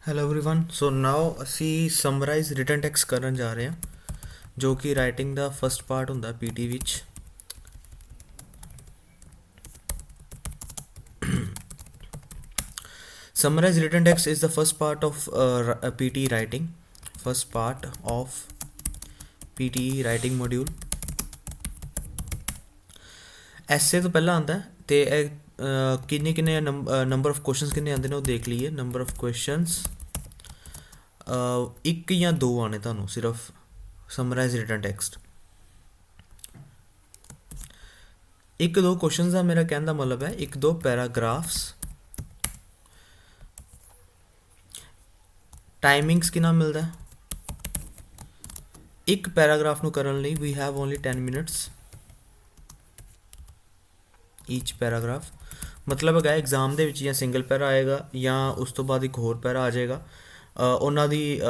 Hello everyone. ਸੋ ਨਾਓ ਅਸੀਂ summarise written text ਕਰਨ ਜਾ ਰਹੇ ਹਾਂ ਜੋ ਕਿ ਰਾਈਟਿੰਗ ਦਾ ਫਸਟ ਪਾਰਟ ਹੁੰਦਾ ਪੀਟੀ ਵਿੱਚ। Summarise written text is the first part of PT writing, first part of PT writing module. ਐਸੇ ਤੋਂ ਪਹਿਲਾਂ ਆਉਂਦਾ ਤੇ ਇਹ ਕਿੰਨੇ ਨੰਬਰ ਆਫ ਕੁਐਸਚਨਸ ਕਿੰਨੇ ਆਉਂਦੇ ਨੇ ਉਹ ਦੇਖ ਲਈਏ। ਨੰਬਰ ਆਫ ਕੁਐਸਚਨਸ ਇੱਕ ਜਾਂ ਦੋ ਆਣੇ ਤੁਹਾਨੂੰ ਸਿਰਫ ਸਮਰਾਈਜ਼ ਰਿਟਨ ਟੈਕਸਟ। ਇੱਕ ਦੋ ਕੁਐਸਚਨਸ ਦਾ ਮੇਰਾ ਕਹਿਣ ਦਾ ਮਤਲਬ ਹੈ ਇੱਕ ਦੋ ਪੈਰਾਗ੍ਰਾਫਸ। ਟਾਈਮਿੰਗਸ ਕਿੰਨਾ ਮਿਲਦਾ ਹੈ ਇੱਕ ਪੈਰਾਗ੍ਰਾਫ ਨੂੰ ਕਰਨ ਲਈ? We have only 10 minutes each paragraph. ਮਤਲਬ ਹੈਗਾ ਐਗਜ਼ਾਮ ਦੇ ਵਿੱਚ ਜਾਂ ਸਿੰਗਲ ਪੈਰਾ ਆਏਗਾ ਜਾਂ ਉਸ ਤੋਂ ਬਾਅਦ ਇੱਕ ਹੋਰ ਪੈਰਾ ਆ ਜਾਏਗਾ। ਉਹਨਾਂ ਦੀ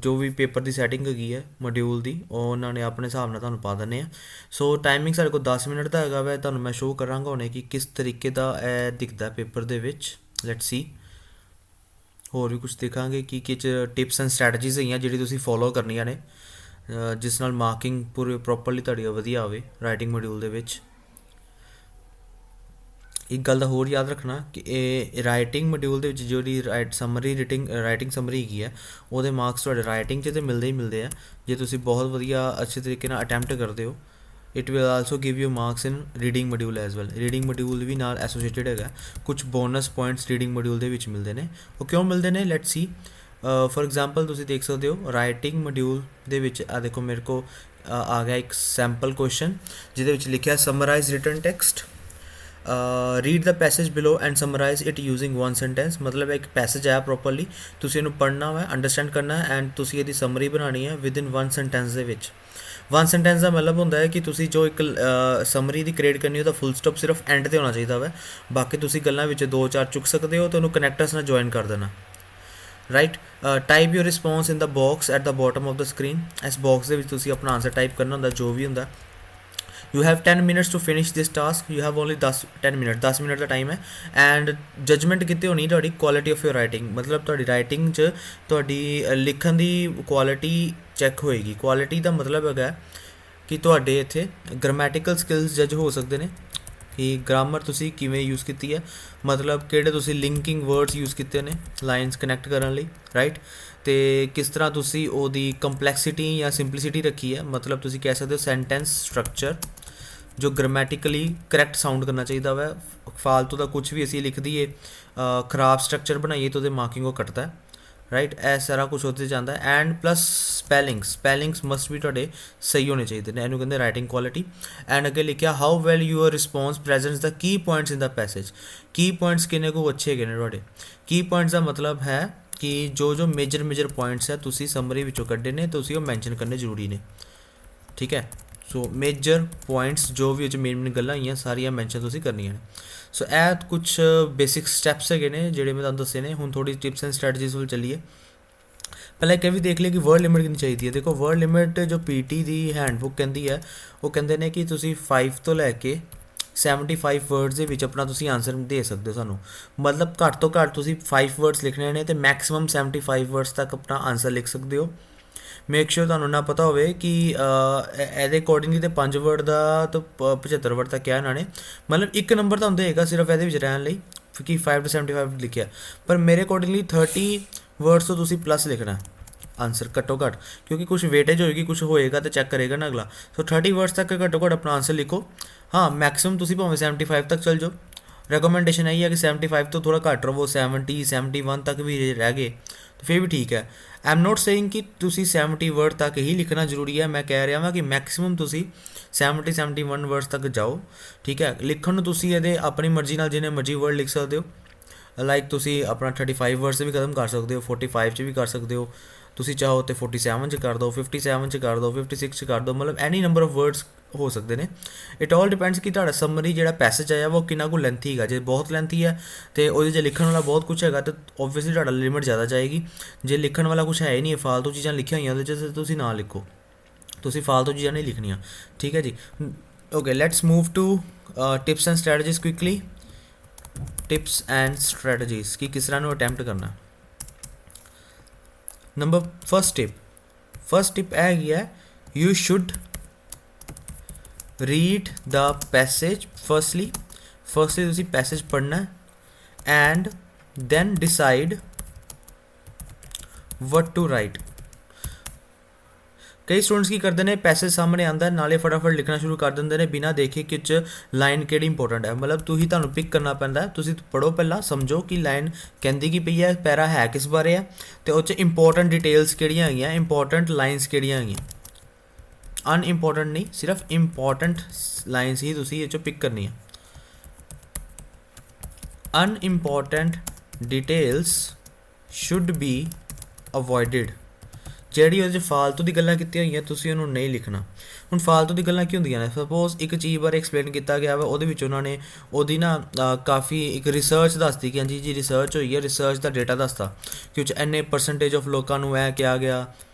ਜੋ ਵੀ ਪੇਪਰ ਦੀ ਸੈਟਿੰਗ ਹੈਗੀ ਹੈ ਮੋਡਿਊਲ ਦੀ, ਉਹ ਉਹਨਾਂ ਨੇ ਆਪਣੇ ਹਿਸਾਬ ਨਾਲ ਤੁਹਾਨੂੰ ਪਾ ਦਿੰਦੇ ਆ। ਸੋ ਟਾਈਮਿੰਗ ਸਾਡੇ ਕੋਲ 10 ਮਿੰਟ ਦਾ ਹੈਗਾ ਵੈ। ਤੁਹਾਨੂੰ ਮੈਂ ਸ਼ੋਅ ਕਰਾਂਗਾ ਹੁਣੇ ਕਿ ਕਿਸ ਤਰੀਕੇ ਦਾ ਇਹ ਦਿਖਦਾ ਪੇਪਰ ਦੇ ਵਿੱਚ। Let's see. ਹੋਰ ਵੀ ਕੁਝ ਦੇਖਾਂਗੇ ਕਿ ਕਿਚ ਟਿਪਸ ਐਂਡ ਸਟ੍ਰੈਟਜੀਜ਼ ਹੈਗੀਆਂ ਜਿਹੜੀ ਤੁਸੀਂ ਫੋਲੋ ਕਰਨੀਆਂ ਨੇ ਜਿਸ ਨਾਲ ਮਾਰਕਿੰਗ ਪੂਰੇ ਪ੍ਰੋਪਰਲੀ ਤੁਹਾਡੀ ਵਧੀਆ ਆਵੇ ਰਾਈਟਿੰਗ ਮੋਡਿਊਲ ਦੇ ਵਿੱਚ। ਇੱਕ ਗੱਲ ਦਾ ਹੋਰ ਯਾਦ ਰੱਖਣਾ ਕਿ ਇਹ ਰਾਈਟਿੰਗ ਮੋਡਿਊਲ ਦੇ ਵਿੱਚ ਜਿਹੜੀ ਰਾਈਟਿੰਗ ਸਮਰੀ ਹੈਗੀ ਹੈ ਉਹਦੇ ਮਾਰਕਸ ਤੁਹਾਡੇ ਰਾਈਟਿੰਗ 'ਚ ਤਾਂ ਮਿਲਦੇ ਹੀ ਮਿਲਦੇ ਆ ਜੇ ਤੁਸੀਂ ਬਹੁਤ ਵਧੀਆ ਅੱਛੇ ਤਰੀਕੇ ਨਾਲ ਅਟੈਂਪਟ ਕਰਦੇ ਹੋ। It will also give you marks in reading module as well. Reading module ਵੀ ਨਾਲ ਐਸੋਸੀਏਟਡ ਹੈਗਾ। ਕੁਝ ਬੋਨਸ ਪੁਆਇੰਟਸ ਰੀਡਿੰਗ ਮੋਡਿਊਲ ਦੇ ਵਿੱਚ ਮਿਲਦੇ ਨੇ। ਉਹ ਕਿਉਂ ਮਿਲਦੇ ਨੇ? Let's see. ਫੋਰ ਐਗਜ਼ਾਮਪਲ ਤੁਸੀਂ ਦੇਖ ਸਕਦੇ ਹੋ ਰਾਈਟਿੰਗ ਮੋਡਿਊਲ ਦੇ ਵਿੱਚ ਆ ਦੇਖੋ ਮੇਰੇ ਕੋ ਆ ਗਿਆ ਇੱਕ ਸੈਂਪਲ ਕੁਐਸਚਨ ਜਿਹਦੇ ਵਿੱਚ ਲਿਖਿਆ summarise written text, read the passage below and summarise it using one sentence. ਮਤਲਬ ਇੱਕ ਪੈਸੇਜ ਆਇਆ ਪ੍ਰੋਪਰਲੀ, ਤੁਸੀਂ ਇਹਨੂੰ ਪੜ੍ਹਨਾ ਹੈ, ਅੰਡਰਸਟੈਂਡ ਕਰਨਾ ਹੈ ਐਂਡ ਤੁਸੀਂ ਇਹਦੀ ਸਮਰੀ ਬਣਾਉਣੀ ਹੈ ਵਿਦ ਇਨ ਵਨ ਸੈਂਟੈਂਸ ਦੇ ਵਿੱਚ। ਵਨ ਸੈਂਟੈਂਸ ਦਾ ਮਤਲਬ ਹੁੰਦਾ ਹੈ ਕਿ ਤੁਸੀਂ ਜੋ ਇੱਕ ਸਮਰੀ ਦੀ ਕ੍ਰੀਏਟ ਕਰਨੀ ਉਹਦਾ ਫੁੱਲ ਸਟਾਪ ਸਿਰਫ ਐਂਡ 'ਤੇ ਹੋਣਾ ਚਾਹੀਦਾ ਵਾ। ਬਾਕੀ ਤੁਸੀਂ ਗੱਲਾਂ ਵਿੱਚ ਦੋ ਚਾਰ ਚੁੱਕ ਸਕਦੇ ਹੋ ਤੇ ਉਹਨੂੰ ਕਨੈਕਟਰਸ ਨਾਲ ਜੁਆਇਨ ਕਰ ਦੇਣਾ। Right. Type your response in the box at the bottom of the screen. ਇਸ ਬਾਕਸ ਦੇ ਵਿੱਚ ਤੁਸੀਂ ਆਪਣਾ ਆਨਸਰ ਟਾਈਪ ਕਰਨਾ ਹੁੰਦਾ ਜੋ ਵੀ ਹੁੰਦਾ। You have 10 minutes to finish this task. You have only 10 minute 10 minute the time ਹੈ। ਐਂਡ ਜਜਮੈਂਟ ਕਿਤੇ ਹੋਣੀ ਤੁਹਾਡੀ ਕੁਆਲਿਟੀ ਆਫ ਯੋਰ ਰਾਈਟਿੰਗ। ਮਤਲਬ ਤੁਹਾਡੀ ਰਾਈਟਿੰਗ 'ਚ ਤੁਹਾਡੀ ਲਿਖਣ ਦੀ ਕੁਆਲਿਟੀ ਚੈੱਕ ਹੋਏਗੀ। ਕੁਆਲਿਟੀ ਦਾ ਮਤਲਬ ਹੈਗਾ ਕਿ ਤੁਹਾਡੇ ਇੱਥੇ ਗ੍ਰਾਮੈਟੀਕਲ ਸਕਿੱਲਸ ਜੱਜ ਹੋ ਸਕਦੇ ਨੇ ਕਿ ਗ੍ਰਾਮਰ ਤੁਸੀਂ ਕਿਵੇਂ ਯੂਜ਼ ਕੀਤੀ ਹੈ, ਮਤਲਬ ਕਿਹੜੇ ਤੁਸੀਂ ਲਿੰਕਿੰਗ ਵਰਡਸ ਯੂਜ਼ ਕੀਤੇ ਨੇ ਲਾਈਨਸ ਕਨੈਕਟ ਕਰਨ ਲਈ। ਰਾਈਟ। ਅਤੇ ਕਿਸ ਤਰ੍ਹਾਂ ਤੁਸੀਂ ਉਹਦੀ ਕੰਪਲੈਕਸਿਟੀ ਜਾਂ ਸਿੰਪਲਿਸਿਟੀ ਰੱਖੀ ਹੈ। ਮਤਲਬ ਤੁਸੀਂ ਕਹਿ ਸਕਦੇ ਹੋ ਸੈਂਟੈਂਸ ਸਟਰਕਚਰ ਜੋ ਗ੍ਰਾਮੈਟੀਕਲੀ ਕਰੈਕਟ ਸਾਊਂਡ ਕਰਨਾ ਚਾਹੀਦਾ ਵੈ। ਫਾਲਤੂ ਦਾ ਕੁਝ ਵੀ ਅਸੀਂ ਲਿਖ ਦਈਏ, ਖਰਾਬ ਸਟਰਕਚਰ ਬਣਾਈਏ ਤਾਂ ਉਹਦੇ ਮਾਰਕਿੰਗ ਉਹ ਕੱਟਦਾ। ਰਾਈਟ। ਇਹ ਸਾਰਾ ਕੁਝ ਉਹਦੇ 'ਚ ਆਉਂਦਾ। ਐਂਡ ਪਲੱਸ ਸਪੈਲਿੰਗਸ ਮਸਟ ਵੀ ਤੁਹਾਡੇ ਸਹੀ ਹੋਣੇ ਚਾਹੀਦੇ ਨੇ। ਇਹਨੂੰ ਕਹਿੰਦੇ ਰਾਈਟਿੰਗ ਕੁਆਲਿਟੀ। ਐਂਡ ਅੱਗੇ ਲਿਖਿਆ how well your response presents the Ki points in the passage. Ki points ਕਿੰਨੇ ਕੁ ਅੱਛੇ ਹੈਗੇ ਨੇ ਤੁਹਾਡੇ। ਕੀ ਪੁਆਇੰਟਸ ਦਾ ਮਤਲਬ ਹੈ ਕਿ ਜੋ ਮੇਜਰ ਪੁਆਇੰਟਸ ਹੈ ਤੁਸੀਂ ਸਮਰੀ ਵਿੱਚੋਂ ਕੱਢੇ ਨੇ ਤੁਸੀਂ ਉਹ ਮੈਂਸ਼ਨ ਕਰਨੇ ਜ਼ਰੂਰੀ ਨੇ। ਠੀਕ ਹੈ। ਸੋ ਮੇਜਰ ਪੁਆਇੰਟਸ ਜੋ ਵੀ ਉਹ 'ਚ ਮੇਨ ਗੱਲਾਂ ਹੋਈਆਂ ਸਾਰੀਆਂ ਮੈਂਸ਼ਨ ਤੁਸੀਂ ਕਰਨੀਆਂ ਨੇ। ਸੋ ਇਹ ਕੁਛ ਬੇਸਿਕ ਸਟੈਪਸ ਹੈਗੇ ਨੇ ਜਿਹੜੇ ਮੈਂ ਤੁਹਾਨੂੰ ਦੱਸੇ ਨੇ। ਹੁਣ ਥੋੜੀ ਟਿਪਸ ਐਂਡ ਸਟ੍ਰੈਟਜੀਜ਼ ਵੱਲ ਚੱਲੀਏ। ਪਹਿਲਾਂ ਇੱਕ ਇਹ ਵੀ ਦੇਖ ਲਈਏ ਕਿ ਵਰਡ ਲਿਮਿਟ ਕਿੰਨੀ ਚਾਹੀਦੀ ਹੈ। ਦੇਖੋ ਵਰਡ ਲਿਮਿਟ ਜੋ ਪੀਟੀ ਦੀ ਹੈਂਡਬੁੱਕ ਕਹਿੰਦੀ ਹੈ ਉਹ ਕਹਿੰਦੇ ਨੇ ਕਿ ਤੁਸੀਂ 5 ਤੋਂ ਲੈ ਕੇ 75 ਵਰਡਸ ਦੇ ਵਿੱਚ ਆਪਣਾ ਤੁਸੀਂ ਆਨਸਰ ਦੇ ਸਕਦੇ ਹੋ ਸਾਨੂੰ। ਮਤਲਬ ਘੱਟ ਤੋਂ ਘੱਟ ਤੁਸੀਂ 5 ਵਰਡਸ ਲਿਖਣੇ ਨੇ ਅਤੇ ਮੈਕਸਿਮਮ 75 ਵਰਡਸ ਤੱਕ ਆਪਣਾ ਆਨਸਰ ਲਿਖ ਸਕਦੇ ਹੋ। ਮੇਕ ਸ਼ੋਰ ਤੁਹਾਨੂੰ ਨਾ ਪਤਾ ਹੋਵੇ ਕਿ ਇਹਦੇ ਅਕੋਰਡਿੰਗਲੀ ਤਾਂ 5 ਵਰਡ ਦਾ ਤਾਂ 75 ਵਰਡ ਤੱਕ ਕਿਹਾ ਇਹਨਾਂ ਨੇ। ਮਤਲਬ ਇੱਕ ਨੰਬਰ ਤੁਹਾਨੂੰ ਦੇਗਾ ਸਿਰਫ ਇਹਦੇ ਵਿੱਚ ਰਹਿਣ ਲਈ ਕਿ 5 to 75 ਲਿਖਿਆ। ਪਰ ਮੇਰੇ ਅਕੋਰਡਿੰਗਲੀ 30 ਵਰਡਸ ਤੋਂ ਤੁਸੀਂ ਪਲੱਸ ਲਿਖਣਾ ਆਨਸਰ ਘੱਟੋ ਘੱਟ, ਕਿਉਂਕਿ ਕੁਝ ਵੇਟੇਜ ਹੋਏਗੀ, ਕੁਝ ਹੋਏਗਾ ਤਾਂ ਚੈੱਕ ਕਰੇਗਾ ਨਾ ਅਗਲਾ। ਸੋ 30 ਵਰਡਸ ਤੱਕ ਘੱਟੋ ਘੱਟ ਆਪਣਾ ਆਨਸਰ ਲਿਖੋ। ਹਾਂ ਮੈਕਸਿਮਮ ਤੁਸੀਂ ਭਾਵੇਂ 75 ਤੱਕ ਚੱਲ ਜਾਓ। ਰਿਕਮੈਂਡੇਸ਼ਨ ਇਹੀ ਹੈ ਕਿ 75 ਤੋਂ ਥੋੜ੍ਹਾ ਘੱਟ ਰਹੋ। 70 71 ਤੱਕ ਵੀ ਰਹਿ ਗਏ ਤਾਂ ਫਿਰ ਵੀ ਠੀਕ ਹੈ। ਆਈ ਐਮ ਨੋਟ ਸੇਇੰਗ ਕਿ ਤੁਸੀਂ 70 ਵਰਡ ਤੱਕ ਹੀ ਲਿਖਣਾ ਜ਼ਰੂਰੀ ਹੈ। ਮੈਂ ਕਹਿ ਰਿਹਾ ਵਾਂ ਕਿ ਮੈਕਸਿਮਮ ਤੁਸੀਂ 71 ਵਰਡਸ ਤੱਕ ਜਾਓ। ਠੀਕ ਹੈ। ਲਿਖਣ ਨੂੰ ਤੁਸੀਂ ਇਹਦੇ ਆਪਣੀ ਮਰਜ਼ੀ ਨਾਲ ਜਿੰਨੇ ਮਰਜ਼ੀ ਵਰਡ ਲਿਖ ਸਕਦੇ ਹੋ। ਲਾਈਕ ਤੁਸੀਂ ਆਪਣਾ 35 ਵਰਡਸ ਵੀ ਖਤਮ ਕਰ ਸਕਦੇ ਹੋ, 45 'ਚ ਵੀ ਕਰ ਸਕਦੇ ਹੋ। ਤੁਸੀਂ ਚਾਹੋ ਤਾਂ 47 'ਚ ਕਰ ਦਿਓ, 57 'ਚ ਕਰ ਦਿਓ, 56 'ਚ ਕਰ ਦਿਓ। ਮਤਲਬ ਐਨੀ ਨੰਬਰ ਆਫ ਵਰਡਸ ਹੋ ਸਕਦੇ ਨੇ। ਇਟ ਆਲ ਡਿਪੈਂਡਸ ਕਿ ਤੁਹਾਡਾ ਸਮਰੀ ਜਿਹੜਾ ਪੈਸੇਜ ਆਇਆ ਵਾ ਉਹ ਕਿੰਨਾ ਕੁ ਲੈਂਥੀ ਹੈਗਾ। ਜੇ ਬਹੁਤ ਲੈਂਥੀ ਹੈ ਅਤੇ ਉਹਦੇ 'ਚ ਲਿਖਣ ਵਾਲਾ ਬਹੁਤ ਕੁਛ ਹੈਗਾ ਤਾਂ ਓਬਵੀਅਸਲੀ ਤੁਹਾਡਾ ਲਿਮਿਟ ਜ਼ਿਆਦਾ ਜਾਏਗੀ। ਜੇ ਲਿਖਣ ਵਾਲਾ ਕੁਛ ਹੈ ਹੀ ਨਹੀਂ, ਫਾਲਤੂ ਚੀਜ਼ਾਂ ਲਿਖੀਆਂ ਹੋਈਆਂ ਉਹਦੇ 'ਚ ਤੁਸੀਂ ਨਾ ਲਿਖੋ। ਤੁਸੀਂ ਫਾਲਤੂ ਚੀਜ਼ਾਂ ਨਹੀਂ ਲਿਖਣੀਆਂ। ਠੀਕ ਹੈ ਜੀ। Okay let's move to tips and strategies quickly. Tips and strategies ਕਿ ਕਿਸ ਤਰ੍ਹਾਂ ਨੂੰ ਅਟੈਂਪਟ ਕਰਨਾ। ਨੰਬਰ ਫਸਟ ਟਿਪ ਇਹ ਹੈਗੀ ਹੈ, you should read the passage firstly ਤੁਸੀਂ ਪੈਸੇਜ ਪੜ੍ਹਨਾ and then decide what to write. ਕਈ ਸਟੂਡੈਂਟਸ ਕੀ ਕਰਦੇ ਨੇ, ਪੈਸੇਜ ਸਾਹਮਣੇ ਆਉਂਦਾ ਨਾਲੇ ਫਟਾਫਟ ਲਿਖਣਾ ਸ਼ੁਰੂ ਕਰ ਦਿੰਦੇ ਨੇ ਬਿਨਾਂ ਦੇਖੇ ਕਿ ਚ ਲਾਈਨ ਕਿਹੜੀ ਇੰਪੋਰਟੈਂਟ ਹੈ। ਮਤਲਬ ਤੁਹਾਨੂੰ ਪਿਕ ਕਰਨਾ ਪੈਂਦਾ, ਤੁਸੀਂ ਪੜ੍ਹੋ ਪਹਿਲਾਂ, ਸਮਝੋ ਕਿ ਲਾਈਨ ਕਹਿੰਦੀ ਕੀ ਪਈ ਹੈ, ਪੈਰਾ ਹੈ ਕਿਸ ਬਾਰੇ ਆ, ਅਤੇ ਉਹ 'ਚ ਇੰਪੋਰਟੈਂਟ ਡਿਟੇਲਸ ਕਿਹੜੀਆਂ ਹੈਗੀਆਂ, ਇੰਪੋਰਟੈਂਟ ਲਾਈਨਸ ਕਿਹੜੀਆਂ ਹੈਗੀਆਂ। ਅਨਇੰਪੋਰਟੈਂਟ ਨਹੀਂ, ਸਿਰਫ ਇੰਪੋਰਟੈਂਟ ਲਾਈਨਸ ਹੀ ਤੁਸੀਂ ਇਹ 'ਚੋਂ ਪਿਕ ਕਰਨੀ ਹੈ। ਅਨਇੰਪੋਰਟੈਂਟ ਡਿਟੇਲਸ ਸ਼ੁੱਡ ਬੀ ਅਵੋਇਡਡ। ਜਿਹੜੀ ਉਹਦੇ 'ਚ ਫਾਲਤੂ ਦੀ ਗੱਲਾਂ ਕੀਤੀਆਂ ਹੋਈਆਂ ਤੁਸੀਂ ਉਹਨੂੰ ਨਹੀਂ ਲਿਖਣਾ। ਹੁਣ ਫਾਲਤੂ ਦੀ ਗੱਲਾਂ ਕੀ ਹੁੰਦੀਆਂ ਨੇ, ਸਪੋਜ਼ ਇੱਕ ਚੀਜ਼ ਬਾਰੇ ਐਕਸਪਲੇਨ ਕੀਤਾ ਗਿਆ ਵਾ, ਉਹਦੇ ਵਿੱਚ ਉਹਨਾਂ ਨੇ ਉਹਦੀ ਨਾ ਕਾਫੀ ਇੱਕ ਰਿਸਰਚ ਦੱਸਦੀ ਕਿ ਹਾਂਜੀ ਜੀ ਰਿਸਰਚ ਹੋਈ ਹੈ, ਰਿਸਰਚ ਦਾ ਡੇਟਾ ਦੱਸਦਾ ਕਿ ਉਹ 'ਚ ਇੰਨੇ ਪਰਸੈਂਟੇਜ ਆਫ ਲੋਕਾਂ ਨੂੰ ਇਹ ਕਿਹਾ ਗਿਆ,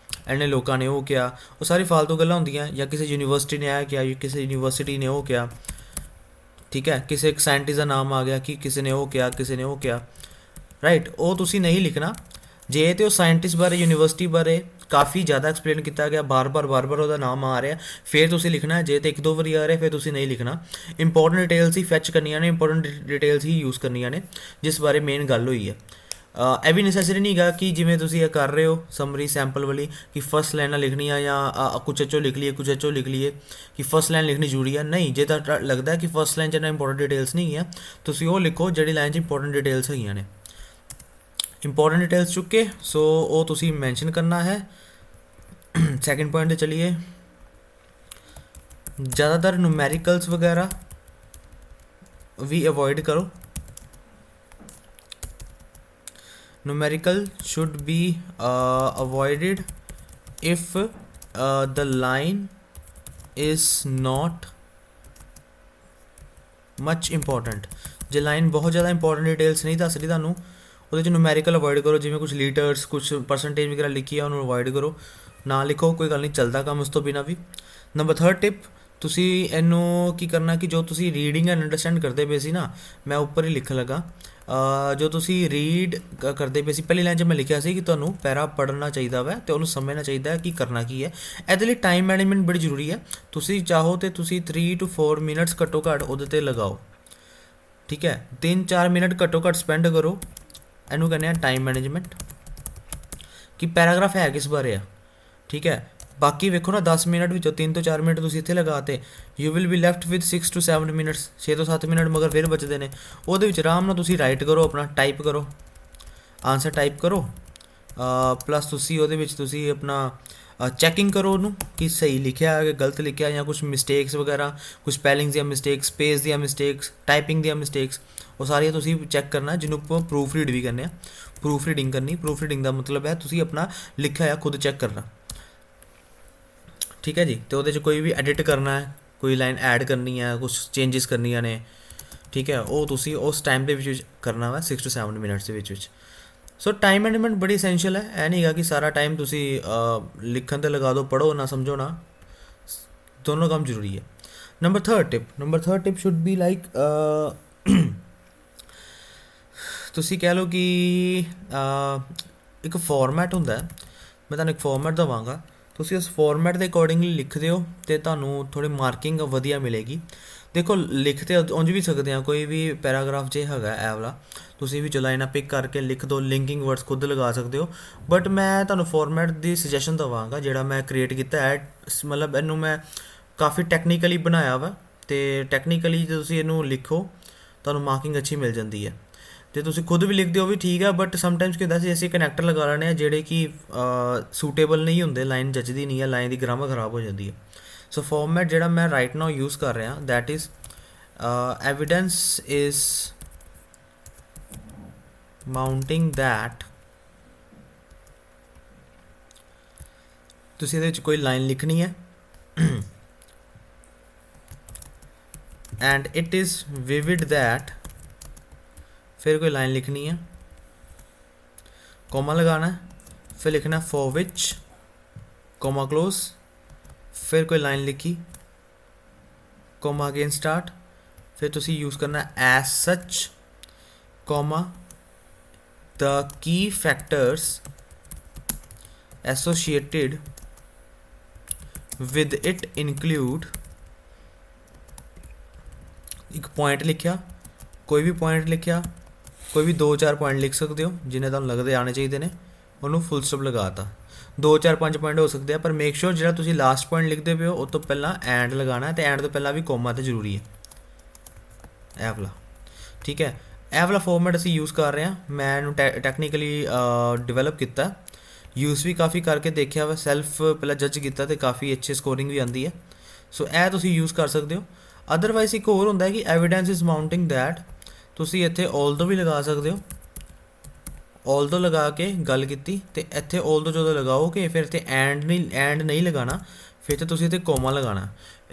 ਇੰਨੇ ਲੋਕਾਂ ਨੇ ਉਹ ਕਿਹਾ। ਉਹ ਸਾਰੀ ਫਾਲਤੂ ਗੱਲਾਂ ਹੁੰਦੀਆਂ, ਜਾਂ ਕਿਸੇ ਯੂਨੀਵਰਸਿਟੀ ਨੇ ਇਹ ਕਿਹਾ, ਕਿਸੇ ਯੂਨੀਵਰਸਿਟੀ ਨੇ ਉਹ ਕਿਹਾ, ਠੀਕ ਹੈ, ਕਿਸੇ ਇੱਕ ਸਾਇੰਟਿਸਟ ਦਾ ਨਾਮ ਆ ਗਿਆ ਕਿ ਕਿਸੇ ਨੇ ਉਹ ਕਿਹਾ, ਕਿਸੇ ਨੇ ਉਹ ਕਿਹਾ, ਰਾਈਟ। ਉਹ ਤੁਸੀਂ ਨਹੀਂ ਲਿਖਣਾ। ਜੇ ਤਾਂ ਉਹ ਸਾਇੰਟਿਸਟ ਬਾਰੇ, ਯੂਨੀਵਰਸਿਟੀ ਬਾਰੇ ਕਾਫੀ ਜ਼ਿਆਦਾ ਐਕਸਪਲੇਨ ਕੀਤਾ ਗਿਆ, ਬਾਰ-ਬਾਰ ਉਹਦਾ ਨਾਮ ਆ ਰਿਹਾ, ਫਿਰ ਤੁਸੀਂ ਲਿਖਣਾ। ਜੇ ਤਾਂ ਇੱਕ ਦੋ ਵਾਰੀ ਆ ਰਿਹਾ ਫਿਰ ਤੁਸੀਂ ਨਹੀਂ ਲਿਖਣਾ। ਇੰਪੋਰਟੈਂਟ ਡਿਟੇਲਸ ਹੀ ਫੈਚ ਕਰਨੀਆਂ ਨੇ, ਇੰਪੋਰਟੈਂਟ ਡਿਟੇਲਸ ਹੀ ਯੂਜ਼ ਕਰਨੀਆਂ ਨੇ ਜਿਸ ਬਾਰੇ ਮੇਨ ਗੱਲ ਹੋਈ ਹੈ। ਇਹ ਵੀ ਨੈਸੈਸਰੀ ਨਹੀਂ ਹੈਗਾ ਕਿ ਜਿਵੇਂ ਤੁਸੀਂ ਇਹ ਕਰ ਰਹੇ ਹੋ ਸਮਰੀ ਸੈਂਪਲ ਵਾਲੀ ਕਿ ਫਸਟ ਲਾਈਨਾਂ ਲਿਖਣੀਆਂ ਜਾਂ ਕੁਛ ਚੋਂ ਲਿਖ ਲਈਏ ਕਿ ਫਸਟ ਲਾਈਨ ਲਿਖਣੀ ਜ਼ਰੂਰੀ ਹੈ। ਨਹੀਂ, ਜੇ ਤਾਂ ਲੱਗਦਾ ਕਿ ਫਸਟ ਲਾਈਨ 'ਚ ਇੰਨਾ ਇੰਪੋਰਟੈਂਟ ਡਿਟੇਲਸ ਨਹੀਂ ਹੈ, ਤੁਸੀਂ ਉਹ ਲਿਖੋ ਜਿਹੜੀ ਲਾਈਨ 'ਚ ਇੰਪੋਰਟੈਂਟ ਡਿਟੇਲਸ ਹੈਗੀਆਂ ਨੇ। ਇੰਪੋਰਟੈਂਟ ਡਿਟੇਲਸ ਚੁੱਕੇ ਸੋ ਉਹ ਤੁਸੀਂ ਮੈਂਸ਼ਨ ਕਰਨਾ ਹੈ। ਸੈਕਿੰਡ ਪੁਆਇੰਟ 'ਤੇ ਚਲੀਏ। ज़्यादातर ਨੂਮੈਰੀਕਲਸ ਵਗੈਰਾ ਵੀ ਅਵੋਇਡ ਕਰੋ। numerical should be avoided if the line is not much important। ਜੇ ਲਾਈਨ ਬਹੁਤ ਜ਼ਿਆਦਾ ਇੰਪੋਰਟੈਂਟ ਡਿਟੇਲਸ ਨਹੀਂ ਦੱਸ ਰਹੀ ਤੁਹਾਨੂੰ, ਉਹਦੇ 'ਚ ਨੂਮੈਰੀਕਲ ਅਵੋਇਡ ਕਰੋ। ਜਿਵੇਂ ਕੁਛ ਲੀਟਰਸ, ਕੁਛ ਪਰਸੈਂਟੇਜ ਵਗੈਰਾ ਲਿਖੀ ਆ, ਉਹਨੂੰ ਅਵੋਇਡ ਕਰੋ, ਨਾ ਲਿਖੋ, ਕੋਈ ਗੱਲ ਨਹੀਂ, ਚੱਲਦਾ ਕੰਮ ਉਸ ਤੋਂ ਬਿਨਾਂ ਵੀ। ਨੰਬਰ 3 ਟਿਪ, ਤੁਸੀਂ ਇਹਨੂੰ ਕੀ ਕਰਨਾ ਕਿ ਜੋ ਤੁਸੀਂ ਰੀਡਿੰਗ ਐਂਡ ਅੰਡਰਸਟੈਂਡ ਕਰਦੇ ਪਏ ਸੀ ਨਾ, ਮੈਂ ਉੱਪਰ ਹੀ ਲਿਖਣ ਲੱਗਾ, ਜੋ ਤੁਸੀਂ ਰੀਡ ਕਰਦੇ ਪਏ ਸੀ ਪਹਿਲੀ ਲਾਈਨ 'ਚ ਮੈਂ ਲਿਖਿਆ ਸੀ ਕਿ ਤੁਹਾਨੂੰ ਪੈਰਾ ਪੜ੍ਹਨਾ ਚਾਹੀਦਾ ਵਾ ਅਤੇ ਉਹਨੂੰ ਸਮਝਣਾ ਚਾਹੀਦਾ ਕਿ ਕਰਨਾ ਕੀ ਹੈ। ਇਹਦੇ ਲਈ ਟਾਈਮ ਮੈਨੇਜਮੈਂਟ ਬੜੀ ਜ਼ਰੂਰੀ ਹੈ। ਤੁਸੀਂ ਚਾਹੋ ਤਾਂ ਤੁਸੀਂ 3 to 4 ਮਿੰਟਸ ਘੱਟੋ ਘੱਟ ਉਹਦੇ 'ਤੇ ਲਗਾਓ, ਠੀਕ ਹੈ, 3-4 ਮਿੰਟ ਘੱਟੋ ਘੱਟ ਸਪੈਂਡ ਕਰੋ। ਇਹਨੂੰ ਕਹਿੰਦੇ ਆ ਟਾਈਮ ਮੈਨੇਜਮੈਂਟ, ਕਿ ਪੈਰਾਗ੍ਰਾਫ ਹੈ ਕਿਸ ਬਾਰੇ ਆ, ਠੀਕ ਹੈ। ਬਾਕੀ ਵੇਖੋ ਨਾ 10 ਮਿੰਟ ਵਿੱਚੋਂ 3 ਤੋਂ 4 ਮਿੰਟ ਤੁਸੀਂ ਇੱਥੇ ਲਗਾਤੇ, you will be left with 6 to 7 minutes, 6 ਤੋਂ 7 ਮਿੰਟ ਮਗਰ ਫਿਰ ਬਚਦੇ ਨੇ। ਉਹਦੇ ਵਿੱਚ ਆਰਾਮ ਨਾਲ ਤੁਸੀਂ ਰਾਈਟ ਕਰੋ, ਆਪਣਾ ਟਾਈਪ ਕਰੋ, ਆਨਸਰ ਟਾਈਪ ਕਰੋ, ਪਲੱਸ ਤੁਸੀਂ ਉਹਦੇ ਵਿੱਚ ਤੁਸੀਂ ਆਪਣਾ ਚੈਕਿੰਗ ਕਰੋ ਉਹਨੂੰ ਕਿ ਸਹੀ ਲਿਖਿਆ ਕਿ ਗਲਤ ਲਿਖਿਆ, ਜਾਂ ਕੁਛ ਮਿਸਟੇਕਸ ਵਗੈਰਾ, ਕੁਛ ਸਪੈਲਿੰਗਸ ਦੀਆਂ ਮਿਸਟੇਕਸ, ਸਪੇਸ ਦੀਆਂ ਮਿਸਟੇਕਸ, ਟਾਈਪਿੰਗ ਦੀਆਂ ਮਿਸਟੇਕਸ, ਉਹ ਸਾਰੀਆਂ ਤੁਸੀਂ ਚੈੱਕ ਕਰਨਾ, ਜਿਹਨੂੰ ਆਪਾਂ ਪ੍ਰੂਫ ਰੀਡ ਵੀ ਕਹਿੰਦੇ ਆ। ਪ੍ਰੂਫ ਰੀਡਿੰਗ ਕਰਨੀ, ਪ੍ਰੂਫ ਰੀਡਿੰਗ ਦਾ ਮਤਲਬ ਹੈ ਤੁਸੀਂ ਆਪਣਾ ਲਿਖਿਆ ਹੋਇਆ ਖੁਦ ਚੈੱਕ ਕਰਨਾ, ਠੀਕ ਹੈ ਜੀ। ਅਤੇ ਉਹਦੇ 'ਚ ਕੋਈ ਵੀ ਐਡਿਟ ਕਰਨਾ ਹੈ, ਕੋਈ ਲਾਈਨ ਐਡ ਕਰਨੀ ਹੈ, ਕੁਛ ਚੇਂਜਿਸ ਕਰਨੀਆਂ ਨੇ, ਠੀਕ ਹੈ, ਉਹ ਤੁਸੀਂ ਉਸ ਟਾਈਮ ਦੇ ਵਿੱਚ ਕਰਨਾ ਵਾ 6 to 7 ਮਿੰਟਸ ਦੇ ਵਿੱਚ। ਸੋ ਟਾਈਮ ਮੈਨੇਜਮੈਂਟ ਬੜੀ ਐਸੈਂਸ਼ੀਅਲ ਹੈ। ਇਹ ਨਹੀਂ ਹੈਗਾ ਕਿ ਸਾਰਾ ਟਾਈਮ ਤੁਸੀਂ ਲਿਖਣ ਤੇ ਲਗਾ ਦਿਓ, ਪੜ੍ਹੋ ਨਾ, ਸਮਝੋ ਨਾ, ਦੋਨੋਂ ਕੰਮ ਜ਼ਰੂਰੀ ਹੈ। Number 3 tip should be like, ਤੁਸੀਂ ਕਹਿ ਲਓ ਕਿ ਇੱਕ ਫੋਰਮੈਟ ਹੁੰਦਾ, ਮੈਂ ਤੁਹਾਨੂੰ ਇੱਕ ਫੋਰਮੈਟ ਦੇਵਾਂਗਾ, ਤੁਸੀਂ ਉਸ ਫੋਰਮੈਟ ਦੇ ਅਕੋਰਡਿੰਗਲੀ ਲਿਖਦੇ ਹੋ ਅਤੇ ਤੁਹਾਨੂੰ ਥੋੜ੍ਹੀ ਮਾਰਕਿੰਗ ਵਧੀਆ ਮਿਲੇਗੀ। ਦੇਖੋ ਲਿਖ ਤੇ ਉਂਝ ਵੀ ਸਕਦੇ ਹਾਂ, ਕੋਈ ਵੀ ਪੈਰਾਗ੍ਰਾਫ ਜੇ ਹੈਗਾ ਇਹ ਵਾਲਾ, ਤੁਸੀਂ ਵੀ ਲਾਈਨਾਂ ਪਿਕ ਕਰਕੇ ਲਿਖ ਦਿਓ, ਲਿੰਕਿੰਗ ਵਰਡਸ ਖੁਦ ਲਗਾ ਸਕਦੇ ਹੋ। ਬਟ ਮੈਂ ਤੁਹਾਨੂੰ ਫੋਰਮੈਟ ਦੀ ਸੁਜੈਸ਼ਨ ਦੇਵਾਂਗਾ ਜਿਹੜਾ ਮੈਂ ਕ੍ਰੀਏਟ ਕੀਤਾ ਹੈ। ਮਤਲਬ ਇਹਨੂੰ ਮੈਂ ਕਾਫੀ ਟੈਕਨੀਕਲੀ ਬਣਾਇਆ ਵਾ, ਅਤੇ ਟੈਕਨੀਕਲੀ ਜੇ ਤੁਸੀਂ ਇਹਨੂੰ ਲਿਖੋ ਤੁਹਾਨੂੰ ਮਾਰਕਿੰਗ ਅੱਛੀ ਮਿਲ ਜਾਂਦੀ ਹੈ। ਅਤੇ ਤੁਸੀਂ ਖੁਦ ਵੀ ਲਿਖਦੇ ਹੋ ਵੀ ਠੀਕ ਹੈ, ਬਟ ਸਮਟਾਈਮਸ ਕੀ ਹੁੰਦਾ ਸੀ ਅਸੀਂ ਕਨੈਕਟਰ ਲਗਾ ਲੈਂਦੇ ਹਾਂ ਜਿਹੜੇ ਕਿ ਸੂਟੇਬਲ ਨਹੀਂ ਹੁੰਦੇ, ਲਾਈਨ ਜੱਚਦੀ ਨਹੀਂ ਹੈ, ਲਾਈਨ ਦੀ ਗ੍ਰਾਮਰ ਖਰਾਬ ਹੋ ਜਾਂਦੀ ਹੈ। ਸੋ ਫੋਰਮੈਟ ਜਿਹੜਾ ਮੈਂ ਰਾਈਟ ਨਾਓ ਯੂਜ਼ ਕਰ ਰਿਹਾ that is evidence is mounting that. ਤੁਸੀਂ ਇਹਦੇ ਵਿੱਚ ਕੋਈ ਲਾਈਨ ਲਿਖਣੀ ਹੈ and it is vivid that, फिर कोई लाइन लिखनी है, कॉमा लगाना है, फिर लिखना फॉर विच, कॉमा क्लोज, फिर कोई लाइन लिखी, कॉमा अगेन स्टार्ट, फिर तुसी यूज़ करना as such, comma the key factors associated with it include एक पॉइंट लिखिया, कोई भी पॉइंट लिखिया, कोई भी 2-4 पॉइंट लिख सकते हो जिन्हें तुहानूं लगदे आने चाहिए ने, उन्होंने फुल स्टॉप लगाता। 2-4-5 पॉइंट हो सकते हैं, पर मेक श्योर जो तुसीं लास्ट पॉइंट लिखते पे हो उस तो पहला एंड लगाना है, तो एंड तो पहला भी कोमा तो जरूरी है ਇਹ वाला। ठीक है, ਇਹ वाला फॉर्मेट ਅਸੀਂ यूज़ कर रहे हैं, मैं ਇਹਨੂੰ ਟੈਕਨੀਕਲੀ ਡਿਵੈਲਪ ਕੀਤਾ, यूज़ भी काफ़ी करके देखा वा, सैल्फ पहला जज किया तो काफ़ी अच्छी स्कोरिंग भी आती है। सो ਇਹ ਤੁਸੀਂ यूज़ कर सकते हो। अदरवाइज एक होर ਹੁੰਦਾ कि एविडेंस इज़ माउंटिंग दैट, ਤੁਸੀਂ ਇੱਥੇ ऑल्दो भी लगा सकते हो, ऑल्दो लगा के गल की तो इत्थे ऑल्दो जो लगाओगे फिर इत्थे एंड नहीं लगाना, फिर तो तुसीं इत्थे कोमा लगाना,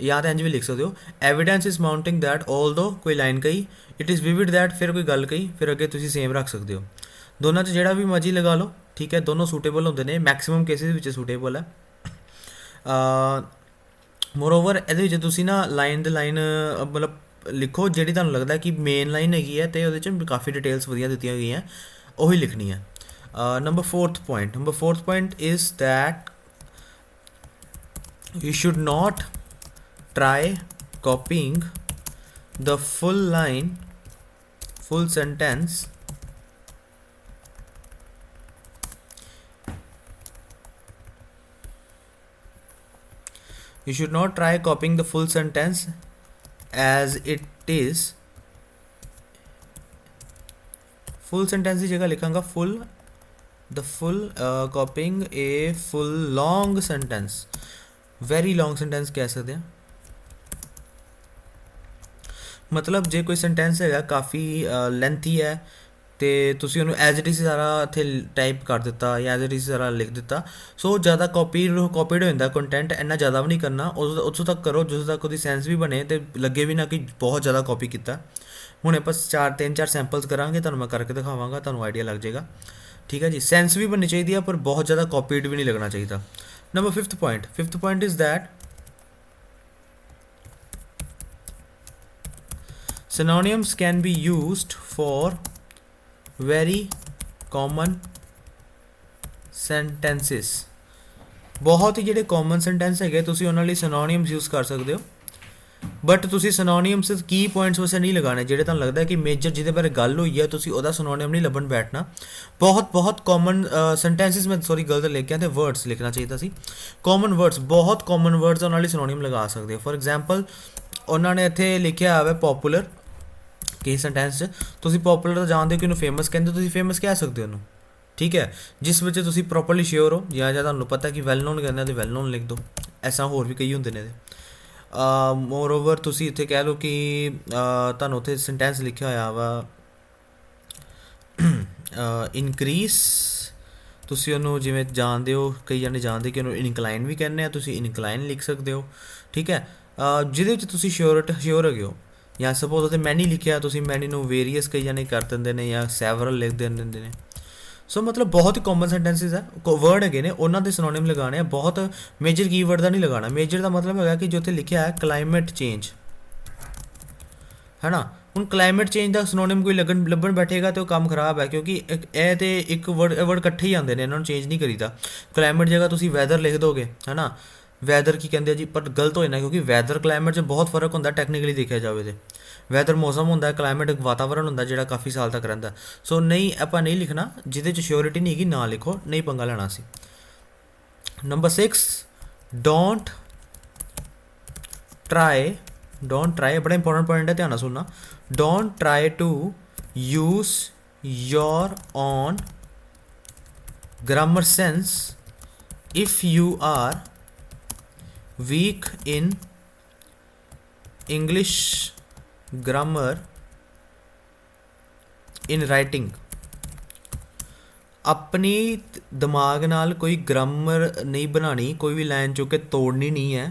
या तो इंज भी लिख सकते हो evidence is mounting that although कोई लाइन कही, इट इज़ विविड दैट फिर कोई गल कही, फिर अगे तुसीं सेम रख सकते हो। दोनों च जिहड़ा भी मर्जी लगा लो, ठीक है, दोनों सूटेबल होंदे ने, मैक्सिमम केसिस विच सूटेबल है। मोरओवर ਇਹਦੇ ਵਿੱਚ ਤੁਸੀਂ ना लाइन द लाइन मतलब लिखो ਜਿਹੜੀ ਤੁਹਾਨੂੰ ਲੱਗਦਾ कि मेन लाइन हैगी है, तो ਉਹਦੇ 'ਚ काफ़ी डिटेल्स ਵਧੀਆ ਦਿੱਤੀਆਂ ਗਈਆਂ, ਉਹੀ लिखनी है। Number fourth point is that you should not try copying the full line, full sentence you should not try copying the full sentence as it is। full sentence की जगह लिखांगा full, the full copying a full long sentence, very long sentence कह सकते हैं। मतलब जे कोई sentence है काफ़ी lengthy है तो तुसी उन्होंने एज इट इज़ सारा इत्थे टाइप कर दिता या एज इट इज़ सारा लिख दिता, सो ज़्यादा कॉपीड हो जाता कंटेंट, इन्ना ज़्यादा भी नहीं करना, उस तक करो जिस तक उसकी सेंस भी बने तो लगे भी ना कि बहुत ज़्यादा कॉपी किया। हुणे आपां 3-4 सैंपल्स करांगे, तुहानूं मैं करके दिखावांगा, तुहानूं आइडिया लग जाएगा। ठीक है जी, सेंस भी बननी चाहिए पर बहुत ज़्यादा कॉपीड भी नहीं लगना चाहिए। Number fifth point is that synonyms can be used for very common sentences। बहुत ही ਜਿਹੜੇ common sentence ਹੈਗੇ ਤੁਸੀਂ ਉਹਨਾਂ ਲਈ synonyms यूज़ कर सकते हो, बट तुसी synonyms की पॉइंट्स वैसे नहीं लगाने ਜਿਹੜੇ ਤੁਹਾਨੂੰ ਲੱਗਦਾ कि मेजर ਜਿਹਦੇ ਬਾਰੇ ਗੱਲ ਹੋਈ ਹੈ ਤੁਸੀਂ ਉਹਦਾ synonym नहीं ਲੱਭਣ बैठना। बहुत कॉमन सेंटेंसेस में सॉरी गलत लिख गया, तो वर्ड्स लिखना चाहिए ਸੀ। कॉमन वर्ड्स, बहुत कॉमन वर्ड्स ਉਹਨਾਂ ਲਈ synonym लगा सकते हो। फॉर एग्जांपल उन्होंने ਇੱਥੇ ਲਿਖਿਆ ਹੋਇਆ पॉपुलर ਕਿਸੇ सेंटेंस 'ਚ, ਤੁਸੀਂ पॉपुलर ਤਾਂ ਜਾਣਦੇ ਹੋ ਕਿ ਉਹਨੂੰ ਫੇਮਸ ਕਹਿੰਦੇ, ਤੁਸੀਂ ਫੇਮਸ ਕਹਿ ਸਕਦੇ ਹੋ ਉਹਨੂੰ, ठीक है, जिस ਵਿੱਚ ਤੁਸੀਂ ਪ੍ਰੋਪਰਲੀ श्योर ਹੋ ਜਾਂ ਤੁਹਾਨੂੰ ਪਤਾ ਕਿ ਵੈਲ ਨੋਨ ਕਹਿੰਦੇ ਤੇ ਵੈਲ ਨੋਨ ਲਿਖ ਦਿਓ। ਐਸਾ ਹੋਰ ਵੀ ਕਈ ਹੁੰਦੇ ਨੇ। ਮੋਰ ਓਵਰ ਤੁਸੀਂ ਇੱਥੇ ਕਹਿ ਲਓ ਕਿ ਤੁਹਾਨੂੰ ਉੱਥੇ ਸੈਂਟੈਂਸ ਲਿਖਿਆ ਹੋਇਆ ਵਾ ਇਨਕਰੀਸ, ਤੁਸੀਂ ਉਹਨੂੰ ਜਿਵੇਂ ਜਾਣਦੇ ਹੋ, ਕਈ ਜਣੇ ਜਾਣਦੇ ਕਿ ਉਹਨੂੰ ਇਨਕਲਾਈਨ ਵੀ ਕਹਿੰਦੇ ਆ, ਤੁਸੀਂ ਇਨਕਲਾਈਨ ਲਿਖ ਸਕਦੇ ਹੋ। ਠੀਕ ਹੈ, ਜਿਹਦੇ ਵਿੱਚ ਤੁਸੀਂ ਸ਼ੋਰ ਹੈਗੇ ਹੋ, ਜਾਂ ਸਪੋਜ਼ ਉੱਥੇ ਮੈਨੀ ਲਿਖਿਆ, ਤੁਸੀਂ ਮੈਨੀ ਨੂੰ ਵੇਰੀਅਸ ਕਈ ਜਣੇ ਕਰ ਦਿੰਦੇ ਨੇ ਜਾਂ ਸੈਵਰਲ ਲਿਖ ਦਿੰਦੇ ਨੇ। ਸੋ ਮਤਲਬ ਬਹੁਤ ਹੀ ਕਾਮਨ ਸੈਂਟੈਂਸਿਸ ਹੈ, ਵਰਡ ਹੈਗੇ ਨੇ ਉਹਨਾਂ ਦੇ ਸਿਨੋਨਿਮ ਲਗਾਉਣੇ ਆ, ਬਹੁਤ ਮੇਜਰ ਕੀਵਰਡ ਦਾ ਨਹੀਂ ਲਗਾਉਣਾ। ਮੇਜਰ ਦਾ ਮਤਲਬ ਹੈਗਾ ਕਿ ਜੋ ਉੱਥੇ ਲਿਖਿਆ ਹੈ ਕਲਾਈਮੇਟ ਚੇਂਜ, ਹੈ ਨਾ। ਹੁਣ ਕਲਾਈਮੇਟ ਚੇਂਜ ਦਾ ਸਿਨੋਨਿਮ ਕੋਈ ਲੱਭਣ ਬੈਠੇਗਾ ਤਾਂ ਉਹ ਕੰਮ ਖਰਾਬ ਹੈ, ਕਿਉਂਕਿ ਇਹ ਤੇ ਇੱਕ ਵਰਡ ਇਕੱਠੇ ਹੀ ਆਉਂਦੇ ਨੇ, ਇਹਨਾਂ ਨੂੰ ਚੇਂਜ ਨਹੀਂ ਕਰੀਦਾ। ਕਲਾਈਮੇਟ ਜਗ੍ਹਾ ਤੁਸੀਂ ਵੈਦਰ ਲਿਖ ਦੋਗੇ, ਹੈ ਨਾ, ਵੈਦਰ ਕੀ ਕਹਿੰਦੇ ਆ ਜੀ, ਪਰ ਗਲਤ ਹੋ ਜਾਣਾ, ਕਿਉਂਕਿ ਵੈਦਰ ਕਲਾਈਮੇਟ 'ਚ ਬਹੁਤ ਫਰਕ ਹੁੰਦਾ ਟੈਕਨੀਕਲੀ ਦੇਖਿਆ ਜਾਵੇ ਤੇ। ਵੈਦਰ ਮੌਸਮ ਹੁੰਦਾ, ਕਲਾਈਮੇਟ ਵਾਤਾਵਰਨ ਹੁੰਦਾ ਜਿਹੜਾ ਕਾਫੀ ਸਾਲ ਤੱਕ ਰਹਿੰਦਾ। ਸੋ ਨਹੀਂ, ਆਪਾਂ ਨਹੀਂ ਲਿਖਣਾ ਜਿਹਦੇ 'ਚ ਸ਼ਿਓਰਿਟੀ ਨਹੀਂ ਹੈਗੀ, ਨਾ ਲਿਖੋ, ਨਹੀਂ ਪੰਗਾ ਲੈਣਾ ਸੀ। ਨੰਬਰ 6 ਡੋਂਟ ਟਰਾਈ, ਬੜਾ ਇੰਪੋਰਟੈਂਟ ਪੁਆਇੰਟ ਹੈ, ਧਿਆਨ ਨਾਲ ਸੁਣਨਾ। Don't try to use your own grammar sense if you are weak in English grammar in writing। अपनी दिमाग नाल कोई ग्रामर नहीं बनानी, कोई भी लाइन चुक के तोड़नी नहीं है,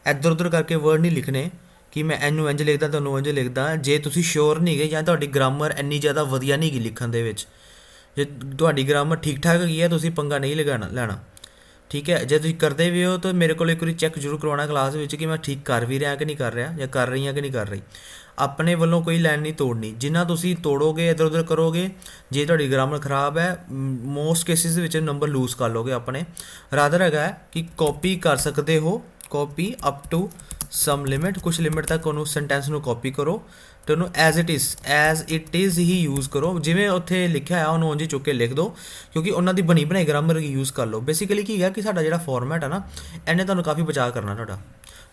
इधर उधर करके वर्ड नहीं लिखने कि मैं इनू इंज लिखदा तुहानूं इंज लिखदा। जे तुसीं श्योर नहीं गए ਜਾਂ ਤੁਹਾਡੀ ग्रामर ਇੰਨੀ ਜ਼ਿਆਦਾ ਵਧੀਆ नहीं गी लिखण दे विच, जे ਤੁਹਾਡੀ ग्रामर ठीक ठाक हैगी है तुसीं पंगा नहीं लेना। ठीक है, जे तुसीं करदे भी हो तो मेरे को एक बार चैक जरूर करवाना क्लास में कि मैं ठीक कर भी रहा कि नहीं कर रहा, या कर रही हाँ कि नहीं कर रही। ਆਪਣੇ ਵੱਲੋਂ ਕੋਈ ਲਾਈਨ ਨਹੀਂ ਤੋੜਨੀ। ਜਿੰਨਾ ਤੁਸੀਂ ਤੋੜੋਗੇ ਇੱਧਰ ਉੱਧਰ ਕਰੋਗੇ, ਜੇ ਤੁਹਾਡੀ ਗ੍ਰਾਮਰ ਖਰਾਬ ਹੈ, ਮੋਸਟ ਕੇਸਿਸ ਦੇ ਵਿੱਚ ਨੰਬਰ ਲੂਜ਼ ਕਰ ਲੋਗੇ ਆਪਣੇ। ਰਾਦਰ ਹੈਗਾ ਕਿ ਕਾਪੀ ਕਰ ਸਕਦੇ ਹੋ, copy up to some limit, ਕੁਛ ਲਿਮਿਟ ਤੱਕ ਉਹਨੂੰ ਸੈਂਟੈਂਸ ਨੂੰ ਕਾਪੀ ਕਰੋ ਤੇ ਉਹਨੂੰ ਐਜ਼ ਇਟ ਇਜ਼ ਹੀ ਯੂਜ਼ ਕਰੋ। ਜਿਵੇਂ ਉੱਥੇ ਲਿਖਿਆ ਆ ਉਹਨੂੰ ਉਂਝ ਹੀ ਚੁੱਕ ਕੇ ਲਿਖ ਦਿਓ, ਕਿਉਂਕਿ ਉਹਨਾਂ ਦੀ ਬਣੀ ਬਣਾਈ ਗ੍ਰਾਮਰ ਯੂਜ਼ ਕਰ ਲਓ। ਬੇਸਿਕਲੀ ਕੀ ਹੈ ਕਿ ਸਾਡਾ ਜਿਹੜਾ ਫਾਰਮੈਟ ਹੈ ਨਾ, ਇਹਨੇ ਤੁਹਾਨੂੰ ਕਾਫੀ ਬਚਾਅ ਕਰਨਾ ਤੁਹਾਡਾ।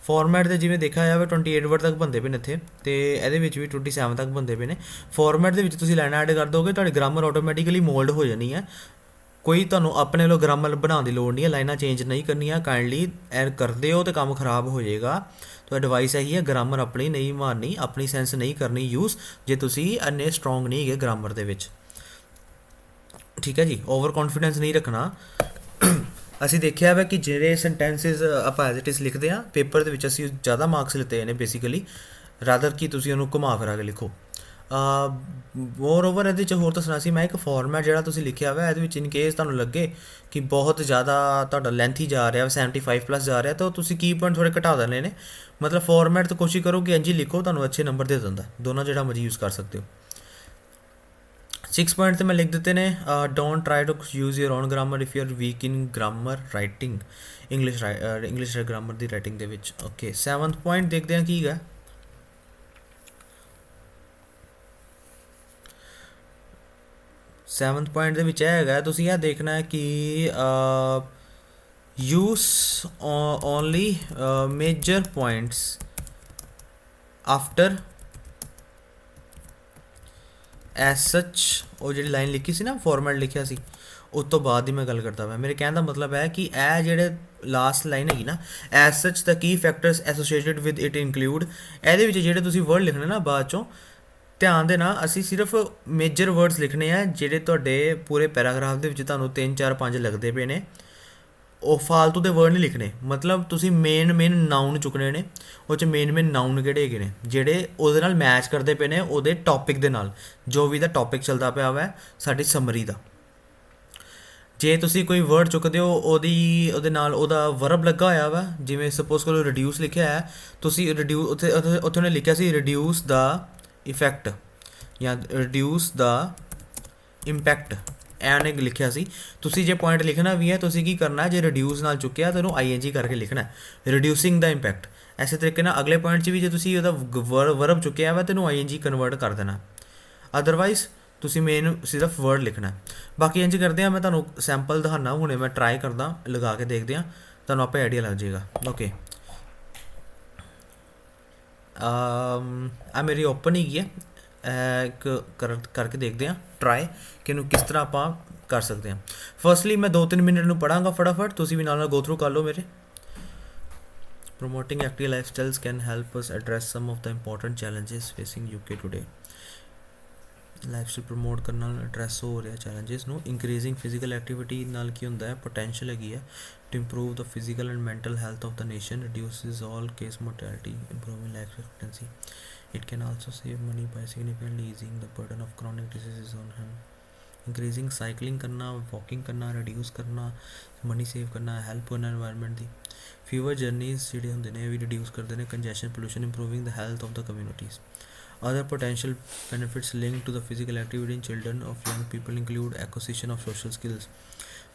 ਫਾਰਮੈਟ ਦੇ ਜਿਵੇਂ ਦੇਖਿਆ ਜਾਵੇ 28 ਵਰਡ ਤੱਕ ਬਣਦੇ ਪਏ ਨੇ ਇੱਥੇ, ਤੇ ਇਹਦੇ ਵਿੱਚ ਵੀ 27 ਤੱਕ ਬਣਦੇ ਪਏ ਨੇ। ਫਾਰਮੈਟ ਦੇ ਵਿੱਚ ਤੁਸੀਂ ਲਾਈਨਾਂ ਐਡ ਕਰ ਦੋਗੇ, ਤੁਹਾਡੀ ਗ੍ਰਾਮਰ ਆਟੋਮੈਟਿਕਲੀ ਮੋਲਡ ਹੋ ਜਾਣੀ ਹੈ। ਕੋਈ ਤੁਹਾਨੂੰ ਆਪਣੇ ਵੱਲੋਂ ਗ੍ਰਾਮਰ ਬਣਾਉਣ ਦੀ ਲੋੜ ਨਹੀਂ ਹੈ, ਲਾਈਨਾਂ ਚੇਂਜ ਨਹੀਂ ਕਰਨੀਆਂ। ਕਾਈਂਡਲੀ ਐਡ ਕਰਦੇ ਹੋ ਤੇ ਕੰਮ ਖਰਾਬ ਹੋ ਜਾਏਗਾ। ਤਾਂ ਐਡਵਾਈਸ ਇਹੀ ਹੈ, ਗ੍ਰਾਮਰ ਆਪਣੀ ਨਹੀਂ ਮਾਰਨੀ, ਆਪਣੀ ਸੈਂਸ ਨਹੀਂ ਕਰਨੀ ਯੂਜ਼, ਜੇ ਤੁਸੀਂ ਇੰਨੇ ਸਟਰੋਂਗ ਨਹੀਂ ਹੈਗੇ ਗ੍ਰਾਮਰ ਦੇ ਵਿੱਚ। ਠੀਕ ਹੈ ਜੀ, ਓਵਰ ਕੌਨਫੀਡੈਂਸ ਨਹੀਂ ਰੱਖਣਾ। ਅਸੀਂ ਦੇਖਿਆ ਵਾ ਕਿ ਜਿਹੜੇ ਸੈਂਟੈਂਸਿਸ ਆਪਾਂ ਐਜ਼ ਇਟ ਇਜ਼ ਲਿਖਦੇ ਹਾਂ ਪੇਪਰ ਦੇ ਵਿੱਚ, ਅਸੀਂ ਜ਼ਿਆਦਾ ਮਾਰਕਸ ਲਿੱਤੇ ਨੇ ਬੇਸਿਕਲੀ, ਰਾਦਰ ਕਿ ਤੁਸੀਂ ਉਹਨੂੰ ਘੁਮਾ ਫਿਰਾ ਕੇ ਲਿਖੋ। ਮੋਰ ਓਵਰ ਇਹਦੇ 'ਚ ਹੋਰ ਦੱਸਣਾ ਸੀ ਮੈਂ, ਇੱਕ ਫਾਰਮੈਟ ਜਿਹੜਾ ਤੁਸੀਂ ਲਿਖਿਆ ਵਾ ਇਹਦੇ ਵਿੱਚ ਇਨ ਕੇਸ ਤੁਹਾਨੂੰ ਲੱਗੇ ਕਿ ਬਹੁਤ ਜ਼ਿਆਦਾ ਤੁਹਾਡਾ ਲੈਂਥੀ ਜਾ ਰਿਹਾ, 75+ ਜਾ ਰਿਹਾ, ਤਾਂ ਤੁਸੀਂ ਕੀ ਪੁਆਇੰਟ ਥੋੜ੍ਹੇ ਘਟਾ ਦੇਣੇ ਨੇ। ਮਤਲਬ ਫਾਰਮੈਟ ਤਾਂ ਕੋਸ਼ਿਸ਼ ਕਰੋ ਕਿ ਇੰਝ ਹੀ ਲਿਖੋ, ਤੁਹਾਨੂੰ ਅੱਛੇ ਨੰਬਰ ਦੇ ਦਿੰਦਾ। ਦੋਨੋਂ ਜਿਹੜਾ ਮਰਜ਼ੀ ਯੂਜ਼ ਕਰ ਸਕਦੇ ਹੋ। 6 ਪੁਆਇੰਟ ਤੇ ਮੈਂ ਲਿਖ ਦਿੱਤੇ ਨੇ। Don't try to use your own grammar if you are weak in grammar writing, English grammar ਦੀ ਰਾਈਟਿੰਗ ਦੇ ਵਿੱਚ। ਓਕੇ, 7th ਪੁਆਇੰਟ ਦੇਖਦੇ ਹਾਂ ਕੀ ਹੈ। 7th ਪੁਆਇੰਟ ਦੇ ਵਿੱਚ ਇਹ ਹੈਗਾ, ਤੁਸੀਂ ਇਹ ਦੇਖਣਾ ਹੈ ਕਿ use only major points after S ਸੱਚ। ਉਹ ਜਿਹੜੀ ਲਾਈਨ ਲਿਖੀ ਸੀ ਨਾ, ਫਾਰਮੈਟ ਲਿਖਿਆ ਸੀ, ਉਸ ਤੋਂ ਬਾਅਦ ਹੀ ਮੈਂ ਗੱਲ ਕਰਦਾ ਪਿਆ। ਮੇਰੇ ਕਹਿਣ ਦਾ ਮਤਲਬ ਹੈ ਕਿ ਇਹ ਜਿਹੜੇ ਲਾਸਟ ਲਾਈਨ ਹੈਗੀ ਨਾ, ਐਸ ਸੱਚ ਦਾ ਕੀ factors associated with it include, ਇਹਦੇ ਵਿੱਚ ਜਿਹੜੇ ਤੁਸੀਂ ਵਰਡ ਲਿਖਣੇ ਨਾ ਬਾਅਦ ਚੋਂ, ਧਿਆਨ ਦੇਣਾ ਅਸੀਂ ਸਿਰਫ ਮੇਜਰ ਵਰਡਸ ਲਿਖਣੇ ਆ ਜਿਹੜੇ ਤੁਹਾਡੇ ਪੂਰੇ ਪੈਰਾਗ੍ਰਾਫ ਦੇ ਵਿੱਚ ਤੁਹਾਨੂੰ 3 4 5 ਲੱਗਦੇ ਪਏ ਨੇ। ਉਹ ਫਾਲਤੂ ਦੇ ਵਰਡ ਨਹੀਂ ਲਿਖਣੇ। ਮਤਲਬ ਤੁਸੀਂ ਮੇਨ ਨਾਊਨ ਚੁੱਕਣੇ ਨੇ। ਉਹ 'ਚ ਮੇਨ ਨਾਊਨ ਕਿਹੜੇ ਹੈਗੇ ਨੇ, ਜਿਹੜੇ ਉਹਦੇ ਨਾਲ ਮੈਚ ਕਰਦੇ ਪਏ ਨੇ, ਉਹਦੇ ਟੌਪਿਕ ਦੇ ਨਾਲ, ਜੋ ਵੀ ਦਾ ਟੌਪਿਕ ਚੱਲਦਾ ਪਿਆ ਵਾ ਸਾਡੀ ਸਮਰੀ ਦਾ। ਜੇ ਤੁਸੀਂ ਕੋਈ ਵਰਡ ਚੁੱਕਦੇ ਹੋ ਉਹਦੇ ਨਾਲ ਉਹਦਾ ਵਰਬ ਲੱਗਾ ਹੋਇਆ ਵਾ, ਜਿਵੇਂ ਸਪੋਜ਼ ਕਰੋ ਰਿਡਿਊਸ ਲਿਖਿਆ ਹੈ, ਤੁਸੀਂ ਉੱਥੇ ਉਹਨੇ ਲਿਖਿਆ ਸੀ ਰਿਡਿਊਸ ਦਾ ਇਫੈਕਟ ਜਾਂ ਰਿਡਿਊਸ ਦਾ ਇੰਪੈਕਟ, ਐਨੇ ਲਿਖਿਆ ਸੀ। ਤੁਸੀਂ ਜੇ ਪੁਆਇੰਟ ਲਿਖਣਾ ਵੀ ਹੈ, ਤੁਸੀਂ ਕੀ ਕਰਨਾ, ਜੇ ਰਿਡਿਊਸ ਨਾਲ ਚੁੱਕਿਆ ਤਾਂ ਉਹਨੂੰ ING ਕਰਕੇ ਲਿਖਣਾ, ਰਿਡਿਊਸਿੰਗ ਦਾ ਇੰਪੈਕਟ। ਐਸੇ ਤਰੀਕੇ ਨਾਲ ਅਗਲੇ ਪੁਆਇੰਟ 'ਚ ਵੀ ਜੇ ਤੁਸੀਂ ਉਹਦਾ ਵਰਬ ਚੁੱਕਿਆ ਵਾ ਤੈਨੂੰ ING ਕਨਵਰਟ ਕਰ ਦੇਣਾ। ਅਦਰਵਾਈਜ਼ ਤੁਸੀਂ ਮੇਨ ਸਿਰਫ ਵਰਡ ਲਿਖਣਾ। ਬਾਕੀ ਇੰਝ ਕਰਦੇ ਆ, ਮੈਂ ਤੁਹਾਨੂੰ ਸੈਂਪਲ ਦਿਖਾਉਣਾ, ਹੁਣੇ ਮੈਂ ਟਰਾਈ ਕਰਦਾ, ਲਗਾ ਕੇ ਦੇਖਦੇ ਹਾਂ, ਤੁਹਾਨੂੰ ਆਪੇ ਆਈਡੀਆ ਲੱਗ ਜਾਏਗਾ। ਓਕੇ, ਆ ਮੇਰੀ ਓਪਨ ਹੀ ਹੈ, ਇੱਕ ਕਰਕੇ ਦੇਖਦੇ ਹਾਂ ਟਰਾਈ ਕਿ ਇਹਨੂੰ ਕਿਸ ਤਰ੍ਹਾਂ ਆਪਾਂ ਕਰ ਸਕਦੇ ਹਾਂ। ਫਸਟਲੀ ਮੈਂ 2-3 ਮਿੰਟ ਨੂੰ ਪੜਾਂਗਾ ਫਟਾਫਟ, ਤੁਸੀਂ ਵੀ ਨਾਲ ਗੋ ਥਰੂ ਕਰ ਲਓ ਮੇਰੇ। Promoting active lifestyles can help us address some of the important challenges facing UK today. Lifestyle promote ਕਰਨ ਨਾਲ ਐਡਰੈਸ ਹੋ ਰਿਹਾ ਚੈਲੰਜਸ ਨੂੰ। ਇੰਕਰੀਜ਼ਿੰਗ ਫਿਜ਼ੀਕਲ ਐਕਟੀਵਿਟੀ ਨਾਲ ਕੀ ਹੁੰਦਾ ਹੈ, ਪੋਟੈਂਸ਼ੀਅਲ ਹੈਗੀ ਹੈ to improve the physical and mental health of the nation, reduces all case mortality, improving life expectancy. It can also save money by significantly easing the burden of chronic diseases on him. Increasing cycling करना, walking करना, reduce करना, money save करना, help करना environment दी। Fewer journeys ਜਿਹੜੇ ਹੁੰਦੇ ਨੇ ਵੀ reduce ਕਰਦੇ ਨੇ congestion, pollution, improving the health of the communities. Other potential benefits linked to the physical activity in children of young people include acquisition of social skills.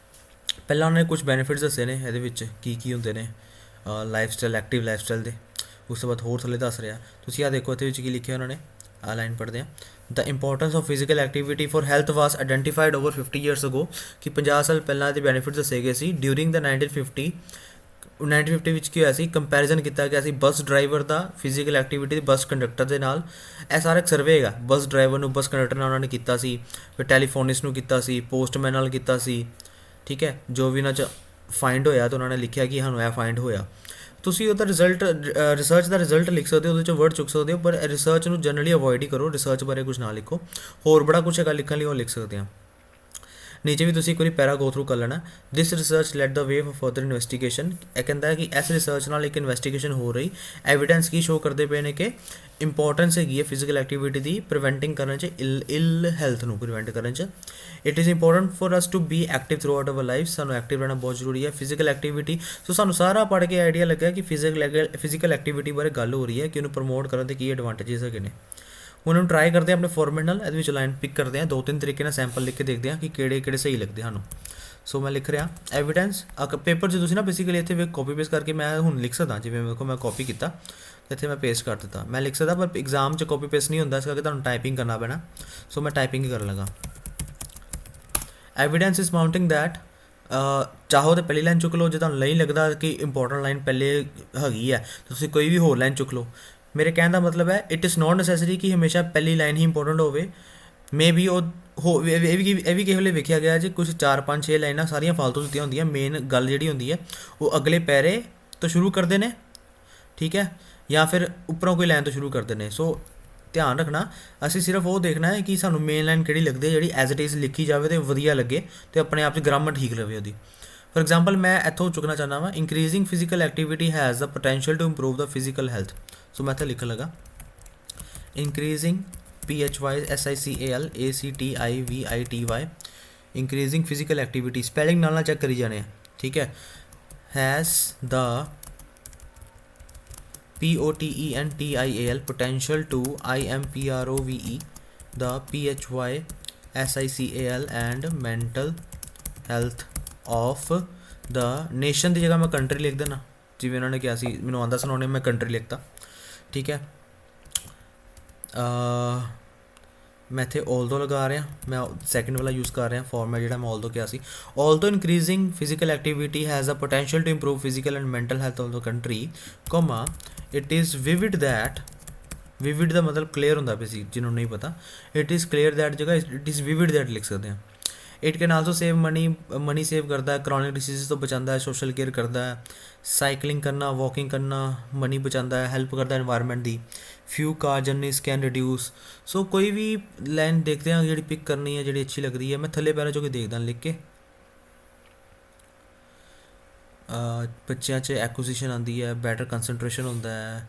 ਪਹਿਲਾਂ ਉਹਨੇ ਕੁਝ benefits ਦੱਸੇ ਨੇ ਇਹਦੇ ਵਿੱਚ ਕੀ ਹੁੰਦੇ ਨੇ life style, active life style ਦੇ। ਉਸ ਤੋਂ ਬਾਅਦ ਹੋਰ ਥੱਲੇ ਦੱਸ ਰਿਹਾ, ਤੁਸੀਂ ਆਹ ਦੇਖੋ ਇਹਦੇ ਵਿੱਚ ਕੀ ਲਿਖਿਆ ਉਹਨਾਂ ਨੇ, ਆਹ ਲਾਈਨ ਪੜ੍ਹਦੇ ਹਾਂ। The importance of physical activity for health was identified over 50 years ago, ਕਿ 50 ਸਾਲ ਪਹਿਲਾਂ ਇਹਦੇ ਬੈਨੀਫਿਟਸ ਦੱਸੇ ਗਏ ਸੀ। ਡਿਊਰਿੰਗ ਦਾ 1950 ਵਿੱਚ ਕੀ ਹੋਇਆ ਸੀ, ਕੰਪੈਰੀਜ਼ਨ ਕੀਤਾ ਗਿਆ ਸੀ ਬੱਸ ਡਰਾਈਵਰ ਦਾ ਫਿਜ਼ੀਕਲ ਐਕਟੀਵਿਟੀ ਦੇ ਬੱਸ ਕੰਡਕਟਰ ਦੇ ਨਾਲ। ਇਹ ਸਾਰਾ ਇੱਕ ਸਰਵੇ ਹੈਗਾ, ਬੱਸ ਡਰਾਈਵਰ ਨੂੰ ਬੱਸ ਕੰਡਕਟਰ ਨਾਲ ਉਹਨਾਂ ਨੇ ਕੀਤਾ ਸੀ, ਫਿਰ ਟੈਲੀਫੋਨਿਸਟ ਨੂੰ ਕੀਤਾ ਸੀ, ਪੋਸਟਮੈਨ ਨਾਲ ਕੀਤਾ ਸੀ। ਠੀਕ ਹੈ, ਜੋ ਵੀ ਉਹਨਾਂ 'ਚ ਫਾਈਂਡ ਹੋਇਆ ਤਾਂ ਉਹਨਾਂ ਨੇ ਲਿਖਿਆ ਕਿ ਸਾਨੂੰ ਇਹ ਫਾਈਂਡ ਹੋਇਆ। ਤੁਸੀਂ ਉਹਦਾ ਰਿਜ਼ਲਟ, ਰਿਸਰਚ ਦਾ ਰਿਜ਼ਲਟ ਲਿਖ ਸਕਦੇ ਹੋ, ਉਹਦੇ 'ਚੋਂ ਵਰਡ ਚੁੱਕ ਸਕਦੇ ਹੋ, ਪਰ ਰਿਸਰਚ ਨੂੰ ਜਨਰਲੀ ਅਵੋਇਡ ਹੀ ਕਰੋ। ਰਿਸਰਚ ਬਾਰੇ ਕੁਝ ਨਾ ਲਿਖੋ, ਹੋਰ ਬੜਾ ਕੁਛ ਹੈਗਾ ਲਿਖਣ ਲਈ, ਉਹ ਲਿਖ ਸਕਦੇ ਹਾਂ। नीचे भी तुसी एक बारी पैरा गो थ्रू कर लेना। This research light the way for further investigation. ਇਹ ਕਹਿੰਦਾ ਹੈ ਕਿ ਇਸ ਰਿਸਰਚ ਨਾਲ ਇੱਕ ਇਨਵੈਸਟੀਗੇਸ਼ਨ ਹੋ ਰਹੀ, ਐਵੀਡੈਂਸ ਕੀ ਸ਼ੋ ਕਰਦੇ ਪਏ ਨੇ ਕਿ ਇੰਪੋਰਟੈਂਸ ਹੈਗੀ ਹੈ ਫਿਜ਼ੀਕਲ ਐਕਟੀਵਿਟੀ ਦੀ ਪ੍ਰੀਵੈਂਟਿੰਗ ਕਰਨ 'ਚ, ਇਲ ਹੈਲਥ ਨੂੰ ਪ੍ਰੀਵੈਂਟ ਕਰਨ 'ਚ। It is important for us to be active throughout our life. ਸਾਨੂੰ ਐਕਟਿਵ ਰਹਿਣਾ ਬਹੁਤ ਜ਼ਰੂਰੀ ਹੈ। ਫਿਜ਼ੀਕਲ ਐਕਟੀਵਿਟੀ, ਸੋ ਸਾਨੂੰ ਸਾਰਾ ਪੜ੍ਹ ਕੇ ਆਈਡੀਆ ਲੱਗਾ ਕਿ ਫਿਜ਼ੀਕਲ ਐਕਟੀਵਿਟੀ ਬਾਰੇ ਗੱਲ ਹੋ ਰਹੀ ਹੈ ਕਿ ਉਹਨੂੰ ਪ੍ਰਮੋਟ ਕਰਨ ਦੇ ਕੀ ਐਡਵਾਂਟੇजेस ਹੈਗੇ ਨੇ। ਹੁਣ ਉਹਨੂੰ ਟਰਾਈ ਕਰਦੇ ਹਾਂ ਆਪਣੇ ਫਾਰਮੈਟ ਨਾਲ। ਇਹਦੇ ਵਿੱਚ ਲਾਈਨ ਪਿਕ ਕਰਦੇ ਹਾਂ, 2-3 ਤਰੀਕੇ ਨਾਲ ਸੈਂਪਲ ਲਿਖ ਕੇ ਦੇਖਦੇ ਹਾਂ ਕਿ ਕਿਹੜੇ ਕਿਹੜੇ ਸਹੀ ਲੱਗਦੇ ਸਾਨੂੰ। ਸੋ ਮੈਂ ਲਿਖ ਰਿਹਾ ਐਵੀਡੈਂਸ। ਪੇਪਰ 'ਚ ਤੁਸੀਂ ਨਾ ਬੇਸਿਕਲੀ ਇੱਥੇ ਵੀ ਕਾਪੀ ਪੇਸਟ ਕਰਕੇ ਮੈਂ ਹੁਣ ਲਿਖ ਸਕਦਾ, ਜਿਵੇਂ ਵੇਖੋ ਮੈਂ ਕਾਪੀ ਕੀਤਾ ਇੱਥੇ ਮੈਂ ਪੇਸਟ ਕਰ ਦਿੱਤਾ, ਮੈਂ ਲਿਖ ਸਕਦਾ, ਪਰ ਐਗਜ਼ਾਮ 'ਚ ਕਾਪੀ ਪੇਸਟ ਨਹੀਂ ਹੁੰਦਾ, ਇਸ ਕਰਕੇ ਤੁਹਾਨੂੰ ਟਾਈਪਿੰਗ ਕਰਨਾ ਪੈਣਾ। ਸੋ ਮੈਂ ਟਾਈਪਿੰਗ ਹੀ ਕਰਨ ਲੱਗਾ। ਐਵੀਡੈਂਸ ਇਜ਼ ਮਾਊਂਟਿੰਗ ਦੈਟ, ਚਾਹੋ ਤਾਂ ਪਹਿਲੀ ਲਾਈਨ ਚੁੱਕ ਲਓ, ਜੇ ਤੁਹਾਨੂੰ ਨਹੀਂ ਲੱਗਦਾ ਕਿ ਇੰਪੋਰਟੈਂਟ ਲਾਈਨ ਪਹਿਲੇ ਹੈਗੀ ਹੈ ਤੁਸੀਂ ਕੋਈ ਵੀ ਹੋਰ ਲਾਈਨ ਚੁੱਕ ਲਓ। ਮੇਰੇ ਕਹਿਣ ਦਾ ਮਤਲਬ ਹੈ ਇਟ ਇਜ਼ ਨੋਟ ਨੈਸੈਸਰੀ ਕਿ ਹਮੇਸ਼ਾ ਪਹਿਲੀ ਲਾਈਨ ਹੀ ਇੰਪੋਰਟੈਂਟ ਹੋਵੇ। ਮੇ ਬੀ ਉਹ ਇਹ ਵੀ ਕਿਸੇ ਵੇਲੇ ਵੇਖਿਆ ਗਿਆ ਜੇ ਕੁਝ 4-5-6 ਲਾਈਨਾਂ ਸਾਰੀਆਂ ਫਾਲਤੂ ਦਿੱਤੀਆਂ ਹੁੰਦੀਆਂ, ਮੇਨ ਗੱਲ ਜਿਹੜੀ ਹੁੰਦੀ ਹੈ ਉਹ ਅਗਲੇ ਪੈਰੇ ਤੋਂ ਸ਼ੁਰੂ ਕਰਦੇ ਨੇ, ਠੀਕ ਹੈ, ਜਾਂ ਫਿਰ ਉੱਪਰੋਂ ਕੋਈ ਲਾਈਨ ਤੋਂ ਸ਼ੁਰੂ ਕਰਦੇ ਨੇ। ਸੋ ਧਿਆਨ ਰੱਖਣਾ, ਅਸੀਂ ਸਿਰਫ ਉਹ ਦੇਖਣਾ ਹੈ ਕਿ ਸਾਨੂੰ ਮੇਨ ਲਾਈਨ ਕਿਹੜੀ ਲੱਗਦੀ ਹੈ, ਜਿਹੜੀ ਐਜ਼ ਇਟ ਇਜ਼ ਲਿਖੀ ਜਾਵੇ ਅਤੇ ਵਧੀਆ ਲੱਗੇ ਅਤੇ ਆਪਣੇ ਆਪ 'ਚ ਗ੍ਰਾਮਰ ਠੀਕ ਰਹੇ ਉਹਦੀ। ਫੋਰ ਐਗਜ਼ਾਮਪਲ ਮੈਂ ਇੱਥੋਂ ਚੁੱਕਣਾ ਚਾਹੁੰਦਾ ਵਾਂ, increasing physical activity has the potential to improve the physical health. So ਮੈਂ ਇੱਥੇ ਲਿਖਣ ਲੱਗਾ increasing PHYSICAL increasing physical activity, spelling ਨਾਲ ਚੈੱਕ ਕਰੀ ਜਾਣੇ ਆ, ਠੀਕ ਹੈ। Has the POTENTIAL potential to IMPROVE the PHYSICAL and mental health of the nation ਦੀ ਜਗ੍ਹਾ ਮੈਂ ਕੰਟਰੀ ਲਿਖ ਦੇਣਾ, ਜਿਵੇਂ ਉਹਨਾਂ ਨੇ ਕਿਹਾ ਸੀ, ਮੈਨੂੰ ਆਉਂਦਾ ਸੁਣਾਉਣੇ, ਮੈਂ ਕੰਟਰੀ ਲਿਖਤਾ, ਠੀਕ ਹੈ। ਮੈਂ ਇੱਥੇ ਆਲਦੋ ਲਗਾ ਰਿਹਾ, ਮੈਂ ਸੈਕਿੰਡ ਵਾਲਾ ਯੂਜ਼ ਕਰ ਰਿਹਾ ਫਾਰਮੈਟ ਜਿਹੜਾ ਮੈਂ ਆਲਦੋ ਕਿਹਾ ਸੀ। Although increasing physical activity has a potential to improve physical and mental health of the country, comma it is vivid that, vivid ਦਾ ਮਤਲਬ ਕਲੀਅਰ ਹੁੰਦਾ ਪਿਆ ਸੀ ਜਿਹਨੂੰ ਨਹੀਂ ਪਤਾ, ਇਟ ਇਜ਼ ਕਲੀਅਰ ਦੈਟ ਜਗ੍ਹਾ ਇਟ ਇਜ਼ ਵਿਵਿਡ ਦੈਟ ਲਿਖ ਸਕਦੇ ਹਾਂ। It can also save money save ਕਰਦਾ ਹੈ, ਕਰੋਨਿਕ ਡਿਸੀਜ਼ ਤੋਂ ਬਚਾਉਂਦਾ ਹੈ, ਸੋਸ਼ਲ ਕੇਅਰ ਕਰਦਾ ਹੈ, ਸਾਈਕਲਿੰਗ ਕਰਨਾ, ਵਾਕਿੰਗ ਕਰਨਾ ਮਨੀ ਬਚਾਉਂਦਾ ਹੈ, ਹੈਲਪ ਕਰਦਾ ਇਨਵਾਇਰਮੈਂਟ ਦੀ, few car journeys can reduce. So ਕੋਈ ਵੀ ਲਾਈਨ ਦੇਖਦੇ ਹਾਂ ਜਿਹੜੀ ਪਿਕ ਕਰਨੀ ਹੈ, ਜਿਹੜੀ ਅੱਛੀ ਲੱਗਦੀ ਹੈ। ਮੈਂ ਥੱਲੇ ਪੈਰਾ ਚੋਂ ਕੇ ਦੇਖਦਾ ਲਿਖ ਕੇ, ਬੱਚਿਆਂ 'ਚ ਐਕੁਜ਼ੀਸ਼ਨ ਆਉਂਦੀ ਹੈ, ਬੈਟਰ ਕੰਸਨਟ੍ਰੇਸ਼ਨ ਹੁੰਦਾ ਹੈ।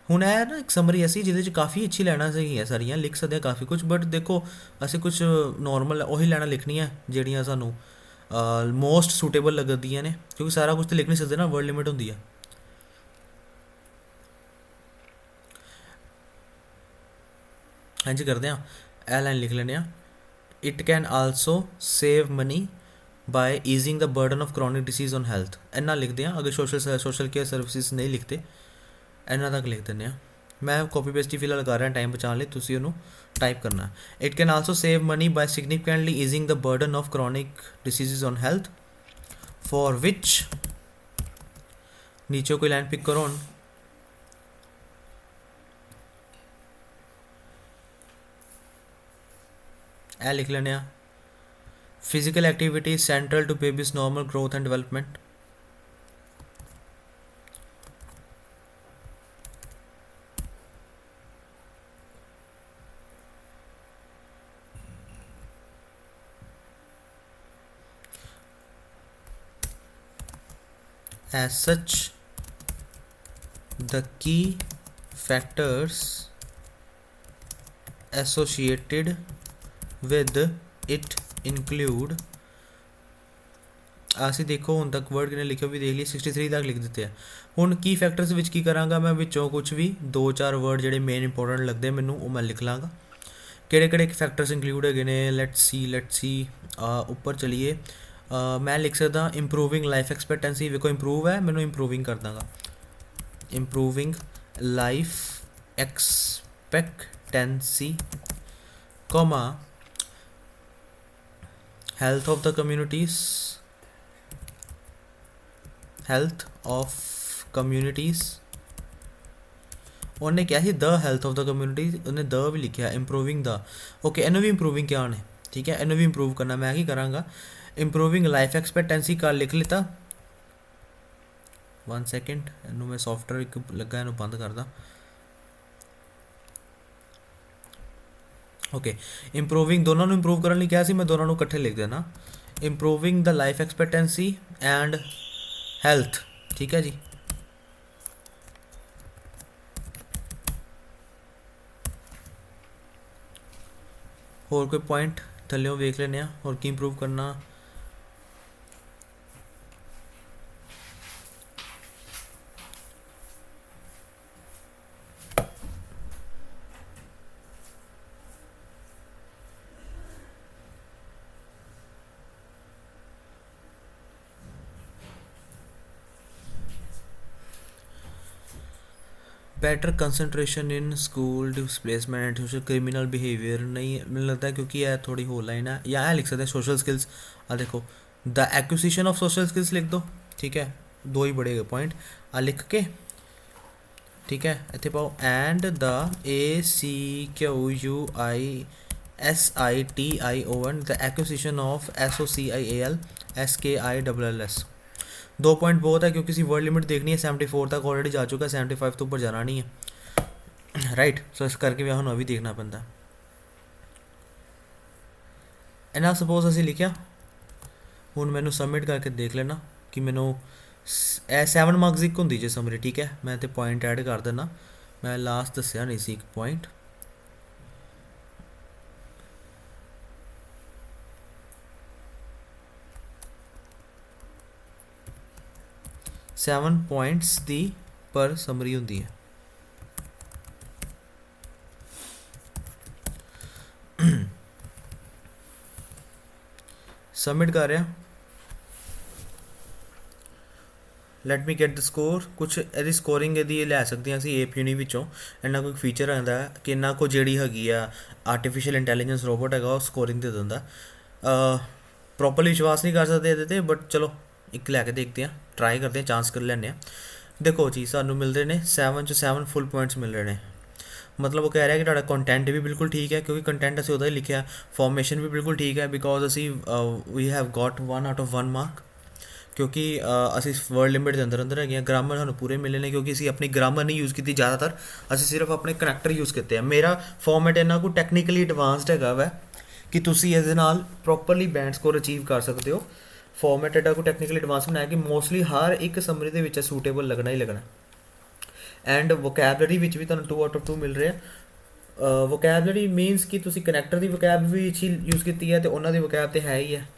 ਹੁਣ ਇਹ ਨਾ ਇੱਕ ਸਮਰੀ ਅਸੀਂ ਜਿਹਦੇ 'ਚ ਕਾਫੀ ਅੱਛੀ ਲੈਣਾ ਸੀਗੀਆਂ, ਸਾਰੀਆਂ ਲਿਖ ਸਕਦੇ ਹਾਂ ਕਾਫੀ ਕੁਝ, ਬਟ ਦੇਖੋ ਅਸੀਂ ਕੁਝ ਨੋਰਮਲ ਉਹੀ ਲੈਣਾ ਲਿਖਣੀਆਂ ਜਿਹੜੀਆਂ ਸਾਨੂੰ ਮੋਸਟ ਸੂਟੇਬਲ ਲੱਗਦੀਆਂ ਨੇ, ਕਿਉਂਕਿ ਸਾਰਾ ਕੁਝ ਤਾਂ ਲਿਖ ਨਹੀਂ ਸਕਦੇ ਨਾ, ਵਰਡ ਲਿਮਿਟ ਹੁੰਦੀ ਆ। ਇੰਝ ਕਰਦੇ ਹਾਂ, ਇਹ ਲਾਈਨ ਲਿਖ ਲੈਂਦੇ ਹਾਂ, it can also save money by easing the burden of chronic disease on health. ਇੰਨਾ ਲਿਖਦੇ ਹਾਂ, ਅਗਰ ਸੋਸ਼ਲ ਕੇਅਰ ਸਰਵਿਸਿਜ਼ ਨਹੀਂ ਲਿਖਦੇ ਇਹਨਾਂ ਤੱਕ ਲਿਖ ਦਿੰਦੇ ਹਾਂ। ਮੈਂ ਕਾਪੀ ਪੇਸਟ ਹੀ ਫਿਲਹਾਲ ਕਰ ਰਿਹਾ ਟਾਈਮ ਬਚਾਉਣ ਲਈ, ਤੁਸੀਂ ਉਹਨੂੰ ਟਾਈਪ ਕਰਨਾ। It can also save money by significantly easing the burden of chronic diseases on health for which, नीचे कोई लाइन पिक करो, ए लिख लेने, physical activity central to babies normal growth and development. As such, the key factors associated with it include, ਅਸੀਂ ਦੇਖੋ ਹੁਣ ਤੱਕ ਵਰਡ ਕਿੰਨੇ ਲਿਖੇ ਵੀ ਦੇਖ ਲਈ, 63 ਤੱਕ ਲਿਖ ਦਿੱਤੇ ਆ। ਹੁਣ ਕੀ ਫੈਕਟਰਸ ਵਿੱਚ ਕੀ ਕਰਾਂਗਾ ਮੈਂ, ਵਿੱਚੋਂ ਕੁਝ ਵੀ 2-4 ਵਰਡ ਜਿਹੜੇ ਮੇਨ ਇੰਪੋਰਟੈਂਟ ਲੱਗਦੇ ਮੈਨੂੰ ਉਹ ਮੈਂ ਲਿਖ ਲਾਂਗਾ। ਕਿਹੜੇ ਕਿਹੜੇ ਫੈਕਟਰਸ ਇੰਕਲੂਡ ਹੈਗੇ ਨੇ, ਲੈਟਸ ਸੀ ਉੱਪਰ ਚਲੀਏ। ਮੈਂ ਲਿਖ ਸਕਦਾ ਇੰਪਰੂਵਿੰਗ ਲਾਈਫ ਐਕਸਪੈਕਟੈਂਸੀ, ਵੇਖੋ ਇੰਪਰੂਵ ਹੈ, ਮੈਨੂੰ ਇੰਪਰੂਵਿੰਗ ਕਰ ਦਾਂਗਾ, improving life expectancy, comma health of the communities, health of communities. ਉਹਨੇ ਕਿਹਾ ਸੀ ਦ ਹੈਲਥ ਆਫ ਦ ਕਮਿਊਨਿਟੀ, ਉਹਨੇ ਦ ਵੀ ਲਿਖਿਆ, ਇੰਪਰੂਵਿੰਗ ਦਾ, ਓਕੇ ਇਹਨੂੰ ਵੀ ਇੰਪਰੂਵਿੰਗ ਕਿਹਾ ਉਹਨੇ, ਠੀਕ ਹੈ, ਇਹਨੂੰ ਵੀ ਇੰਪਰੂਵ ਕਰਨਾ। ਮੈਂ ਕੀ ਕਰਾਂਗਾ, ਇੰਪਰੂਵਿੰਗ ਲਾਈਫ ਐਕਸਪੈਕਟੈਂਸੀ ਕਰ ਲਿਖ ਲਿੱਤਾ। 1 ਸੈਕਿੰਡ, ਇਹਨੂੰ ਮੈਂ ਸੌਫਟਵੇਅਰ ਇੱਕ ਲੱਗਾ ਇਹਨੂੰ ਬੰਦ ਕਰਦਾ। ਓਕੇ, ਇੰਪਰੂਵਿੰਗ, ਦੋਨਾਂ ਨੂੰ ਇੰਪਰੂਵ ਕਰਨ ਲਈ ਕਿਹਾ ਸੀ ਮੈਂ, ਦੋਨਾਂ ਨੂੰ ਇਕੱਠੇ ਲਿਖ ਦੇਣਾ, improving the life expectancy and health. ਠੀਕ ਹੈ ਜੀ। ਹੋਰ ਕੋਈ ਪੁਆਇੰਟ ਥੱਲਿਓਂ ਵੇਖ ਲੈਂਦੇ ਆ, ਹੋਰ ਕੀ ਇੰਪਰੂਵ ਕਰਨਾ। Better concentration in school displacement and social criminal behaviour नहीं मुझे लगता है, क्योंकि यह थोड़ी हो लाइन है, या लिख सकते हैं सोशल स्किल्स। देखो, the acquisition of social skills लिख दो। ठीक है, दो ही बड़े पॉइंट लिख के, ठीक है, इतने पाओ and the ACQUISITION the acquisition of SOCIALSKILLS। दो पॉइंट बहुत है, क्योंकि किसी वर्ड लिमिट देखनी है, 74 तक ऑलरेडी जा चुका है, 75 तो ऊपर जाना नहीं है, राइट। सो इस करके भी हम अभी देखना पैंदा। इन्ना सपोज असी लिखा, हूँ मैंने सबमिट करके देख लेना कि मैनू 7 मार्क्स एक होंगी जो समरी। ठीक है, मैं तो पॉइंट ऐड कर देना, मैं लास्ट दसिया नहीं सी एक पॉइंट। सैवन पॉइंट्स दी पर समरी होंगी है। सबमिट कर रहा, let me get the score. कुछ यदि स्कोरिंग यदि लै सकते हैं असी AP यूनी विचों, इन्ना कोई फीचर आता है कि इन्ना को जी हैगी आ आर्टिफिशियल इंटैलीजेंस रोबोट है, स्कोरिंग दे दिंदा। प्रॉपरली विश्वास नहीं कर सकते ये, बट चलो एक लैके देखते हैं, ट्राई करते हैं, चांस कर लैने। देखो जी, सानू मिल रहे हैं 7 च 7 फुल पॉइंट्स मिल रहे हैं। मतलब वो कह रहा है कि तुहाडा कंटेंट भी बिल्कुल ठीक है, क्योंकि कंटेंट असी उहदा ही लिखा, फॉर्मेशन भी बिल्कुल ठीक है, बिकॉज असी we have got 1 out of 1 mark, क्योंकि असी वर्ड लिमिट के अंदर अंदर है। ग्रामर सानू पूरे मिले ने, क्योंकि असी अपनी ग्रामर नहीं यूज़ की ज़्यादातर, असी सिर्फ अपने कनैक्टर यूज़ किए हैं। मेरा फॉर्मेट इन्ना को टैक्नीकली एडवांसड है वै कि तुसी इहदे नाल प्रॉपरली बैंड स्कोर अचीव कर सकते हो। फॉर्मेट एडा को टैक्नीकली एडवांस बनाया कि मोस्टली हर एक समरी के विच सूटेबल लगना ही लगना। एंड वोकैबलरी भी तुहानू 2 आउट ऑफ 2 मिल रहे हैं। वोकैबलरी मीनस कि तुसी कनैक्टर की वोकैब भी यूज़ की है, तो उन्होंने वोकैब तो है ही है।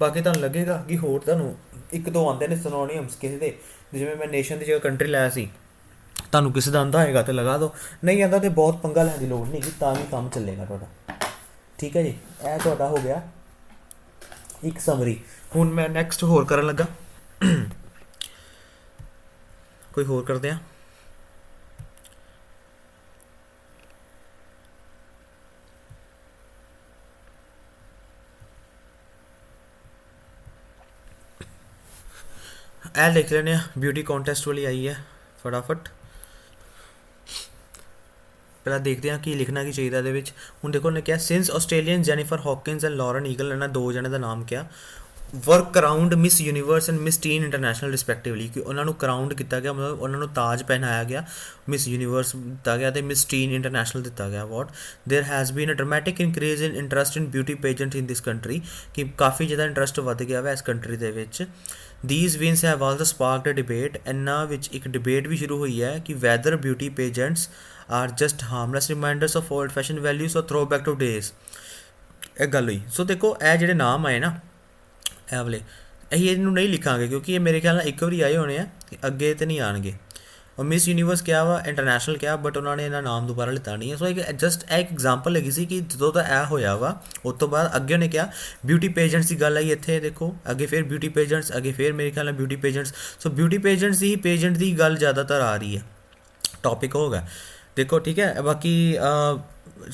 बाकी तुहानू लगेगा कि होर तुहानू एक दो आते हैं सिनोनिम्स किसी के, जिवें मैं नेशन की जगह कंट्री लाया सी, तुहानू किसी का आंदा होएगा तो लगा दो, नहीं आता तो बहुत पंगा लैण की लोड़ नहीं कि तां भी काम चलेगा तुहाडा। ठीक है जी, यह तुहाडा हो गया एक समरी। हुण मैं नैक्सट होर करन लगा, कोई होर करते हैं। ए लिख लेने, ब्यूटी कॉन्टेस्ट वाली आई है, फटाफट पहला देखते हैं कि लिखना की चाहिए ये। हूँ देखो उन्हें क्या, since Australian Jennifer Hawkins and Lauren Eagle, इन्होंने 2 जने का नाम क्या, work around Miss Universe and Miss Teen International respectively, कि उन्होंने कराउंड किया गया, मतलब उन्होंने ताज पहनाया गया, मिस यूनीवर्स दिता गया, तो मिस टीन इंटरनेशनल दिता गया award. There has been a dramatic increase in interest in beauty pageant in this country, कि काफ़ी ज़्यादा इंटरस्ट वध गया वा इस कंट्री के। These wins have also sparked a debate, इन्हों एक डिबेट भी शुरू हुई है कि whether beauty pageants are just harmless reminders of old fashion values or throwback to days. एक गल हुई। सो देखो ए जोड़े नाम आए ना ए वाले, अं इनू नहीं लिखांगे, क्योंकि ये मेरे ख्याल एक बार आए होने हैं, अगे तो नहीं आएंगे। और मिस यूनीवर्स क्या वा, इंटरनेशनल क्या, बट उन्होंने इन्होंने नाम दोबारा लिता नहीं है। सो एक जस्ट एक एग्जाम्पल लगी सी कि जो तो यह होया वा, उस तो बाद अगे उन्हें क्या ब्यूटी पेजेंट्स की गल आई इतने, देखो अगे फिर ब्यूटी पेजेंट्स, अगे फिर मेरे ख्याल ब्यूटी पेजेंट्स। सो ब्यूटी पेजेंट्स की पेजेंट की गल ज़्यादातर आ रही है, टॉपिक होगा देखो। ठीक है, बाकी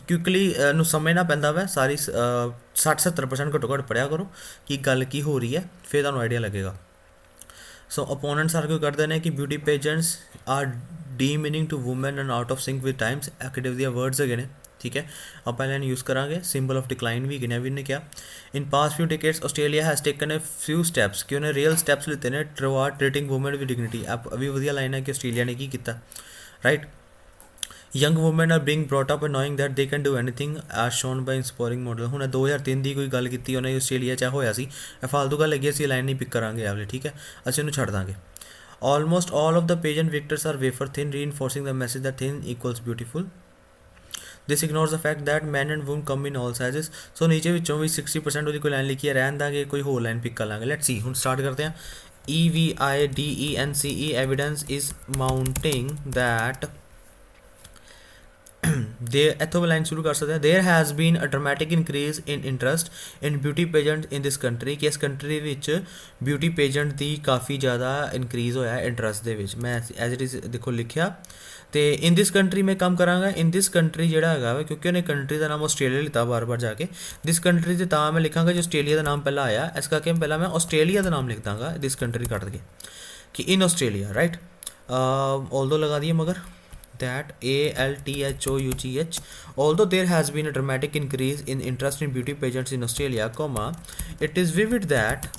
क्विकली नू समझना पैंदा वै, सारी 60-70% घट्टो घट्ट पढ़िया करो कि गल की हो रही है, फिर तुहानू आइडिया लगेगा। सो अपोनेंट्स आर्ग्यू करते हैं कि beauty pageants are demeaning to women and out of sync with times, academic words है ने। ठीक है, आप पहले यूज़ करांगे। सिंबल ऑफ डिक्लाइन भी गिने भी ने क्या, in past few decades Australia has taken a few steps, कि उन्हें रियल स्टैप्स लेते हैं toward treating women with dignity. अब अभी वधिया लाइन है कि ऑस्ट्रेलिया ने की किया, right. Young women are being brought up knowing that they can do anything as shown by inspiring model. ਹੁਣ 2003 ਦੀ ਕੋਈ ਗੱਲ ਕੀਤੀ ਉਹਨੇ ਆਸਟ੍ਰੇਲੀਆ 'ਚ ਹੋਇਆ ਸੀ, ਇਹ ਫਾਲਤੂ ਗੱਲ ਹੈਗੀ, ਅਸੀਂ ਲਾਈਨ ਨਹੀਂ ਪਿਕ ਕਰਾਂਗੇ ਆਵਲੇ, ਠੀਕ ਹੈ, ਅਸੀਂ ਉਹਨੂੰ ਛੱਡ ਦਾਂਗੇ। Almost all of the pageant victors are wafer thin, reinforcing the message that thin equals beautiful. This ignores the fact that men and women come in all sizes. ਸੋ ਨੀਚੇ ਵਿੱਚੋਂ ਵੀ 60% ਉਹਦੀ ਕੋਈ ਲਾਈਨ ਲਿਖੀ ਹੈ, ਰਹਿਣ ਦਾਂਗੇ, ਕੋਈ ਹੋਰ ਲਾਈਨ ਪਿਕ ਕਰ ਲਾਂਗੇ। ਲੈਟਸ ਸੀ, ਹੁਣ ਸਟਾਰਟ ਕਰਦੇ ਹਾਂ। EVIDENCE evidence is mounting that ਦੇ ਇੱਥੋਂ ਲਾਈਨ ਸ਼ੁਰੂ ਕਰ ਸਕਦੇ ਹਾਂ। There has been a dramatic increase in interest in beauty pageant in this country, ਕਿ ਇਸ ਕੰਟਰੀ ਵਿੱਚ ਬਿਊਟੀ ਪੇਜੈਂਟ ਦੀ ਕਾਫੀ ਜ਼ਿਆਦਾ ਇਨਕਰੀਜ਼ ਹੋਇਆ ਇੰਟਰਸਟ ਦੇ ਵਿੱਚ। ਮੈਂ ਐਜ਼ ਇਟ ਇਜ਼ ਦੇਖੋ ਲਿਖਿਆ, ਤੇ ਇਨ ਦਿਸ ਕੰਟਰੀ ਮੈਂ ਕੰਮ ਕਰਾਂਗਾ। ਇਨ ਦਿਸ ਕੰਟਰੀ ਜਿਹੜਾ ਹੈਗਾ ਵਾ, ਕਿਉਂਕਿ ਉਹਨੇ ਕੰਟਰੀ ਦਾ ਨਾਮ ਆਸਟ੍ਰੇਲੀਆ ਲਿੱਤਾ ਬਾਰ-ਬਾਰ ਜਾ ਕੇ, ਦਿਸ ਕੰਟਰੀ ਤੇ ਤਾਂ ਮੈਂ ਲਿਖਾਂਗਾ ਜੇ ਆਸਟ੍ਰੇਲੀਆ ਦਾ ਨਾਮ ਪਹਿਲਾਂ ਆਇਆ, ਇਸ ਕਰਕੇ ਪਹਿਲਾਂ ਮੈਂ ਆਸਟ੍ਰੇਲੀਆ ਦਾ ਨਾਮ ਲਿਖ ਦਾਂਗਾ, ਦਿਸ ਕੰਟਰੀ ਕੱਟ ਕੇ, ਕਿ ਇਨ ਆਸਟ੍ਰੇਲੀਆ, ਰਾਈਟ। ऑल्दो लगा दिए मगर that ALTHOUGH, although there has been a dramatic increase in interest in beauty pageants in Australia, it is vivid that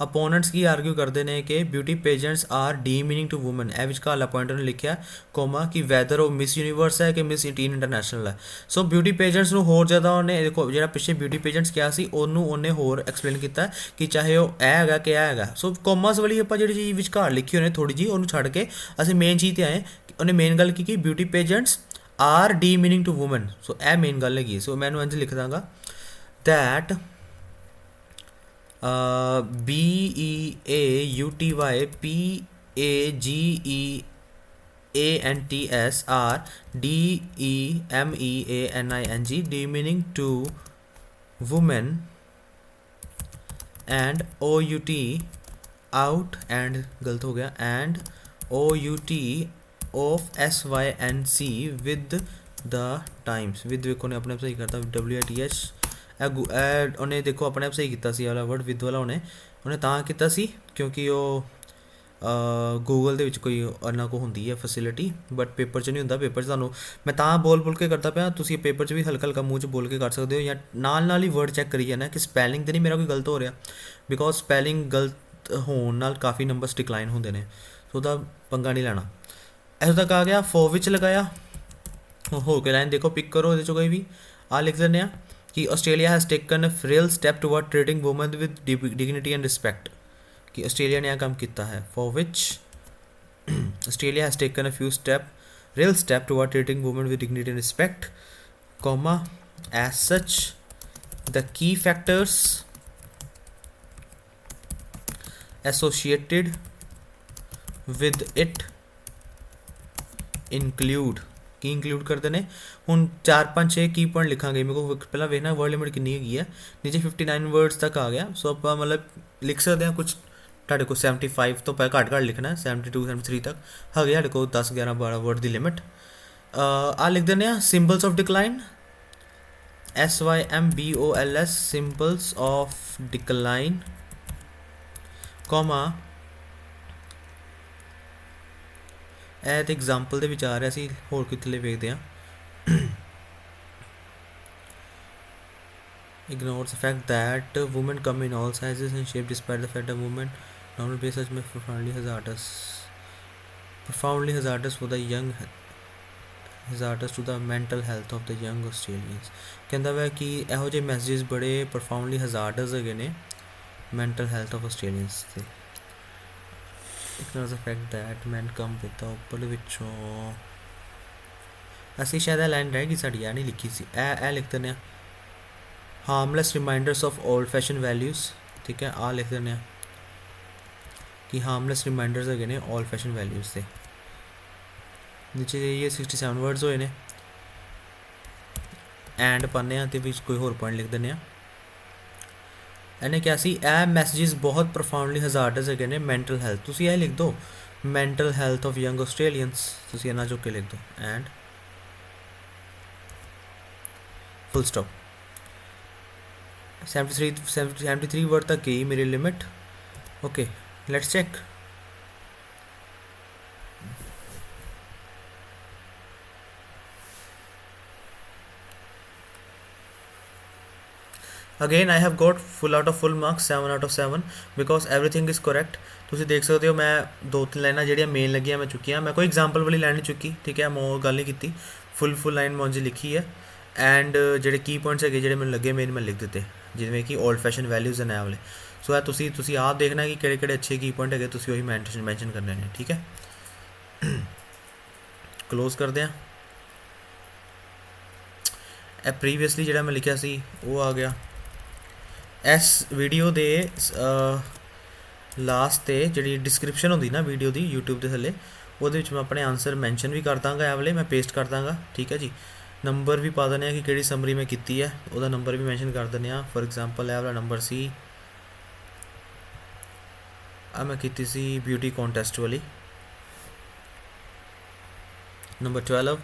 ਅਪੋਨੈਂਟਸ ਕੀ ਆਰਗਿਊ ਕਰਦੇ ਨੇ ਕਿ ਬਿਊਟੀ ਪੇਜੈਂਟਸ ਆਰ ਡੀਮੀਨਿੰਗ ਟੂ ਵੂਮਨ। ਇਹ ਵਿਚਕਾਰਲਾ ਪੁਆਇੰਟਰ ਨੇ ਲਿਖਿਆ ਕੋਮਾ, ਕਿ ਵੈਦਰ ਉਹ ਮਿਸ ਯੂਨੀਵਰਸ ਹੈ ਕਿ ਮਿਸ ਇੰਟੀਨ ਇੰਟਰਨੈਸ਼ਨਲ ਹੈ। ਸੋ ਬਿਊਟੀ ਪੇਜੈਂਟਸ ਨੂੰ ਹੋਰ ਜ਼ਿਆਦਾ ਉਹਨੇ ਦੇਖੋ, ਜਿਹੜਾ ਪਿੱਛੇ ਬਿਊਟੀ ਪੇਜੈਂਟਸ ਕਿਹਾ ਸੀ ਉਹਨੂੰ ਉਹਨੇ ਹੋਰ ਐਕਸਪਲੇਨ ਕੀਤਾ ਕਿ ਚਾਹੇ ਉਹ ਇਹ ਹੈਗਾ ਕਿ ਇਹ ਹੈਗਾ। ਸੋ ਕੋਮਾਸ ਵਾਲੀ ਆਪਾਂ ਜਿਹੜੀ ਚੀਜ਼ ਵਿਚਕਾਰ ਲਿਖੀ ਉਹਨੇ ਥੋੜ੍ਹੀ ਜਿਹੀ, ਉਹਨੂੰ ਛੱਡ ਕੇ ਅਸੀਂ ਮੇਨ ਚੀਜ਼ 'ਤੇ ਆਏ। ਉਹਨੇ ਮੇਨ ਗੱਲ ਕੀ ਬਿਊਟੀ ਪੇਜੈਂਟਸ ਆਰ ਡੀਮੀਨਿੰਗ ਟੂ ਵੂਮਨ। ਸੋ ਇਹ ਮੇਨ ਗੱਲ ਹੈਗੀ। ਸੋ ਮੈਂ ਇਹਨੂੰ ਇੰਝ ਲਿਖ ਦਾਂਗਾ that BEAUTYPAGEANTS are DEMEANING demeaning to women, and OUT out and गलत हो गया, and OUT of SYNC with the times with ਵੇਖੋ ਨੇ ਆਪਣੇ ਆਪ ਸਹੀ ਕਰਤਾ WITH ਉਹਨੇ ਦੇਖੋ ਆਪਣੇ ਆਪ ਸਹੀ ਕੀਤਾ ਸੀ ਵਾਲਾ ਵਰਡ ਵਿਦ ਵਾਲਾ ਉਹਨੇ ਤਾਂ ਕੀਤਾ ਸੀ ਕਿਉਂਕਿ ਉਹ ਗੂਗਲ ਦੇ ਵਿੱਚ ਕੋਈ ਉਹਨਾਂ ਕੋਲ ਹੁੰਦੀ ਹੈ ਫੈਸਿਲਿਟੀ, ਬਟ ਪੇਪਰ 'ਚ ਨਹੀਂ ਹੁੰਦਾ। ਪੇਪਰ 'ਚ ਤੁਹਾਨੂੰ ਮੈਂ ਤਾਂ ਬੋਲ ਕੇ ਕਰਦਾ ਪਿਆ, ਤੁਸੀਂ ਪੇਪਰ 'ਚ ਵੀ ਹਲਕਾ ਹਲਕਾ ਮੂੰਹ 'ਚ ਬੋਲ ਕੇ ਕਰ ਸਕਦੇ ਹੋ, ਜਾਂ ਨਾਲ ਹੀ ਵਰਡ ਚੈੱਕ ਕਰੀ ਜਾਣਾ ਕਿ ਸਪੈਲਿੰਗ ਤਾਂ ਨਹੀਂ ਮੇਰਾ ਕੋਈ ਗਲਤ ਹੋ ਰਿਹਾ, ਬਿਕੋਜ਼ ਸਪੈਲਿੰਗ ਗਲਤ ਹੋਣ ਨਾਲ ਕਾਫੀ ਨੰਬਰਸ ਡਿਕਲਾਈਨ ਹੁੰਦੇ ਨੇ, ਸੋ ਉਹਦਾ ਪੰਗਾ ਨਹੀਂ ਲੈਣਾ। ਇੱਥੋਂ ਤੱਕ ਆ ਗਿਆ। ਫੋਰ ਵਿੱਚ ਲਗਾਇਆ, ਹੋ ਕੇ ਲਾਈਨ ਦੇਖੋ ਪਿਕ ਕਰੋ, ਉਹਦੇ 'ਚੋਂ ਕੋਈ ਵੀ ਆ ਲਿਖ ਦਿੰਦੇ ਆ कि Australia has taken a real step toward treating women with dignity and respect, कि ऑस्ट्रेलिया ने यह काम किया है। For which Australia has taken a real step toward treating women with dignity and respect, comma as such the key factors associated with it include, ਕੀ include ਕਰਦੇ ਨੇ। ਹੁਣ 4-5-6 ਕੀ ਪੁਆਇੰਟ ਲਿਖਾਂਗੇ, ਮੇਰੇ ਕੋਲ ਪਹਿਲਾਂ ਵੇਖਣਾ ਵਰਡ ਲਿਮਿਟ ਕਿੰਨੀ ਹੈਗੀ ਹੈ। ਨੀਚੇ 59 ਵਰਡਸ ਤੱਕ ਆ ਗਿਆ। ਸੋ ਆਪਾਂ ਮਤਲਬ ਲਿਖ ਸਕਦੇ ਹਾਂ ਕੁਝ, ਤੁਹਾਡੇ ਕੋਲ 75 ਤੋਂ ਘੱਟ ਲਿਖਣਾ, 72 73 ਤੱਕ ਹੈਗੇ ਸਾਡੇ ਕੋਲ 10 11 12 ਵਰਡ ਦੀ ਲਿਮਿਟ। ਆ ਲਿਖ ਦਿੰਦੇ ਹਾਂ ਸਿੰਬਲਸ of decline, SYMBOLS ਸਿੰਬਲਸ of decline, comma ਇਹ ਤਾਂ ਐਗਜ਼ਾਮਪਲ ਦੇ ਵਿੱਚ ਆ ਰਿਹਾ ਸੀ, ਹੋਰ ਕਿੱਥੇ ਵੇਖਦੇ ਹਾਂ। ignores the fact that women come in all sizes and shapes despite the fact that women normal base such may profoundly hazardous for the young, hazardous to the mental health of the young Australians। ਕਹਿੰਦਾ ਵਾ ਕਿ ਇਹੋ ਜਿਹੇ messages ਬੜੇ profoundly hazardous ਹੈਗੇ ਨੇ mental health of Australians ਤੇ। ignores the fact that men come with the ਉੱਪਰ ਵਿੱਚੋਂ ਅਸੀਂ ਸ਼ਾਇਦ ਇਹ ਲਾਈਨ ਰਹਿ ਗਈ ਸਾਡੀ, ਇਹ ਨਹੀਂ ਲਿਖੀ ਸੀ, ਇਹ ਲਿਖ ਦਿੰਦੇ ਹਾਂ ਹਾਰਮਲੈਸ ਰਿਮਾਈਂਡਰਸ ਆਫ ਓਲਡ ਫੈਸ਼ਨ ਵੈਲਿਊਜ਼, ਠੀਕ ਹੈ। ਆ ਲਿਖ ਦਿੰਦੇ ਹਾਂ ਕਿ ਹਾਰਮਲੈਸ ਰਿਮਾਈਂਡਰਸ ਹੈਗੇ ਨੇ ਓਲਡ ਫੈਸ਼ਨ ਵੈਲਿਊਜ਼ ਦੇ। ਨੀਚੇ ਇਹ 67 ਵਰਡਸ ਹੋਏ ਨੇ, ਐਂਡ ਪਾਉਂਦੇ ਹਾਂ ਅਤੇ ਵਿੱਚ ਕੋਈ ਹੋਰ ਪੁਆਇੰਟ ਲਿਖ ਦਿੰਦੇ ਹਾਂ। ਇਹਨੇ ਕਿਹਾ ਸੀ ਇਹ ਮੈਸੇजेस ਬਹੁਤ ਪ੍ਰੋਫਾਊਂਡਲੀ ਹਜ਼ਾਰਡਸ ਹੈਗੇ ਨੇ ਮੈਂਟਲ ਹੈਲਥ, ਤੁਸੀਂ ਇਹ ਲਿਖ ਦਿਓ mental health of young Australians, ਤੁਸੀਂ ਇਹਨਾਂ ਚੁੱਕ ਕੇ ਲਿਖ ਦਿਓ ਐਂਡ ਫੁੱਲ ਸਟਾਪ। 73 वर्ड तक गई मेरी limit. Okay let's check. Again I have got full out of full marks 7 out of 7 because everything is correct. ਤੁਸੀਂ ਦੇਖ ਸਕਦੇ ਹੋ ਮੈਂ 2-3 ਲਾਈਨਾਂ ਜਿਹੜੀਆਂ ਮੇਨ ਲੱਗੀਆਂ ਮੈਂ ਚੁੱਕੀਆਂ, ਮੈਂ ਕੋਈ ਐਗਜ਼ਾਮਪਲ ਵਾਲੀ ਲਾਈਨ ਨਹੀਂ ਚੁੱਕੀ, ਠੀਕ ਹੈ, ਮੈਂ ਉਹ ਗੱਲ ਨਹੀਂ ਕੀਤੀ, ਫੁੱਲ ਲਾਈਨ ਮੈਂ ਉਂਝ ਲਿਖੀ ਹੈ। ਐਂਡ ਜਿਹੜੇ ਕੀ ਪੁਆਇੰਟਸ ਹੈਗੇ ਜਿਹੜੇ ਮੈਨੂੰ ਲੱਗੇ ਮੇਨ ਮੈਂ ਲਿਖ ਦਿੱਤੇ, ਜਿਵੇਂ ਕਿ 올ਡ ਫੈਸ਼ਨ ਵੈਲਿਊਜ਼ ਐਂਡ ਇਹ ਵਾਲੇ। ਸੋ ਇਹ ਤੁਸੀਂ ਆਪ ਦੇਖਣਾ ਕਿ ਕਿਹੜੇ ਕਿਹੜੇ ਅੱਛੇ ਕੀ ਪੁਆਇੰਟ ਹੈਗੇ, ਤੁਸੀਂ ਉਹੀ ਮੈਂਸ਼ਨ ਕਰਨੇ ਨੇ, ਠੀਕ ਹੈ। ਕਲੋਜ਼ ਕਰਦੇ ਹਾਂ। ਇਹ ਪ੍ਰੀਵੀਅਸਲੀ ਜਿਹੜਾ ਮੈਂ ਲਿਖਿਆ ਸੀ ਉਹ ਆ ਗਿਆ। ਇਸ ਵੀਡੀਓ ਦੇ ਲਾਸਟ 'ਤੇ ਜਿਹੜੀ ਡਿਸਕ੍ਰਿਪਸ਼ਨ ਹੁੰਦੀ ਨਾ ਵੀਡੀਓ ਦੀ YouTube ਦੇ ਥੱਲੇ, ਉਹਦੇ ਵਿੱਚ ਮੈਂ ਆਪਣੇ ਆਨਸਰ ਮੈਂਸ਼ਨ ਵੀ ਕਰ ਦਾਂਗਾ, ਇਹ ਵਾਲੇ ਮੈਂ ਪੇਸਟ ਕਰ ਦਾਂਗਾ, ਠੀਕ ਹੈ ਜੀ। ਨੰਬਰ ਵੀ ਪਾ ਦਿੰਦੇ ਹਾਂ ਕਿ ਕਿਹੜੀ ਸਮਰੀ ਮੈਂ ਕੀਤੀ ਹੈ, ਉਹਦਾ ਨੰਬਰ ਵੀ ਮੈਂਸ਼ਨ ਕਰ ਦਿੰਦੇ ਹਾਂ। ਫੋਰ ਐਗਜ਼ਾਮਪਲ ਇਹ ਵਾਲਾ ਨੰਬਰ ਸੀ, ਆ ਮੈਂ ਕੀਤੀ ਸੀ ਬਿਊਟੀ ਕੋਂਟੈਸਟ ਵਾਲੀ, ਨੰਬਰ 12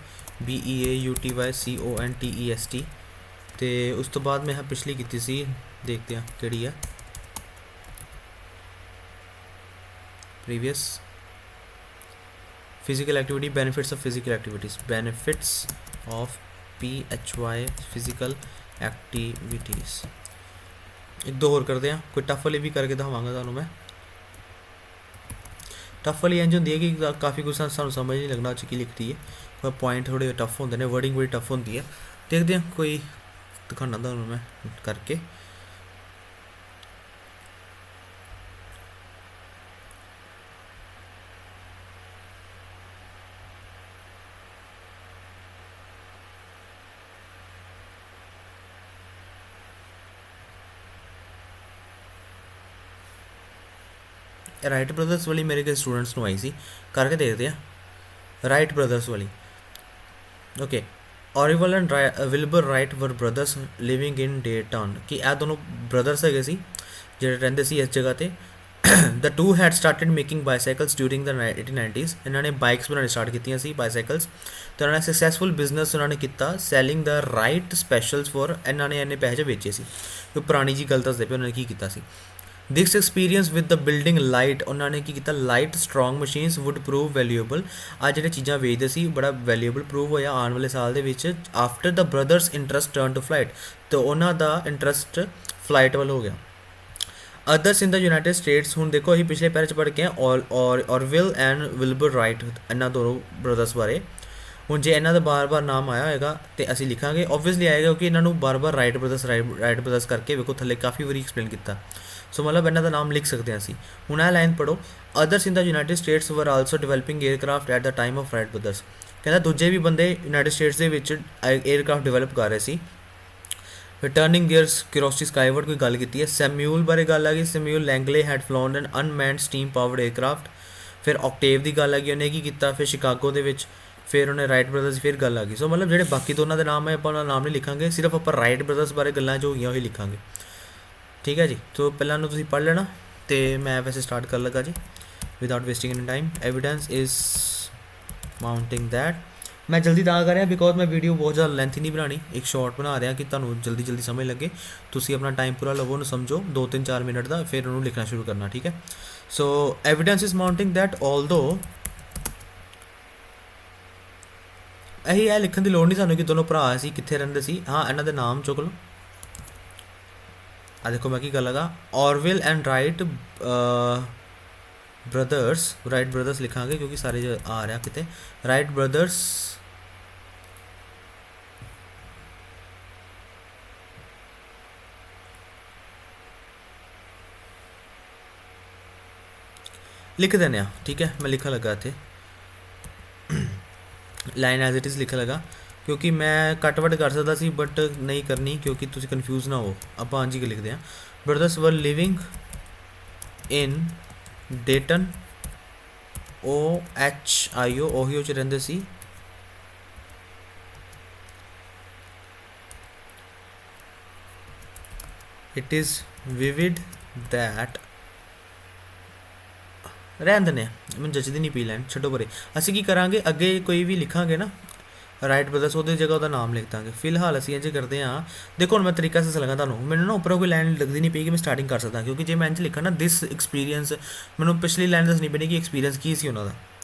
BEAUTYCONTEST। ਅਤੇ ਉਸ ਤੋਂ ਬਾਅਦ ਮੈਂ ਪਿਛਲੀ ਕੀਤੀ ਸੀ, ਦੇਖਦੇ ਹਾਂ ਕਿਹੜੀ ਹੈ, previous physical activity, benefits of physical activities, benefits of PHY physical activities. ਇੱਕ ਦੋ ਹੋਰ ਕਰਦੇ ਹਾਂ, ਕੋਈ ਟਫ ਵਾਲੀ ਵੀ ਕਰਕੇ ਦਿਖਾਵਾਂਗਾ ਤੁਹਾਨੂੰ ਮੈਂ। ਟਫ ਵਾਲੀ ਇੰਝ ਹੁੰਦੀ ਹੈ ਕਿ ਕਾਫੀ ਕੁਛ ਸਾਨੂੰ ਸਮਝ ਨਹੀਂ ਲੱਗਣਾ ਉਹ 'ਚ ਕੀ ਲਿਖਦੀ ਹੈ, ਪੁਆਇੰਟ ਥੋੜ੍ਹੇ ਟਫ ਹੁੰਦੇ ਨੇ, ਵਰਡਿੰਗ ਬੜੀ ਟਫ ਹੁੰਦੀ ਹੈ। ਦੇਖਦੇ ਹਾਂ ਕੋਈ ਦਿਖਾਉਣਾ ਤੁਹਾਨੂੰ ਮੈਂ ਕਰਕੇ। ਰਾਈਟ ਬ੍ਰਦਰਸ ਵਾਲੀ ਮੇਰੇ ਕੇ ਸਟੂਡੈਂਟਸ ਨੂੰ ਆਈ ਸੀ, ਕਰਕੇ ਦੇਖਦੇ ਆ। ਰਾਈਟ ਬ੍ਰਦਰਸ ਵਾਲੀ, ਓਕੇ। ਔਰੀਵਲ ਐਂਡ ਵਿਲਬਰ ਰਾਈਟ ਵਰ ਬ੍ਰਦਰਸ ਲਿਵਿੰਗ ਇਨ ਡੇਟਨ, ਕਿ ਇਹ ਦੋਨੋਂ ਬ੍ਰਦਰਸ ਹੈਗੇ ਸੀ ਜਿਹੜੇ ਰਹਿੰਦੇ ਸੀ ਇਸ ਜਗ੍ਹਾ 'ਤੇ। ਦ to head started making bicycles during the 1890s। ਇਹਨਾਂ ਨੇ ਬਾਈਕਸ ਬਣਾਉਣੀ ਸਟਾਰਟ ਕੀਤੀਆਂ ਸੀ, ਬਾਈਸਾਈਕਲਸ, ਅਤੇ ਉਹਨਾਂ ਨੇ ਸਕਸੈਸਫੁਲ ਬਿਜ਼ਨਸ ਉਹਨਾਂ ਨੇ ਕੀਤਾ ਸੈਲਿੰਗ ਦਾ ਰਾਈਟ ਸਪੈਸ਼ਲਸ ਫੋਰ। ਇਹਨਾਂ ਨੇ ਇੰਨੇ ਪੈਸੇ ਵੇਚੇ ਸੀ, ਕੋਈ ਪੁਰਾਣੀ ਜੀ ਗੱਲ ਦੱਸਦੇ ਪਏ ਉਹਨਾਂ ਨੇ ਕੀ ਕੀਤਾ ਸੀ। This experience with the building light, ਉਹਨਾਂ ਨੇ ਕੀ ਕੀਤਾ, light strong machines would prove valuable. ਆ ਜਿਹੜੇ ਚੀਜ਼ਾਂ ਵੇਚਦੇ ਸੀ ਬੜਾ ਵੈਲਿਊਏਬਲ ਪ੍ਰੂਵ ਹੋਇਆ ਆਉਣ ਵਾਲੇ ਸਾਲ ਦੇ ਵਿੱਚ। After the brothers interest turn to flight, ਅਤੇ ਉਹਨਾਂ ਦਾ ਇੰਟਰਸਟ ਫਲਾਈਟ ਵੱਲ ਹੋ ਗਿਆ। Others in the United States, ਹੁਣ ਦੇਖੋ ਅਸੀਂ ਪਿਛਲੇ ਪੈਰੇ 'ਚ ਪੜ੍ਹ ਕੇ ਔਰਵਿਲ ਐਂਡ ਵਿਲਬਰ ਰਾਈਟ, ਇਹਨਾਂ ਦੋਨੋਂ ਬ੍ਰਦਰਸ ਬਾਰੇ। ਹੁਣ ਜੇ ਇਹਨਾਂ ਦਾ ਬਾਰ ਨਾਮ ਆਇਆ ਹੋਏਗਾ ਤਾਂ ਅਸੀਂ ਲਿਖਾਂਗੇ, ਓਬਵੀਅਸਲੀ ਆਏਗਾ ਕਿਉਂਕਿ ਇਹਨਾਂ ਨੂੰ ਬਾਰ ਰਾਈਟ ਬ੍ਰਦਰਸ ਕਰਕੇ ਵੇਖੋ ਥੱਲੇ ਕਾਫੀ ਵਾਰੀ ਐਕਸਪਲੇਨ ਕੀਤਾ। ਸੋ ਮਤਲਬ ਇਹਨਾਂ ਦਾ ਨਾਮ ਲਿਖ ਸਕਦੇ ਹਾਂ ਅਸੀਂ। ਹੁਣ ਇਹ ਲਾਈਨ ਪੜ੍ਹੋ, others in the United status ਵਰ also developing aircraft at the time of right brothers. ਕਹਿੰਦਾ ਦੂਜੇ ਵੀ ਬੰਦੇ ਯੂਨਾਈਟਿਡ ਸਟੇਟਸ ਦੇ ਵਿੱਚ ਏਅਰਕ੍ਰਾਫਟ ਡਿਵੈਲਪ ਕਰ ਰਹੇ ਸੀ। ਰਿਟਰਨਿੰਗ ਦੇਅਰ ਕਿਊਰਿਓਸਿਟੀ ਸਕਾਈਵਰਡ ਕੋਈ ਗੱਲ ਕੀਤੀ ਹੈ। ਸੈਮਿਊਲ ਬਾਰੇ ਗੱਲ ਆ ਗਈ, ਸੈਮਿਊਲ ਲੈਂਗਲੇ ਹੈਡ ਫਲੋਨ ਐਨ ਅਨਮੈਨਡ ਸਟੀਮ ਪਾਵਰਡ ਏਅਰਕ੍ਰਾਫਟ। ਫਿਰ ਆਕਟੇਵ ਦੀ ਗੱਲ ਆ ਗਈ, ਉਹਨੇ ਕੀ ਕੀਤਾ, ਫਿਰ ਸ਼ਿਕਾਗੋ ਦੇ ਵਿੱਚ, ਫਿਰ ਉਹਨੇ ਰਾਈਟ ਬ੍ਰਦਰਸ ਦੀ ਫਿਰ ਗੱਲ ਆ ਗਈ। ਸੋ ਮਤਲਬ ਜਿਹੜੇ ਬਾਕੀ ਦੋਨਾਂ ਦੇ ਨਾਮ ਹੈ ਆਪਾਂ ਉਹਨਾਂ ਦਾ ਨਾਮ ਨਹੀਂ ਲਿਖਾਂਗੇ, ਸਿਰਫ ਆਪਾਂ ਰਾਈਟ ਬ੍ਰਦਰਸ ਬਾਰੇ ਗੱਲਾਂ ਜੋ ਹੋਈਆਂ ਉਹੀ ਲਿਖਾਂਗੇ, ਠੀਕ ਹੈ ਜੀ। ਸੋ ਪਹਿਲਾਂ ਨੂੰ ਤੁਸੀਂ ਪੜ੍ਹ ਲੈਣਾ, ਅਤੇ ਮੈਂ ਵੈਸੇ ਸਟਾਰਟ ਕਰਨ ਲੱਗਾ ਜੀ without wasting any time. Evidence is mounting that. ਮੈਂ ਜਲਦੀ ਤਾਂ ਕਰ ਰਿਹਾ ਬਿਕੋਜ਼ ਮੈਂ ਵੀਡੀਓ ਬਹੁਤ ਜ਼ਿਆਦਾ ਲੈਂਥੀ ਨਹੀਂ ਬਣਾਉਣੀ, ਇੱਕ ਸ਼ਾਰਟ ਬਣਾ ਰਿਹਾ ਕਿ ਤੁਹਾਨੂੰ ਜਲਦੀ ਸਮਝ ਲੱਗੇ। ਤੁਸੀਂ ਆਪਣਾ ਟਾਈਮ ਪੂਰਾ ਲਵੋ, ਉਹਨੂੰ ਸਮਝੋ 2-3-4 ਮਿੰਟ ਦਾ, ਫਿਰ ਉਹਨੂੰ ਲਿਖਣਾ ਸ਼ੁਰੂ ਕਰਨਾ, ਠੀਕ ਹੈ। ਸੋ evidence is mounting that although, ਇਹੀ ਇਹ ਲਿਖਣ ਦੀ ਲੋੜ ਨਹੀਂ ਸਾਨੂੰ ਕਿ ਦੋਨੋਂ ਭਰਾ ਸੀ, ਕਿੱਥੇ ਰਹਿੰਦੇ ਸੀ। ਹਾਂ, ਇਹਨਾਂ ਦੇ ਨਾਮ ਚੁੱਕ ਲਓ। ਆ ਦੇਖੋ ਮੈਂ ਕੀ ਗੱਲ ਲਗਾ, ਔਰਵਿਲ ਐਂਡ ਰਾਈਟ ਬ੍ਰਦਰਸ ਲਿਖਾਂਗੇ ਕਿਉਂਕਿ ਸਾਰੇ ਆ ਰਿਹਾ ਕਿਤੇ। ਰਾਈਟ ਬ੍ਰਦਰਸ ਲਿਖ ਦਿੰਦੇ ਆ, ਠੀਕ ਹੈ। ਮੈਂ ਲਿਖਣ ਲੱਗਾ ਇੱਥੇ ਲਾਈਨ ਐਜ਼ ਇਟ ਇਜ਼ ਲਿਖਣ ਲੱਗਾ, ਕਿਉਂਕਿ ਮੈਂ ਕੱਟ ਵੱਟ ਕਰ ਸਕਦਾ ਸੀ ਬਟ ਨਹੀਂ ਕਰਨੀ ਕਿਉਂਕਿ ਤੁਸੀਂ ਕਨਫਿਊਜ਼ ਨਾ ਹੋ। ਆਪਾਂ ਹਾਂਜੀ ਲਿਖਦੇ ਹਾਂ, ਬ੍ਰਦਰਸ ਵਰ ਲਿਵਿੰਗ ਇਨ ਡੇਟਨ, OHIO, ਓਹੀਓ 'ਚ ਰਹਿੰਦੇ ਸੀ। ਇਟ ਇਜ਼ ਵਿਵਿਡ ਦੈਟ, ਰਹਿਣ ਦਿੰਦੇ ਹਾਂ, ਮੈਨੂੰ ਜੱਜਦੀ ਨਹੀਂ ਪਈ ਲਾਈਨ, ਛੱਡੋ ਪਰੇ। ਅਸੀਂ ਕੀ ਕਰਾਂਗੇ, ਅੱਗੇ ਕੋਈ ਵੀ ਲਿਖਾਂਗੇ ਨਾ ਰਾਈਟ ਬ੍ਰਦਰਸ, ਉਹਦੀ ਜਗ੍ਹਾ ਉਹਦਾ ਨਾਮ ਲਿਖ ਦਾਂਗੇ। ਫਿਲਹਾਲ ਅਸੀਂ ਇੰਝ ਕਰਦੇ ਹਾਂ, ਦੇਖੋ ਹੁਣ ਮੈਂ ਤਰੀਕਾ ਸੇ ਲਗਾ ਤੁਹਾਨੂੰ, ਮੈਨੂੰ ਨਾ ਉੱਪਰੋਂ ਕੋਈ ਲਾਈਨ ਲੱਗਦੀ ਨਹੀਂ ਪਈ ਕਿ ਮੈਂ ਸਟਾਰਟਿੰਗ ਕਰ ਸਕਦਾ, ਕਿਉਂਕਿ ਜੇ ਮੈਂ ਇੰਝ ਲਿਖਾਂ ਨਾ ਦਿਸ ਐਕਸਪੀਰੀਅੰਸ, ਮੈਨੂੰ ਪਿਛਲੀ ਲਾਈਨ ਦੱਸਣੀ ਪੈਣੀ ਕਿ ਐਕਸਪੀਰੀਅੰਸ ਕੀ ਸੀ ਉਹਨਾਂ ਦਾ,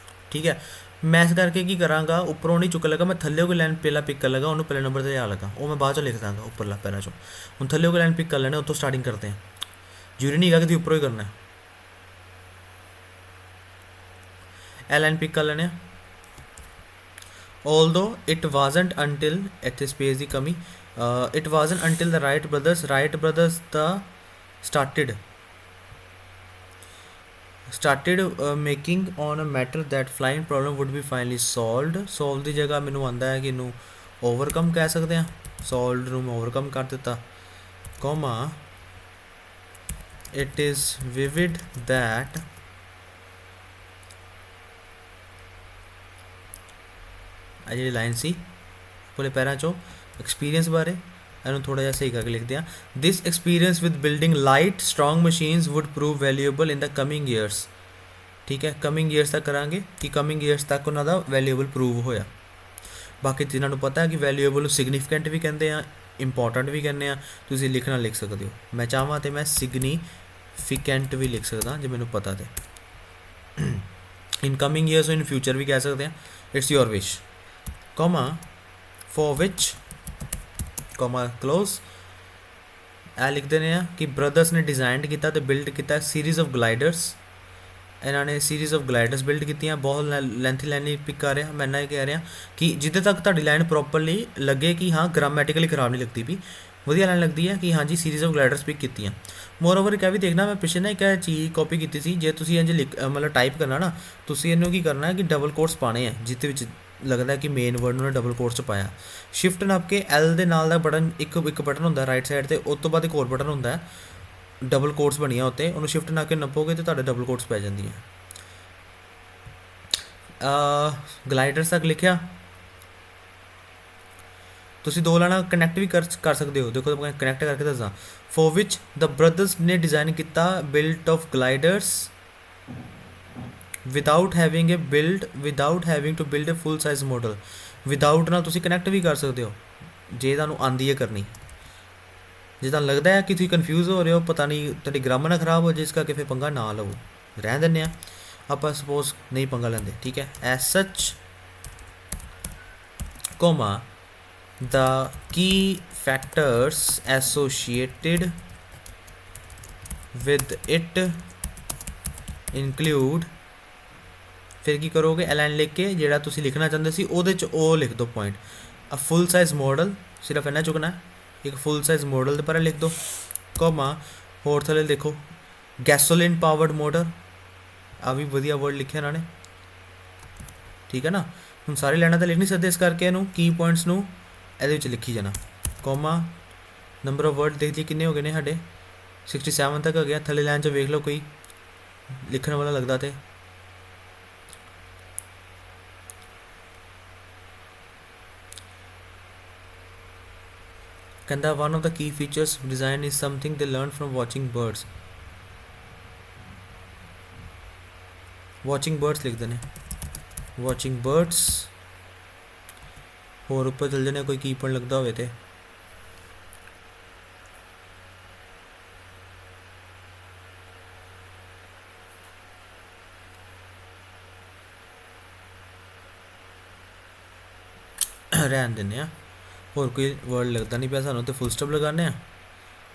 ਠੀਕ ਹੈ। मैं इस करके की करांगा, उपरों नहीं चुक लगा, मैं थल्ले कोई लाइन पहला पिक कर लगा, उन्होंने पहले नंबर से लिया लगा, वो मैं बाद चो लिख दांगा उपरला पैरा चो। हूँ थल्ले कोई लाइन पिक कर लेने, उतों स्टार्टिंग करते हैं, जरूरी नहीं है कि उपरों ही करना है। ए लाइन पिक कर लेने। Although it wasn't until at the space the kami, it wasn't until the Wright brothers the started making on a matter that flying problem would be finally solved। solve ਦੀ ਜਗ੍ਹਾ ਮੈਨੂੰ ਆਂਦਾ ਹੈ ਕਿ ਇਹਨੂੰ overcome ਕਹਿ ਸਕਦੇ ਹਾਂ, solved ਨੂੰ ਮੈਂ ਓਵਰਕਮ ਕਰ ਦਿੱਤਾ, comma it is vivid that ਆ ਜਿਹੜੀ ਲਾਈਨ ਸੀ ਪੂਰੇ ਪੈਰਾਂ ਚੋਂ ਐਕਸਪੀਰੀਅੰਸ ਬਾਰੇ, ਇਹਨੂੰ ਥੋੜ੍ਹਾ ਜਿਹਾ ਸਹੀ ਕਰਕੇ ਲਿਖਦੇ ਹਾਂ। This experience with building light strong machines would prove valuable in the coming years. ਠੀਕ ਹੈ, ਕਮਿੰਗ ਈਅਰਸ ਤੱਕ ਕਰਾਂਗੇ ਕਿ ਕਮਿੰਗ ਈਅਰਸ ਤੱਕ ਉਹਨਾਂ ਦਾ ਵੈਲਿਊਏਬਲ ਪ੍ਰੂਵ ਹੋਇਆ। ਬਾਕੀ ਜਿਨ੍ਹਾਂ ਨੂੰ ਪਤਾ ਹੈ ਕਿ ਵੈਲਿਊਏਬਲ ਨੂੰ ਸਿਗਨੀਫੀਕੈਂਟ ਵੀ ਕਹਿੰਦੇ ਆ, ਇੰਪੋਰਟੈਂਟ ਵੀ ਕਹਿੰਦੇ ਆ, ਤੁਸੀਂ ਲਿਖਣਾ ਲਿਖ ਸਕਦੇ ਹੋ। ਮੈਂ ਚਾਹਾਂ ਤਾਂ ਮੈਂ ਸਿਗਨੀਫੀਕੈਂਟ ਵੀ ਲਿਖ ਸਕਦਾ ਜੇ ਮੈਨੂੰ ਪਤਾ ਤੇ। ਇਨ ਕਮਿੰਗ ਈਅਰਸ ਇਨ ਫਿਊਚਰ ਵੀ ਕਹਿ ਸਕਦੇ ਹਾਂ, it's your wish, comma for which comma close। ਇਹ ਲਿਖ ਦਿੰਦੇ ਆ ਕਿ ਬ੍ਰਦਰਸ ਨੇ ਡਿਜ਼ਾਈਨ ਕੀਤਾ ਤੇ ਬਿਲਡ ਕੀਤਾ ਸੀਰੀਜ਼ ਆਫ ਗਲਾਈਡਰਸ। ਇਹਨਾਂ ਨੇ ਸੀਰੀਜ਼ ਆਫ ਗਲਾਈਡਰਸ ਬਿਲਡ ਕੀਤੀਆਂ। ਬਹੁਤ ਲੈਂਥੀ ਲਾਈਨ ਨਹੀਂ ਪਿਕ ਕਰ ਰਿਹਾ ਮੈਂ, ਨਾ ਇਹ ਕਹਿ ਰਿਹਾ ਕਿ ਜਿੱਦੇ ਤੱਕ ਤੁਹਾਡੀ ਲਾਈਨ ਪ੍ਰੋਪਰਲੀ ਲੱਗੇ ਕਿ ਹਾਂ ਗ੍ਰਾਮੈਟੀਕਲੀ ਖਰਾਬ ਨਹੀਂ ਲੱਗਦੀ ਵੀ, ਵਧੀਆ ਲਾਈਨ ਲੱਗਦੀ ਹੈ ਕਿ ਹਾਂਜੀ ਸੀਰੀਜ਼ ਆਫ ਗਲਾਈਡਰਸ ਪਿਕ ਕੀਤੀਆਂ। ਮੋਰ ਓਵਰ ਇੱਕ ਵੀ ਦੇਖਣਾ, ਮੈਂ ਪਿੱਛੇ ਨਾ ਇੱਕ ਚੀਜ਼ ਕਾਪੀ ਕੀਤੀ ਸੀ, ਜੇ ਤੁਸੀਂ ਇੰਝ ਮਤਲਬ ਟਾਈਪ ਕਰਨਾ ਨਾ, ਤੁਸੀਂ ਇਹਨੂੰ ਕੀ ਕਰਨਾ ਹੈ ਕਿ ਡਬਲ ਕੋਟਸ ਪਾਣੇ ਆ, ਜਿਹਦੇ ਵਿੱਚ ਲੱਗਦਾ ਕਿ ਮੇਨ ਵਰਡ ਨੂੰ ਡਬਲ ਕੋਟਸ 'ਚ ਪਾਇਆ। ਸ਼ਿਫਟ ਨੱਪ ਕੇ ਐਲ ਦੇ ਨਾਲ ਦਾ ਬਟਨ ਇੱਕ ਬਟਨ ਹੁੰਦਾ ਰਾਈਟ ਸਾਈਡ 'ਤੇ, ਉਸ ਤੋਂ ਬਾਅਦ ਇੱਕ ਹੋਰ ਬਟਨ ਹੁੰਦਾ ਡਬਲ ਕੋਟਸ ਬਣੀਆਂ ਉੱਤੇ, ਉਹਨੂੰ ਸ਼ਿਫਟ ਨੱਪ ਕੇ ਨੱਪੋਗੇ ਤਾਂ ਤੁਹਾਡੇ ਡਬਲ ਕੋਟਸ ਪੈ ਜਾਂਦੀਆਂ। ਗਲਾਈਡਰਸ ਤੱਕ ਲਿਖਿਆ, ਤੁਸੀਂ ਦੋ ਲਾਣਾ ਕਨੈਕਟ ਵੀ ਕਰ ਸਕਦੇ ਹੋ। ਦੇਖੋ ਕਨੈਕਟ ਕਰਕੇ ਦੱਸਾਂ। ਫੋਰ ਵਿਚ ਦ ਬ੍ਰਦਰਸ ਨੇ ਡਿਜ਼ਾਈਨ ਕੀਤਾ built of gliders without having to build a full size model. Without ਨਾਲ ਤੁਸੀਂ ਕਨੈਕਟ ਵੀ ਕਰ ਸਕਦੇ ਹੋ ਜੇ ਤੁਹਾਨੂੰ ਆਂਦੀ ਹੈ ਕਰਨੀ। ਜੇ ਤੁਹਾਨੂੰ ਲੱਗਦਾ ਹੈ ਕਿ ਤੁਸੀਂ ਕਨਫਿਊਜ਼ ਹੋ ਰਹੇ ਹੋ, ਪਤਾ ਨਹੀਂ ਤੁਹਾਡੀ ਗ੍ਰਾਮਰ ਨਾ ਖਰਾਬ ਹੋ ਜਾਏ, ਇਸ ਕਰਕੇ ਫਿਰ ਪੰਗਾ ਨਾ ਲਓ, ਰਹਿਣ ਦਿੰਦੇ ਹਾਂ ਆਪਾਂ, ਸਪੋਜ਼ ਨਹੀਂ ਪੰਗਾ ਲੈਂਦੇ। ਠੀਕ ਹੈ, ਐਸ ਸੱਚ comma the key factors associated with it include, ਫਿਰ ਕੀ ਕਰੋਗੇ ਐਲਾਈਨ ਲਿਖ ਕੇ ਜਿਹੜਾ ਤੁਸੀਂ ਲਿਖਣਾ ਚਾਹੁੰਦੇ ਸੀ ਉਹਦੇ 'ਚ ਉਹ ਲਿਖ ਦਿਓ ਪੁਆਇੰਟ। ਅ ਫੁੱਲ ਸਾਈਜ਼ ਮਾਡਲ ਸਿਰਫ ਇੰਨਾ ਚੁੱਕਣਾ, ਇੱਕ ਫੁੱਲ ਸਾਈਜ਼ ਮਾਡਲ ਦੇ ਬਾਰੇ ਲਿਖ ਦਿਓ, ਕੋਮਾ ਹੋਰ ਥੱਲੇ ਦੇਖੋ ਗੈਸੋਲੀਨ ਪਾਵਰਡ ਮੋਟਰ, ਆ ਵੀ ਵਧੀਆ ਵਰਡ ਲਿਖਿਆ ਇਹਨਾਂ ਨੇ। ਠੀਕ ਹੈ ਨਾ, ਹੁਣ ਸਾਰੇ ਲਾਈਨਾਂ ਤਾਂ ਲਿਖ ਨਹੀਂ ਸਕਦੇ, ਇਸ ਕਰਕੇ ਇਹਨੂੰ ਕੀ ਪੁਆਇੰਟਸ ਨੂੰ ਇਹਦੇ ਵਿੱਚ ਲਿਖੀ ਜਾਣਾ, ਕੋਮਾ ਨੰਬਰ ਆਫ ਵਰਡ ਦੇਖ ਲਈ ਕਿੰਨੇ ਹੋ ਗਏ ਨੇ ਸਾਡੇ, 67 ਤੱਕ ਹੋ ਗਿਆ। ਥੱਲੇ ਲਾਈਨ 'ਚ ਵੇਖ ਲਓ ਕੋਈ ਲਿਖਣ ਵਾਲਾ ਲੱਗਦਾ ਤੇ ਕਹਿੰਦਾ one of the key features of design is something they learn from watching birds। watching birds ਲਿਖਦੇ ਨੇ, watching birds। ਹੋਰ ਉੱਪਰ ਚਲ ਜਾਣੇ ਕੋਈ ਕੀ ਪੁਆਇੰਟ ਲੱਗਦਾ ਹੋਵੇ ਤੇ ਰਹਿਣ ਦਿੰਦੇ ਹਾਂ। ਹੋਰ ਕੋਈ ਵਰਡ ਲੱਗਦਾ ਨਹੀਂ ਪਿਆ ਸਾਨੂੰ ਤੇ ਫੁੱਲ ਸਟਾਪ ਲਗਾਉਂਦੇ ਹਾਂ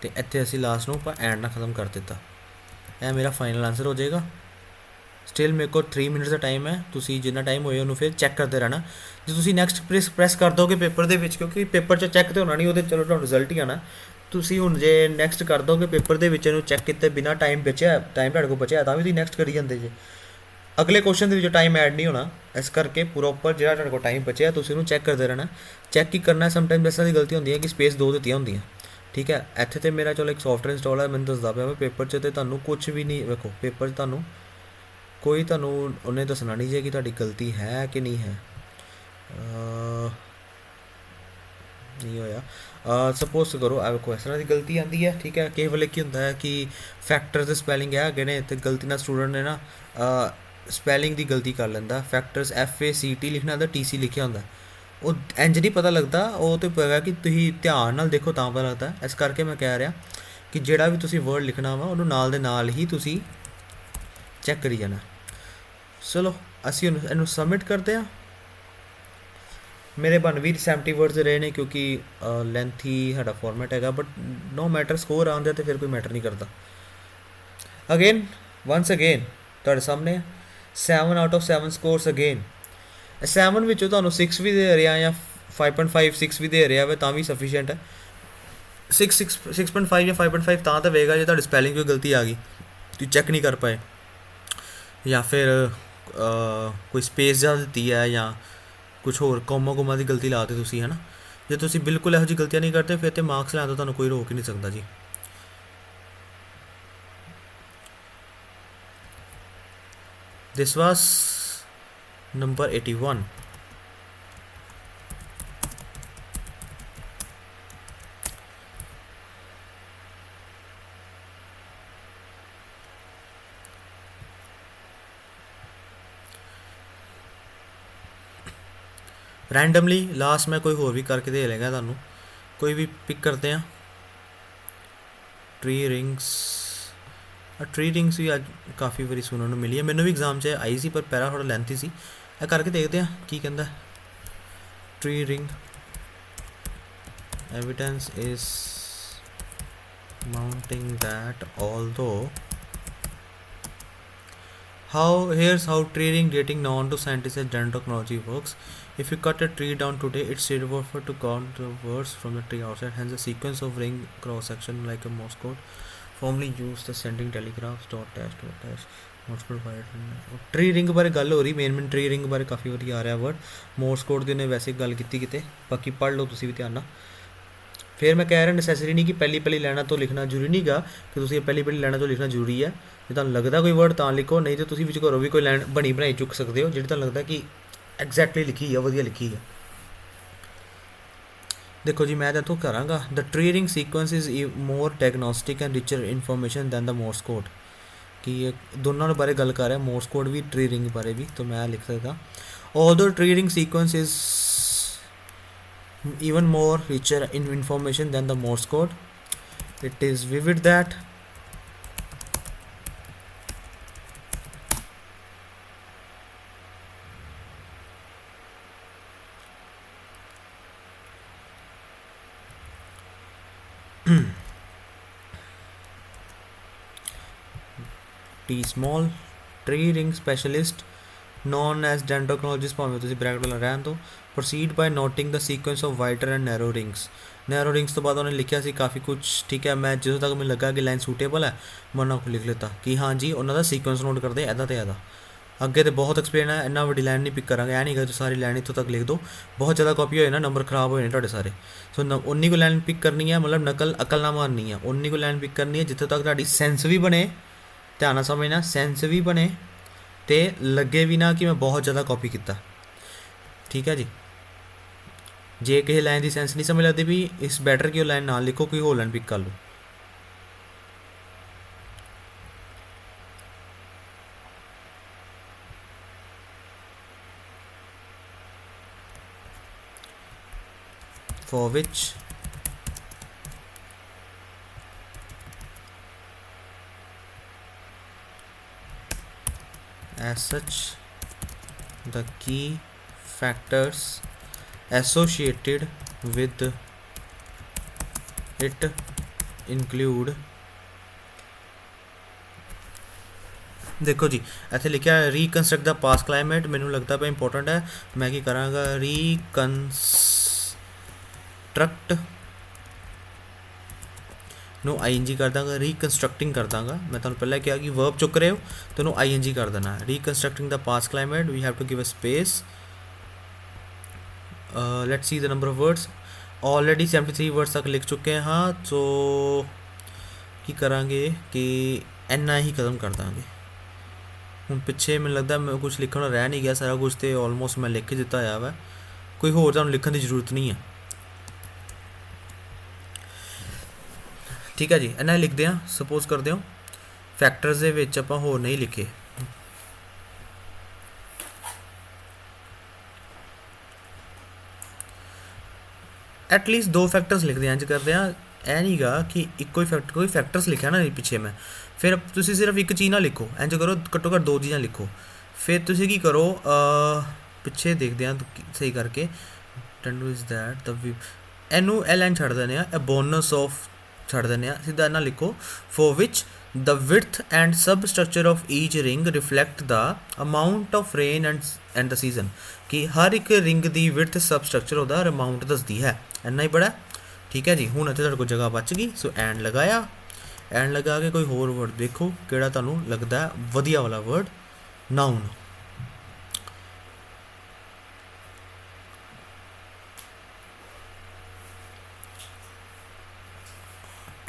ਤੇ ਇੱਥੇ ਅਸੀਂ ਲਾਸਟ ਨੂੰ ਆਪਾਂ ਐਂਡ ਨਾਲ ਖ਼ਤਮ ਕਰ ਦਿੱਤਾ। ਇਹ ਮੇਰਾ ਫਾਈਨਲ ਆਨਸਰ ਹੋ ਜਾਏਗਾ। ਸਟਿਲ ਮੇਰੇ ਕੋਲ 3 ਮਿੰਟਸ ਦਾ ਟਾਈਮ ਹੈ, ਤੁਸੀਂ ਜਿੰਨਾ ਟਾਈਮ ਹੋਏ ਉਹਨੂੰ ਫਿਰ ਚੈੱਕ ਕਰਦੇ ਰਹਿਣਾ। ਜੇ ਤੁਸੀਂ ਨੈਕਸਟ ਪ੍ਰੈਸ ਕਰ ਦੋਗੇ ਪੇਪਰ ਦੇ ਵਿੱਚ, ਕਿਉਂਕਿ ਪੇਪਰ 'ਚ ਚੈੱਕ ਤਾਂ ਹੋਣਾ ਨਹੀਂ, ਉਹਦੇ ਚਲੋ ਤੁਹਾਨੂੰ ਰਿਜ਼ਲਟ ਹੀ ਆਉਣਾ। ਤੁਸੀਂ ਹੁਣ ਜੇ ਨੈਕਸਟ ਕਰ ਦੋਗੇ ਪੇਪਰ ਦੇ ਵਿੱਚ ਇਹਨੂੰ ਚੈੱਕ ਕੀਤੇ ਬਿਨਾਂ ਟਾਈਮ ਤੁਹਾਡੇ ਕੋਲ ਬਚਿਆ ਤਾਂ ਵੀ ਤੁਸੀਂ ਨੈਕਸਟ ਕਰੀ ਜਾਂਦੇ ਜੇ, ਅਗਲੇ ਕੁਐਸਚਨ ਦੇ ਵਿੱਚ ਟਾਈਮ ਐਡ ਨਹੀਂ ਹੋਣਾ। ਇਸ ਕਰਕੇ ਪ੍ਰੋਪਰ ਜਿਹੜਾ ਤੁਹਾਡੇ ਕੋਲ ਟਾਈਮ ਬਚਿਆ ਤੁਸੀਂ ਉਹਨੂੰ ਚੈੱਕ ਕਰਦੇ ਰਹਿਣਾ। ਚੈੱਕ ਕੀ ਕਰਨਾ, ਸਮਟਾਈਮ ਇਸ ਤਰ੍ਹਾਂ ਦੀ ਗਲਤੀ ਹੁੰਦੀ ਹੈ ਕਿ ਸਪੇਸ 2 ਦਿੱਤੀਆਂ ਹੁੰਦੀਆਂ। ਠੀਕ ਹੈ, ਇੱਥੇ ਤੇ ਮੇਰਾ ਚਲੋ ਇੱਕ ਸੌਫਟਵੇਅਰ ਇੰਸਟਾਲ ਹੈ, ਮੈਨੂੰ ਦੱਸਦਾ ਪਿਆ ਮੈਂ ਪੇਪਰ 'ਚ ਤੇ ਤੁਹਾਨੂੰ ਕੁਝ ਵੀ ਨਹੀਂ, ਵੇਖੋ ਪੇਪਰ 'ਚ ਤੁਹਾਨੂੰ ਉਹਨੇ ਦੱਸਣਾ ਨਹੀਂ ਜੇ ਕਿ ਤੁਹਾਡੀ ਗਲਤੀ ਹੈ ਕਿ ਨਹੀਂ ਹੈ। ਨਹੀਂ ਹੋਇਆ, ਸਪੋਜ਼ ਕਰੋ ਆ ਵੇਖੋ ਇਸ ਤਰ੍ਹਾਂ ਦੀ ਗਲਤੀ ਆਉਂਦੀ ਹੈ। ਠੀਕ ਹੈ, ਕਈ ਵੇਲੇ ਕੀ ਹੁੰਦਾ ਹੈ ਕਿ ਫੈਕਟਰਸ ਦੇ ਸਪੈਲਿੰਗ ਹੈ ਹੈਗੇ ਨੇ ਤੇ ਗਲਤੀ ਨਾਲ ਸਟੂਡੈਂਟ ਨੇ ਨਾ ਸਪੈਲਿੰਗ ਦੀ ਗਲਤੀ ਕਰ ਲੈਂਦਾ, ਫੈਕਟਰਸ FACT ਲਿਖਣਾ ਹੁੰਦਾ TC ਲਿਖਿਆ ਹੁੰਦਾ, ਉਹ ਇੰਝ ਨਹੀਂ ਪਤਾ ਲੱਗਦਾ। ਉਹ ਤਾਂ ਪਏਗਾ ਕਿ ਤੁਸੀਂ ਧਿਆਨ ਨਾਲ ਦੇਖੋ ਤਾਂ ਪਤਾ ਲੱਗਦਾ। ਇਸ ਕਰਕੇ ਮੈਂ ਕਹਿ ਰਿਹਾ ਕਿ ਜਿਹੜਾ ਵੀ ਤੁਸੀਂ ਵਰਡ ਲਿਖਣਾ ਵਾ ਉਹਨੂੰ ਨਾਲ ਦੇ ਨਾਲ ਹੀ ਤੁਸੀਂ ਚੈੱਕ ਕਰੀ ਜਾਣਾ। ਚਲੋ ਅਸੀਂ ਇਹਨੂੰ ਸਬਮਿਟ ਕਰਦੇ ਹਾਂ। ਮੇਰੇ ਬਣ ਵੀ 70 ਵਰਡਸ ਰਹੇ ਨੇ ਕਿਉਂਕਿ ਲੈਂਥੀ ਸਾਡਾ ਫਾਰਮੈਟ ਹੈਗਾ, ਬਟ ਨੋ ਮੈਟਰ, ਸਕੋਰ ਆਉਂਦਾ ਤੇ ਫਿਰ ਕੋਈ ਮੈਟਰ ਨਹੀਂ ਕਰਦਾ। ਅਗੇਨ ਵਨਸ ਅਗੇਨ ਤੁਹਾਡੇ ਸਾਹਮਣੇ 7 ਆਊਟ ਆਫ 7 ਸਕੋਰਸ ਅਗੇਨ। 7 ਵਿੱਚੋਂ ਤੁਹਾਨੂੰ 6 ਵੀ ਦੇ ਰਿਹਾ ਜਾਂ 5.5 6 ਵੀ ਦੇ ਰਿਹਾ ਵੇ ਤਾਂ ਵੀ ਸਫੀਸ਼ੀਐਂਟ ਹੈ। 6.5 ਜਾਂ 5.5 ਤਾਂ ਦੇਵੇਗਾ ਜੇ ਤੁਹਾਡੀ ਸਪੈਲਿੰਗ ਕੋਈ ਗਲਤੀ ਆ ਗਈ, ਤੁਸੀਂ ਚੈੱਕ ਨਹੀਂ ਕਰ ਪਾਏ, ਜਾਂ ਫਿਰ ਕੋਈ ਸਪੇਸ ਜ਼ਿਆਦਾ ਦਿੱਤੀ ਹੈ ਜਾਂ ਕੁਛ ਹੋਰ ਕੋਮਾ ਦੀ ਗਲਤੀ ਲਾ ਦਿੱਤੀ ਤੁਸੀਂ, ਹੈ ਨਾ। ਜੇ ਤੁਸੀਂ ਬਿਲਕੁਲ ਇਹੋ ਜਿਹੀ ਗਲਤੀਆਂ ਨਹੀਂ ਕਰਦੇ ਫਿਰ ਤੇ ਮਾਰਕਸ ਲੈਣ ਤੋਂ ਤੁਹਾਨੂੰ ਕੋਈ ਰੋਕ ਹੀ ਨਹੀਂ ਸਕਦਾ ਜੀ। This was number 81. Randomly last ਮੈਂ ਕੋਈ ਹੋਰ ਵੀ ਕਰਕੇ ਦੇ ਲੇਗਾ ਤੁਹਾਨੂੰ, ਕੋਈ ਵੀ ਪਿਕ ਕਰਦੇ ਹਾਂ। ਟਰੀ ਰਿੰਗਸ ਵੀ ਅੱਜ ਕਾਫੀ ਵਾਰੀ ਸੁਣਨ ਨੂੰ ਮਿਲੀ ਹੈ, ਮੈਨੂੰ ਵੀ ਐਗਜ਼ਾਮ 'ਚ ਆਈ ਸੀ ਪਰ ਪੈਰਾ ਥੋੜ੍ਹਾ ਲੈਂਥੀ ਸੀ। ਇਹ ਕਰਕੇ ਦੇਖਦੇ ਹਾਂ ਕੀ ਕਹਿੰਦਾ। Tree ring evidence is mounting that although here's how tree ring dating known to scientists as dendrochronology works. If you cut a tree down today, it's safer to count the words from the tree outside. Hence, the sequence of ring cross section like a Morse code, formerly used the sending telegraphs. Dot dash Morse code fire. Tree ring ਬਾਰੇ ਗੱਲ ਹੋ ਰਹੀ, main tree ring ਬਾਰੇ ਕਾਫੀ ਵਾਰੀ ਆ ਰਿਹਾ word. Morse code ਦੀ ਉਹਨੇ ਵੈਸੇ ਗੱਲ ਕੀਤੀ ਕਿਤੇ, ਬਾਕੀ ਪੜ੍ਹ ਲਓ ਤੁਸੀਂ ਵੀ ਧਿਆਨ ਨਾਲ। ਫਿਰ ਮੈਂ ਕਹਿ ਰਿਹਾ ਨੈਸੈਸਰੀ ਨਹੀਂ ਕਿ ਪਹਿਲੀ ਲਾਈਨਾਂ ਤੋਂ ਲਿਖਣਾ ਜ਼ਰੂਰੀ ਨਹੀਂ ਗਾ ਕਿ ਤੁਸੀਂ ਪਹਿਲੀ ਲਾਈਨਾਂ ਤੋਂ ਲਿਖਣਾ ਜ਼ਰੂਰੀ ਹੈ। ਜੇ ਤੁਹਾਨੂੰ ਲੱਗਦਾ ਕੋਈ ਵਰਡ ਤਾਂ ਲਿਖੋ, ਨਹੀਂ ਤਾਂ ਤੁਸੀਂ ਵਿੱਚ ਘਰੋਂ ਵੀ ਕੋਈ ਲਾਈਨ ਬਣੀ ਬਣਾਈ ਚੁੱਕ ਸਕਦੇ ਹੋ ਜਿਹੜੀ ਤੁਹਾਨੂੰ ਲੱਗਦਾ ਕਿ ਐਗਜ਼ੈਕਟਲੀ ਲਿਖੀ ਹੈ, ਵਧੀਆ ਲਿਖੀ ਹੈ। ਦੇਖੋ ਜੀ ਮੈਂ ਤਾਂ ਇੱਥੋਂ ਕਰਾਂਗਾ। The tree ring sequence is more diagnostic and richer information than the Morse code. ਕਿ ਇਹ ਦੋਨਾਂ ਦੇ ਬਾਰੇ ਗੱਲ ਕਰ ਰਿਹਾ, ਮੋਰਸ ਕੋਡ ਵੀ ਟਰੀ ਰਿੰਗ ਬਾਰੇ ਵੀ, ਤਾਂ ਮੈਂ ਲਿਖ ਸਕਦਾ although tree ring sequence is even more richer in information than the Morse code, it is vivid that T small tree ring specialist known as dendrochronologist ਭਾਵੇਂ ਤੁਸੀਂ ਬ੍ਰੈਕਟ ਵਾਲਾ ਰਹਿਣ ਦਿਓ proceed by noting the sequence of wider and narrow rings। Narrow rings ਤੋਂ ਬਾਅਦ ਉਹਨੇ ਲਿਖਿਆ ਸੀ ਕਾਫੀ ਕੁਝ, ਠੀਕ ਹੈ। ਮੈਂ ਜਦੋਂ ਤੱਕ ਮੈਨੂੰ ਲੱਗਾ ਕਿ ਲਾਈਨ ਸੂਟੇਬਲ ਹੈ ਮੈਂ ਉਹਨਾਂ ਕੋਲ ਲਿਖ ਲਿੱਤਾ ਕਿ ਹਾਂਜੀ ਉਹਨਾਂ ਦਾ ਸੀਕੁਐਂਸ ਨੋਟ ਕਰਦੇ ਇੱਦਾਂ ਤੇ ਇੱਦਾਂ। ਅੱਗੇ ਤਾਂ ਬਹੁਤ ਐਕਸਪਲੇਨ ਹੈ, ਇੰਨਾ ਵੱਡੀ ਲਾਈਨ ਨਹੀਂ ਪਿਕ ਕਰਾਂਗੇ, ਇਹ ਨਹੀਂ ਗਾ ਤੁਸੀਂ ਸਾਰੀ ਲਾਈਨ ਇੱਥੋਂ ਤੱਕ ਲਿਖ ਦਿਓ, ਬਹੁਤ ਜ਼ਿਆਦਾ ਕਾਪੀ ਹੋਏ ਨਾ ਨੰਬਰ ਖਰਾਬ ਹੋਏ ਨੇ ਤੁਹਾਡੇ ਸਾਰੇ। ਸੋ ਉਨੀ ਕੁ ਲਾਈਨ ਪਿਕ ਕਰਨੀ ਹੈ, ਮਤਲਬ ਨਕਲ ਅਕਲ ਨਾ ਮਾਰਨੀ ਹੈ, ਉਨੀ ਕੁ ਲਾਈਨ ਪਿਕ ਕਰਨੀ ਹੈ ਜਿੱਥੋਂ ਤੱਕ ਤੁਹਾਡੀ ਸੈਂਸ ਵੀ ਬਣੇ, ਧਿਆਨ ਨਾਲ ਸਮਝਣਾ, ਸੈਂਸ ਵੀ ਬਣੇ ਅਤੇ ਲੱਗੇ ਵੀ ਨਾ ਕਿ ਮੈਂ ਬਹੁਤ ਜ਼ਿਆਦਾ ਕਾਪੀ ਕੀਤਾ, ਠੀਕ ਹੈ ਜੀ। ਜੇ ਕਿਸੇ ਲਾਈਨ ਦੀ ਸੈਂਸ ਨਹੀਂ ਸਮਝ ਲੱਗਦੀ ਵੀ ਇਸ ਬੈਟਰ ਕਿ ਉਹ ਲਾਈਨ ਨਾਲ ਲਿਖੋ, ਕੋਈ ਹੋਰ ਲਾਈਨ ਪਿਕ ਕਰ ਲਓ। for which as such the key factors associated with it include, ਦੇਖੋ ਜੀ ਇੱਥੇ ਲਿਖਿਆ ਰੀਕਨਸਟਰਕਟ ਦਾ ਪਾਸਟ ਕਲਾਈਮੇਟ, ਮੈਨੂੰ ਲੱਗਦਾ ਪਿਆ ਇੰਪੋਰਟੈਂਟ ਹੈ। ਮੈਂ ਕੀ ਕਰਾਂਗਾ, ਰੀਕਨਸਟਰਕਟ ਨੂੰ ING ਕਰ ਦਾਂਗਾ, ਰੀਕਨਸਟਰਕਟਿੰਗ ਕਰ ਦਾਂਗਾ। ਮੈਂ ਤੁਹਾਨੂੰ ਪਹਿਲਾਂ ਕਿਹਾ ਕਿ ਵਰਬ ਚੁੱਕ ਰਹੇ ਹੋ ਤਾਂ ਉਹਨੂੰ ING ਕਰ ਦੇਣਾ। ਰੀਕਨਸਟਰਕਟਿੰਗ ਦਾ past climate, we have to give a space. Let's see the number of words, already 73 words ਤੱਕ ਲਿਖ ਚੁੱਕੇ ਹਾਂ, ਸੋ ਕੀ ਕਰਾਂਗੇ ਕਿ ਇੰਨਾ ਹੀ ਖਤਮ ਕਰ ਦਾਂਗੇ। ਹੁਣ ਪਿੱਛੇ ਮੈਨੂੰ ਲੱਗਦਾ ਮੈਂ ਕੁਛ ਲਿਖਣ ਰਹਿ ਨਹੀਂ ਗਿਆ, ਸਾਰਾ ਕੁਛ ਤਾਂ ਆਲਮੋਸਟ ਮੈਂ ਲਿਖ ਦਿੱਤਾ ਹੋਇਆ ਵਾ, ਕੋਈ ਹੋਰ ਤੁਹਾਨੂੰ ਲਿਖਣ ਦੀ ਜ਼ਰੂਰਤ ਨਹੀਂ ਹੈ, ਠੀਕ ਹੈ ਜੀ। ਇੰਨਾ ਹੀ ਲਿਖਦੇ ਹਾਂ। ਸਪੋਜ਼ ਕਰਦੇ ਹੋ ਫੈਕਟਰਸ ਦੇ ਵਿੱਚ ਆਪਾਂ ਹੋਰ ਨਹੀਂ ਲਿਖੇ, ਐਟਲੀਸਟ 2 ਫੈਕਟਰਸ ਲਿਖਦੇ ਹਾਂ। ਇੰਝ ਕਰਦੇ ਹਾਂ, ਇਹ ਨਹੀਂ ਗਾ ਕਿ ਇੱਕੋ ਹੀ ਕੋਈ ਫੈਕਟਰਸ ਲਿਖਿਆ ਨਾ ਪਿੱਛੇ ਮੈਂ, ਫਿਰ ਤੁਸੀਂ ਸਿਰਫ ਇੱਕ ਚੀਜ਼ ਨਾ ਲਿਖੋ, ਇੰਝ ਕਰੋ ਘੱਟੋ ਘੱਟ 2 ਚੀਜ਼ਾਂ ਲਿਖੋ। ਫਿਰ ਤੁਸੀਂ ਕੀ ਕਰੋ, ਪਿੱਛੇ ਦੇਖਦੇ ਹਾਂ ਸਹੀ ਕਰਕੇ। ਟੈਨ ਇਜ਼ ਦੈਟ ਦ ਇਹਨੂੰ ਇਹ ਲਾਈਨ ਛੱਡ ਦਿੰਦੇ ਆ, ਇਹ ਬੋਨਸ ਆਫ ਛੱਡ ਦਿੰਦੇ ਆ, ਸਿੱਧਾ ਇਹਨਾਂ ਲਿਖੋ for which the width and substructure of each ring reflect the amount of rain and the season, ਕਿ ਹਰ ਇੱਕ ਰਿੰਗ ਦੀ ਵਿਡਥ ਸਬ ਸਟਰਕਚਰ ਉਹਦਾ ਅਮਾਊਂਟ ਦੱਸਦੀ ਹੈ। ਇੰਨਾ ਹੀ ਬੜਾ ਠੀਕ ਹੈ ਜੀ। ਹੁਣ ਇੱਥੇ ਤੁਹਾਡੇ ਕੋਲ ਜਗ੍ਹਾ ਬਚ ਗਈ, ਸੋ ਐਂਡ ਲਗਾਇਆ। ਐਂਡ ਲਗਾ ਕੇ ਕੋਈ ਹੋਰ ਵਰਡ ਦੇਖੋ ਕਿਹੜਾ ਤੁਹਾਨੂੰ ਲੱਗਦਾ ਵਧੀਆ ਵਾਲਾ word. Noun.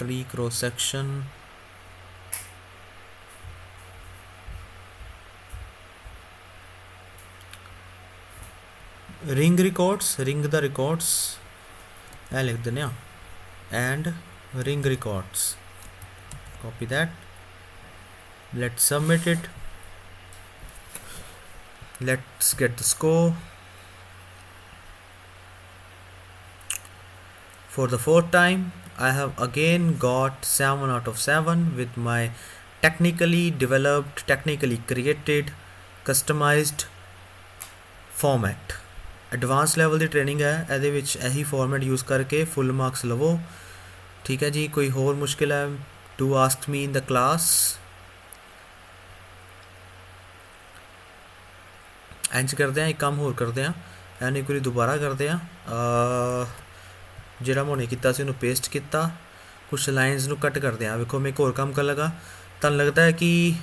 tree cross section, ring records, ring the records ਇਹ ਲਿਖ ਦਿੰਦੇ ਆ, and ring records, copy that, let's submit it, let's get the score. For the fourth time I have again got 7 out of 7 with my technically developed, technically created, customized format. Advance level the training ਹੈ, ਇਹਦੇ ਵਿੱਚ ਇਹੀ format use ਕਰਕੇ ਫੁੱਲ marks ਲਵੋ। ਠੀਕ ਹੈ ਜੀ। ਕੋਈ ਹੋਰ ਮੁਸ਼ਕਿਲ ਹੈ to ask me in the class. ਇੰਝ ਕਰਦੇ ਹਾਂ, ਇੱਕ ਕੰਮ ਹੋਰ ਕਰਦੇ ਹਾਂ, ਇਹਨੂੰ ਇੱਕ ਵਾਰੀ ਦੁਬਾਰਾ ਕਰਦੇ ਹਾਂ। ਜਿਹੜਾ ਮੈਂ ਹੁਣੇ ਕੀਤਾ ਸੀ ਉਹਨੂੰ ਪੇਸਟ ਕੀਤਾ, ਕੁਛ ਲਾਈਨਸ ਨੂੰ ਕੱਟ ਕਰਦੇ ਹਾਂ। ਵੇਖੋ ਮੈਂ ਇੱਕ ਹੋਰ ਕੰਮ ਕਰ ਲਗਾ, ਤੁਹਾਨੂੰ ਲੱਗਦਾ ਹੈ ਕਿ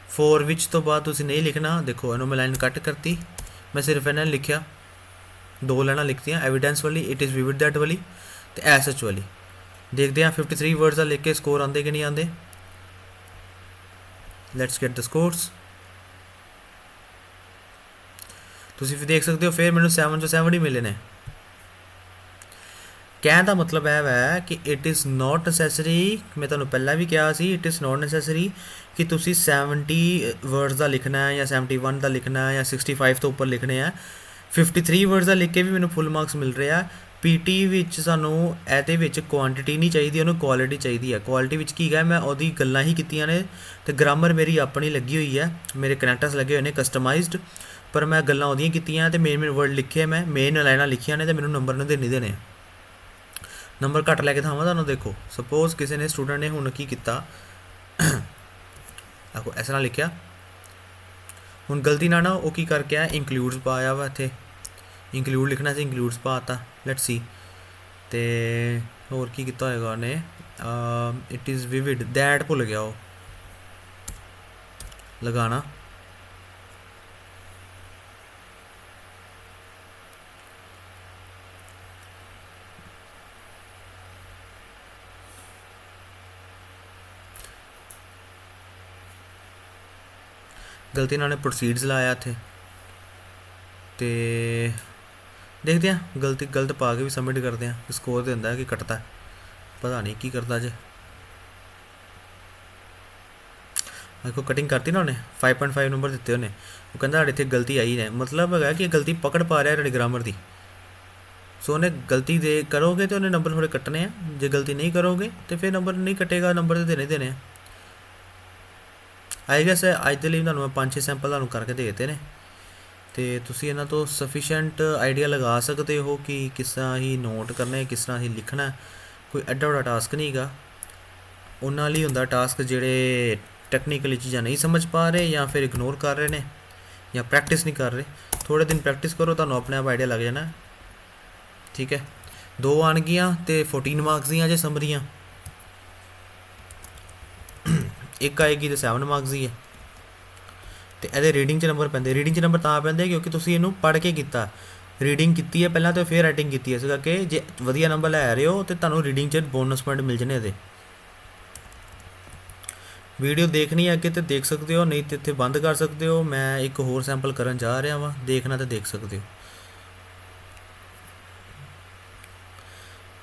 ਫੋਰ ਵਿੱਚ ਤੋਂ ਬਾਅਦ ਤੁਸੀਂ ਨਹੀਂ ਲਿਖਣਾ। ਦੇਖੋ ਇਹਨੂੰ ਮੈਂ ਲਾਈਨ ਕੱਟ ਕਰਤੀ, ਮੈਂ ਸਿਰਫ ਇਹਨਾਂ ਨੇ ਲਿਖਿਆ, ਦੋ ਲਾਈਨਾਂ ਲਿਖਤੀਆਂ, ਐਵੀਡੈਂਸ ਵਾਲੀ, ਇਟ ਇਜ਼ ਵਿਵਿਡ ਦੈਟ ਵਾਲੀ, ਅਤੇ ਐਸ ਐਚ ਵਾਲੀ। ਦੇਖਦੇ ਹਾਂ 53 ਵਰਡਸ ਦਾ ਲਿਖ ਕੇ ਸਕੋਰ ਆਉਂਦੇ ਕਿ ਨਹੀਂ ਆਉਂਦੇ। Let's get the scores. ਤੁਸੀਂ ਵੀ ਦੇਖ ਸਕਦੇ ਹੋ, ਫਿਰ ਮੈਨੂੰ 7 ਚੋਂ 7 ਹੀ ਮਿਲੇ ਨੇ। ਕਹਿਣ ਦਾ ਮਤਲਬ ਇਹ ਹੈ ਕਿ ਇਟ ਇਜ਼ ਨੋਟ ਨੈਸੈਸਰੀ, ਮੈਂ ਤੁਹਾਨੂੰ ਪਹਿਲਾਂ ਵੀ ਕਿਹਾ ਸੀ, ਇਟ ਇਜ਼ ਨੋਟ ਨੈਸੈਸਰੀ ਕਿ ਤੁਸੀਂ 70 ਵਰਡਸ ਦਾ ਲਿਖਣਾ ਹੈ ਜਾਂ 71 ਦਾ ਲਿਖਣਾ ਹੈ ਜਾਂ 65 ਤੋਂ ਉੱਪਰ ਲਿਖਣੇ ਹੈ। 53 ਵਰਡਸ ਦਾ ਲਿਖ ਕੇ ਵੀ ਮੈਨੂੰ ਫੁੱਲ ਮਾਰਕਸ ਮਿਲ ਰਿਹਾ। ਪੀਟੀ ਵਿੱਚ ਸਾਨੂੰ ਇਹਦੇ ਵਿੱਚ ਕੁਆਂਟਿਟੀ ਨਹੀਂ ਚਾਹੀਦੀ, ਉਹਨੂੰ ਕੁਆਲਿਟੀ ਚਾਹੀਦੀ ਹੈ। ਕੁਆਲਿਟੀ ਵਿੱਚ ਕੀ ਹੈ, ਮੈਂ ਉਹਦੀ ਗੱਲਾਂ ਹੀ ਕੀਤੀਆਂ ਨੇ, ਅਤੇ ਗ੍ਰਾਮਰ ਮੇਰੀ ਆਪਣੀ ਲੱਗੀ ਹੋਈ ਹੈ, ਮੇਰੇ ਕਨੈਕਟਰਸ ਲੱਗੇ ਹੋਏ ਨੇ ਕਸਟਮਾਈਜ਼ਡ, ਪਰ ਮੈਂ ਗੱਲਾਂ ਉਹਦੀਆਂ ਕੀਤੀਆਂ ਅਤੇ ਮੇਨ ਵਰਡ ਲਿਖੇ, ਮੈਂ ਮੇਨ ਲਾਈਨਾਂ ਲਿਖੀਆਂ ਨੇ, ਅਤੇ ਮੈਨੂੰ ਨੰਬਰ ਨੂੰ ਦੇਣੇ ਦੇਣੇ। ਨੰਬਰ ਘੱਟ ਲੈ ਕੇ ਦਿਖਾਵਾਂ ਤੁਹਾਨੂੰ। ਦੇਖੋ ਸਪੋਜ਼ ਕਿਸੇ ਨੇ ਸਟੂਡੈਂਟ ਨੇ ਹੁਣ ਕੀ ਕੀਤਾ, ਆਖੋ ਇਸ ਤਰ੍ਹਾਂ ਲਿਖਿਆ, ਹੁਣ ਗਲਤੀ ਨਾਲ ਨਾ ਉਹ ਕੀ ਕਰਕੇ ਆ, ਇੰਕਲੂਡਸ ਪਾਇਆ ਵਾ, ਇੱਥੇ ਇੰਕਲੂਡ ਲਿਖਣਾ ਸੀ, ਇੰਕਲੂਡਸ ਪਾਤਾ। Let's see. ਅਤੇ ਹੋਰ ਕੀ ਕੀਤਾ ਹੋਏਗਾ ਉਹਨੇ, ਇਟ ਇਜ਼ ਵਿਵਿਡ ਦੈਟ ਭੁੱਲ ਗਿਆ ਉਹ ਲਗਾਣਾ। ਗਲਤੀ ਨਾਲ ਨੇ ਪ੍ਰੋਸੀਡਸ ਲਾਇਆ ਇੱਥੇ, ਅਤੇ ਦੇਖਦੇ ਹਾਂ ਗਲਤ ਪਾ ਕੇ ਵੀ ਸਬਮਿਟ ਕਰਦੇ ਹਾਂ, ਸਕੋਰ ਦਿੰਦਾ ਕਿ ਕੱਟਦਾ, ਪਤਾ ਨਹੀਂ ਕੀ ਕਰਦਾ ਜੇ। ਦੇਖੋ ਕਟਿੰਗ ਕਰਤੀ ਨਾ ਉਹਨੇ, 5.5 ਨੰਬਰ ਦਿੱਤੇ ਉਹਨੇ। ਉਹ ਕਹਿੰਦਾ ਸਾਡੇ ਇੱਥੇ ਗਲਤੀ ਆਈ ਨੇ, ਮਤਲਬ ਹੈਗਾ ਕਿ ਗਲਤੀ ਪਕੜ ਪਾ ਰਿਹਾ ਤੁਹਾਡੀ ਗ੍ਰਾਮਰ ਦੀ। ਸੋ ਉਹਨੇ ਗਲਤੀ ਦੇ ਕਰੋਗੇ ਤਾਂ ਉਹਨੇ ਨੰਬਰ ਥੋੜ੍ਹੇ ਕੱਟਣੇ ਆ, ਜੇ ਗਲਤੀ ਨਹੀਂ ਕਰੋਗੇ ਤਾਂ ਫਿਰ ਨੰਬਰ ਨਹੀਂ ਕੱਟੇਗਾ, ਨੰਬਰ ਤਾਂ ਦੇਣੇ ਆ। ਆਈ ਗੈਸ ਅੱਜ ਦੇ ਲਈ ਤੁਹਾਨੂੰ ਮੈਂ 5-6 ਸੈਂਪਲ ਤੁਹਾਨੂੰ ਕਰਕੇ ਦੇ ਦਿੱਤੇ ਨੇ, ਅਤੇ ਤੁਸੀਂ ਇਹਨਾਂ ਤੋਂ ਸਫੀਸ਼ੀਐਂਟ ਆਈਡੀਆ ਲਗਾ ਸਕਦੇ ਹੋ ਕਿ ਕਿਸ ਤਰ੍ਹਾਂ ਹੀ ਨੋਟ ਕਰਨਾ, ਕਿਸ ਤਰ੍ਹਾਂ ਹੀ ਲਿਖਣਾ। ਕੋਈ ਐਡਾ ਵੱਡਾ ਟਾਸਕ ਨਹੀਂ ਹੈਗਾ। ਉਹਨਾਂ ਲਈ ਹੁੰਦਾ ਟਾਸਕ ਜਿਹੜੇ ਟੈਕਨੀਕਲੀ ਚੀਜ਼ਾਂ ਨਹੀਂ ਸਮਝ ਪਾ ਰਹੇ, ਜਾਂ ਫਿਰ ਇਗਨੋਰ ਕਰ ਰਹੇ ਨੇ, ਜਾਂ ਪ੍ਰੈਕਟਿਸ ਨਹੀਂ ਕਰ ਰਹੇ। ਥੋੜ੍ਹੇ ਦਿਨ ਪ੍ਰੈਕਟਿਸ ਕਰੋ, ਤੁਹਾਨੂੰ ਆਪਣੇ ਆਪ ਆਈਡੀਆ ਲੱਗ ਜਾਣਾ। ਠੀਕ ਹੈ, 2 ਆਉਣਗੀਆਂ ਅਤੇ 14 ਮਾਰਕਸ ਦੀਆਂ ਜੇ ਸਮਰੀਆਂ, ਇੱਕ ਆਏਗੀ ਅਤੇ 7 ਮਾਰਕਸ ਦੀ ਹੈ। ਅਤੇ ਇਹਦੇ ਰੀਡਿੰਗ 'ਚ ਨੰਬਰ ਪੈਂਦੇ। ਰੀਡਿੰਗ 'ਚ ਨੰਬਰ ਤਾਂ ਪੈਂਦੇ ਕਿਉਂਕਿ ਤੁਸੀਂ ਇਹਨੂੰ ਪੜ੍ਹ ਕੇ ਕੀਤਾ, ਰੀਡਿੰਗ ਕੀਤੀ ਹੈ ਪਹਿਲਾਂ ਅਤੇ ਫਿਰ ਰਾਈਟਿੰਗ ਕੀਤੀ ਹੈ। ਇਸ ਕਰਕੇ ਜੇ ਵਧੀਆ ਨੰਬਰ ਲੈ ਰਹੇ ਹੋ ਤਾਂ ਤੁਹਾਨੂੰ ਰੀਡਿੰਗ 'ਚ ਬੋਨਸ ਪੁਆਇੰਟ ਮਿਲ ਜਾਣੇ ਇਹਦੇ। ਵੀਡੀਓ ਦੇਖਣੀ ਹੈ ਅੱਗੇ ਤਾਂ ਦੇਖ ਸਕਦੇ ਹੋ, ਨਹੀਂ ਤਾਂ ਇੱਥੇ ਬੰਦ ਕਰ ਸਕਦੇ ਹੋ। ਮੈਂ ਇੱਕ ਹੋਰ ਸੈਂਪਲ ਕਰਨ ਜਾ ਰਿਹਾ ਵਾਂ, ਦੇਖਣਾ ਤਾਂ ਦੇਖ ਸਕਦੇ ਹੋ।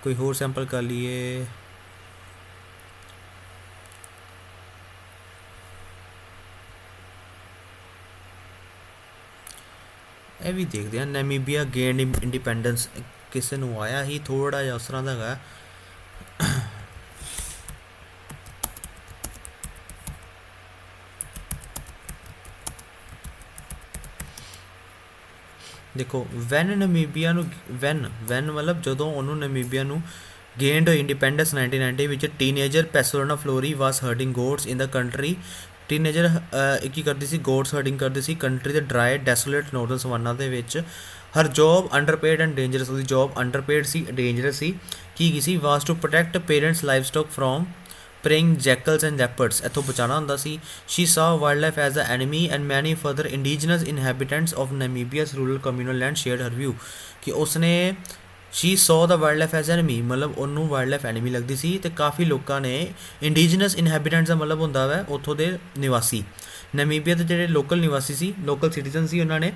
ਕੋਈ ਹੋਰ ਸੈਂਪਲ ਕਰ ਲਈਏ। ਇਹ ਵੀ ਦੇਖਦੇ ਹਾਂ, ਨਾਮੀਬੀਆ ਗੇਨ ਇੰਡੀਪੈਂਡੈਂਸ, ਕਿਸੇ ਨੂੰ ਆਇਆ ਹੀ ਥੋੜ੍ਹਾ ਜਿਹਾ ਉਸ ਤਰ੍ਹਾਂ ਦਾ ਹੈਗਾ। ਦੇਖੋ ਵੈਨ ਨਮੀਬੀਆ ਨੂੰ ਵੈਨ ਮਤਲਬ ਜਦੋਂ ਉਹਨੂੰ ਨਮੀਬੀਆ ਨੂੰ ਗੇਨਡ ਇੰਡੀਪੈਂਡੈਂਸ 1990 ਵਿੱਚ teenager Paslona Flory was herding goats in the country. Teenager ਕੀ ਕਰਦੀ ਸੀ, ਗੋਟਸ ਹਰਡਿੰਗ ਕਰਦੀ ਸੀ ਕੰਟਰੀ ਦੇ ਡਰਾਈ ਡੈਸੋਲੇਟ ਨੋਰਦਰਨ ਸਵਾਨਾ ਦੇ ਵਿੱਚ। Her job underpaid and dangerous, ਉਹਦੀ ਜੋਬ ਅੰਡਰਪੇਡ ਸੀ, ਡੇਂਜਰਸ ਸੀ। ਕੀ ਸੀ, was to protect parents livestock from preying jackals and leopards, ਇੱਥੋਂ ਬਚਾਉਣਾ ਹੁੰਦਾ ਸੀ। she saw wildlife as an enemy and many further indigenous inhabitants of Namibia's rural communal land shared her view, ਕਿ ਉਸਨੇ she saw the wildlife as enemy ਮਤਲਬ ਉਹਨੂੰ wild life enemy ਲੱਗਦੀ ਸੀ। ਅਤੇ ਕਾਫੀ ਲੋਕਾਂ ਨੇ ਇੰਡੀਜਨਸ ਇਨਹੈਬੀਟੈਂਟਸ ਦਾ ਮਤਲਬ ਹੁੰਦਾ ਵਾ ਉੱਥੋਂ ਦੇ ਨਿਵਾਸੀ, ਨਮੀਬੀਆ ਦੇ ਜਿਹੜੇ ਲੋਕਲ ਨਿਵਾਸੀ ਸੀ, ਲੋਕਲ ਸਿਟੀਜ਼ਨ ਸੀ, ਉਹਨਾਂ ਨੇ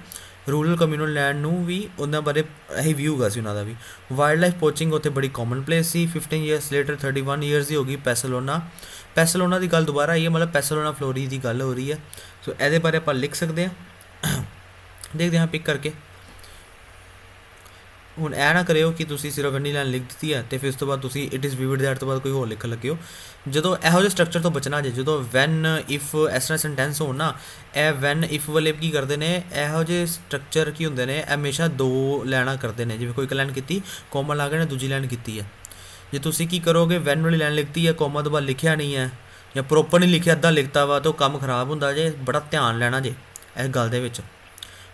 ਰੂਰਲ ਕਮਿਊਨਲ ਲੈਂਡ ਨੂੰ ਵੀ ਉਹਨਾਂ ਬਾਰੇ ਇਹੀ ਵਿਊ ਗਾ ਸੀ ਉਹਨਾਂ ਦਾ ਵੀ। ਵਾਈਲਡ ਲਾਈਫ ਪੋਚਿੰਗ ਉੱਥੇ ਬੜੀ ਕਾਮਨ ਪਲੇਸ ਸੀ। 15 ਈਅਰਸ ਲੇਟਰ 31 ਈਅਰਸ ਦੀ ਹੋ ਗਈ ਪੈਸਲੋਨਾ ਦੀ ਗੱਲ ਦੁਬਾਰਾ ਆਈ ਹੈ, ਮਤਲਬ ਪੈਸਲੋਨਾ ਫਲੋਰੀ ਦੀ ਗੱਲ ਹੋ ਰਹੀ ਹੈ। ਸੋ ਇਹਦੇ ਬਾਰੇ ਆਪਾਂ ਲਿਖ ਸਕਦੇ ਹਾਂ, ਦੇਖਦੇ ਹਾਂ ਪਿਕ ਕਰਕੇ। ਹੁਣ ਇਹ ਨਾ ਕਰਿਓ ਕਿ ਤੁਸੀਂ ਸਿਰਫ ਇੰਨੀ ਲਾਈਨ ਲਿਖ ਦਿੱਤੀ ਹੈ ਅਤੇ ਫਿਰ ਉਸ ਤੋਂ ਬਾਅਦ ਤੁਸੀਂ ਇਟ ਇਜ਼ ਵਿਵਿਡ ਦੈਟ ਤੋਂ ਬਾਅਦ ਕੋਈ ਹੋਰ ਲਿਖਣ ਲੱਗਿਓ। ਜਦੋਂ ਇਹੋ ਜਿਹੇ ਸਟਰਕਚਰ ਤੋਂ ਬਚਣਾ ਜੇ, ਜਦੋਂ ਵੈਨ ਇਫ ਇਸ ਤਰ੍ਹਾਂ ਸੈਂਟੈਂਸ ਹੋਣ ਨਾ, ਇਹ ਵੈਨ ਇਫ ਵਾਲੇ ਕੀ ਕਰਦੇ ਨੇ, ਇਹੋ ਜਿਹੇ ਸਟਰਕਚਰ ਕੀ ਹੁੰਦੇ ਨੇ, ਹਮੇਸ਼ਾ ਦੋ ਲਾਈਨਾਂ ਕਰਦੇ ਨੇ। ਜਿਵੇਂ ਕੋਈ ਇੱਕ ਲਾਈਨ ਕੀਤੀ, ਕੋਮਾ ਲਾ ਕੇ ਨੇ ਦੂਜੀ ਲਾਈਨ ਕੀਤੀ ਹੈ। ਜੇ ਤੁਸੀਂ ਕੀ ਕਰੋਗੇ, ਵੈਨ ਵਾਲੀ ਲਾਈਨ ਲਿਖਤੀ ਹੈ, ਕੋਮਾ ਤੋਂ ਬਾਅਦ ਲਿਖਿਆ ਨਹੀਂ ਹੈ ਜਾਂ ਪ੍ਰੋਪਰ ਨਹੀਂ ਲਿਖਿਆ, ਅੱਧਾ ਲਿਖਤਾ ਵਾ, ਤਾਂ ਉਹ ਕੰਮ ਖਰਾਬ ਹੁੰਦਾ ਜੇ। ਬੜਾ ਧਿਆਨ ਲੈਣਾ ਜੇ ਇਸ ਗੱਲ ਦੇ ਵਿੱਚ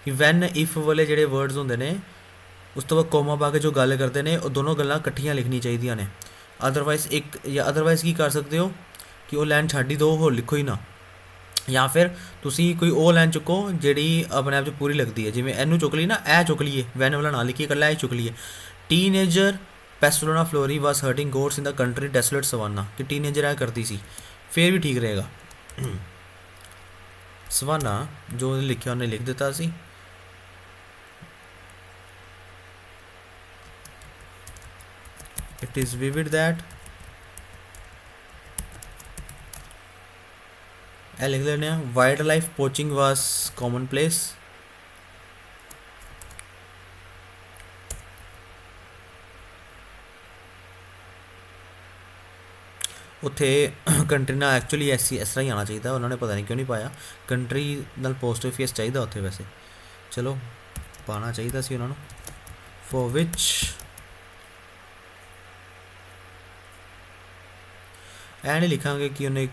ਕਿ ਵੈਨ ਇਫ ਵਾਲੇ ਜਿਹੜੇ ਵਰਡਸ ਹੁੰਦੇ ਨੇ, ਉਸ ਤੋਂ ਬਾਅਦ ਕੋਮਾ ਪਾ ਕੇ ਜੋ ਗੱਲ ਕਰਦੇ ਨੇ, ਉਹ ਦੋਨੋਂ ਗੱਲਾਂ ਇਕੱਠੀਆਂ ਲਿਖਣੀ ਚਾਹੀਦੀਆਂ ਨੇ। ਅਦਰਵਾਈਜ਼ ਅਦਰਵਾਈਜ਼ ਕੀ ਕਰ ਸਕਦੇ ਹੋ ਕਿ ਉਹ ਲਾਈਨ ਛੱਡ ਹੀ ਦਿਓ, ਹੋਰ ਲਿਖੋ ਹੀ ਨਾ। ਜਾਂ ਫਿਰ ਤੁਸੀਂ ਕੋਈ ਉਹ ਲਾਈਨ ਚੁੱਕੋ ਜਿਹੜੀ ਆਪਣੇ ਆਪ 'ਚ ਪੂਰੀ ਲੱਗਦੀ ਹੈ। ਜਿਵੇਂ ਇਹਨੂੰ ਚੁੱਕ ਲਈ ਨਾ, ਇਹ ਚੁੱਕ ਲਈਏ, ਵੈਨ ਵਾਲਾ ਨਾ ਲਿਖੀਏ, ਇਕੱਲਾ ਇਹ ਚੁੱਕ ਲਈਏ। ਟੀਨੇਜਰ ਪੈਸਲੋਨਾ ਫਲੋਰੀ ਵਾਸ ਹਰਟਿੰਗ ਗੋਟਸ ਇਨ ਦਾ ਕੰਟਰੀ ਡੈਸੋਲੇਟ ਸਵਾਨਾ, ਕਿ ਟੀਨੇਜਰ ਇਹ ਕਰਦੀ ਸੀ, ਫਿਰ ਵੀ ਠੀਕ ਰਹੇਗਾ। ਸਵਾਨਾ ਜੋ ਲਿਖਿਆ ਉਹਨੇ ਲਿਖ ਦਿੱਤਾ ਸੀ। it is vivid that ਇਹ ਲਿਖ ਲੈਂਦੇ ਹਾਂ, ਵਾਈਲਡ ਲਾਈਫ ਪੋਚਿੰਗ ਵਾਸ ਕਾਮਨ ਪਲੇਸ। ਉੱਥੇ ਕੰਟਰੀ ਨਾਲ ਐਕਚੁਅਲੀ ਇਸ ਤਰ੍ਹਾਂ ਹੀ ਆਉਣਾ ਚਾਹੀਦਾ, ਉਹਨਾਂ ਨੇ ਪਤਾ ਨਹੀਂ ਕਿਉਂ ਨਹੀਂ ਪਾਇਆ। ਕੰਟਰੀ ਨਾਲ ਪੋਸਟ ਆਫਿਸ ਚਾਹੀਦਾ ਉੱਥੇ, ਵੈਸੇ ਚਲੋ ਪਾਉਣਾ ਚਾਹੀਦਾ ਸੀ ਉਹਨਾਂ ਨੂੰ। ਫੋਰ ਵਿਚ ਇਹ ਨਹੀਂ ਲਿਖਾਂਗੇ ਕਿ ਉਹਨੇ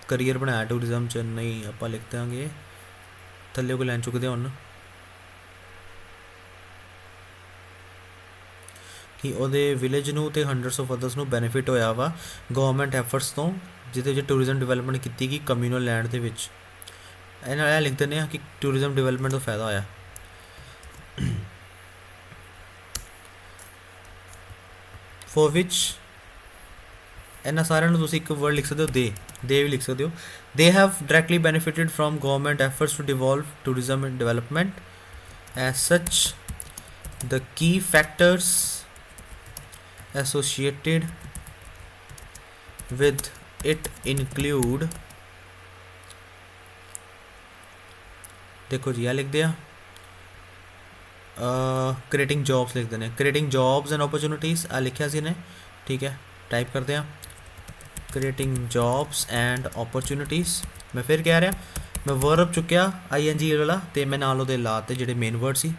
ਕਰੀਅਰ ਬਣਾਇਆ ਟੂਰਿਜ਼ਮ 'ਚ, ਨਹੀਂ, ਆਪਾਂ ਲਿਖ ਦਾਂਗੇ ਥੱਲੇ ਕੋਈ ਲਾਈਨ ਚੁੱਕਦੇ ਹੁਣ ਕਿ ਉਹਦੇ ਵਿਲੇਜ ਨੂੰ ਅਤੇ ਹੰਡਰਡਸ ਆਫ ਅਦਰਸ ਨੂੰ ਬੈਨੀਫਿਟ ਹੋਇਆ ਵਾ ਗਵਰਨਮੈਂਟ ਐਫਰਟਸ ਤੋਂ, ਜਿਹਦੇ ਵਿੱਚ ਟੂਰਿਜ਼ਮ ਡਿਵੈਲਪਮੈਂਟ ਕੀਤੀ ਗਈ ਕਮਿਊਨਲ ਲੈਂਡ ਦੇ ਵਿੱਚ। ਇਹ ਨਾਲ ਇਹ ਲਿਖ ਦਿੰਦੇ ਹਾਂ ਕਿ ਟੂਰਿਜ਼ਮ ਡਿਵੈਲਪਮੈਂਟ ਤੋਂ ਫਾਇਦਾ ਹੋਇਆ। ਫੋਰ ਵਿਚ ਇਹਨਾਂ ਸਾਰਿਆਂ ਨੂੰ ਤੁਸੀਂ ਇੱਕ ਵਰਡ ਲਿਖ ਸਕਦੇ ਹੋ, ਦੇ ਵੀ ਲਿਖ ਸਕਦੇ ਹੋ। They have directly benefited from government efforts to devolve tourism and development. As such the key factors associated with it include, देखो जी यह लिखते हैं क्रिएटिंग जॉब्स लिखते हैं, क्रिएटिंग जॉब्स एंड अपॉर्चुनिटीज़ आ लिखा सी ने, ठीक है, टाइप करते हैं क्रिएटिंग जॉब्स एंड अपॉर्चुनिटीज़। मैं फिर कह रहा, मैं वर्ब चुक्या ING वाला तो मैं नाल उहदे लाते जिहड़े मेन वर्ड सी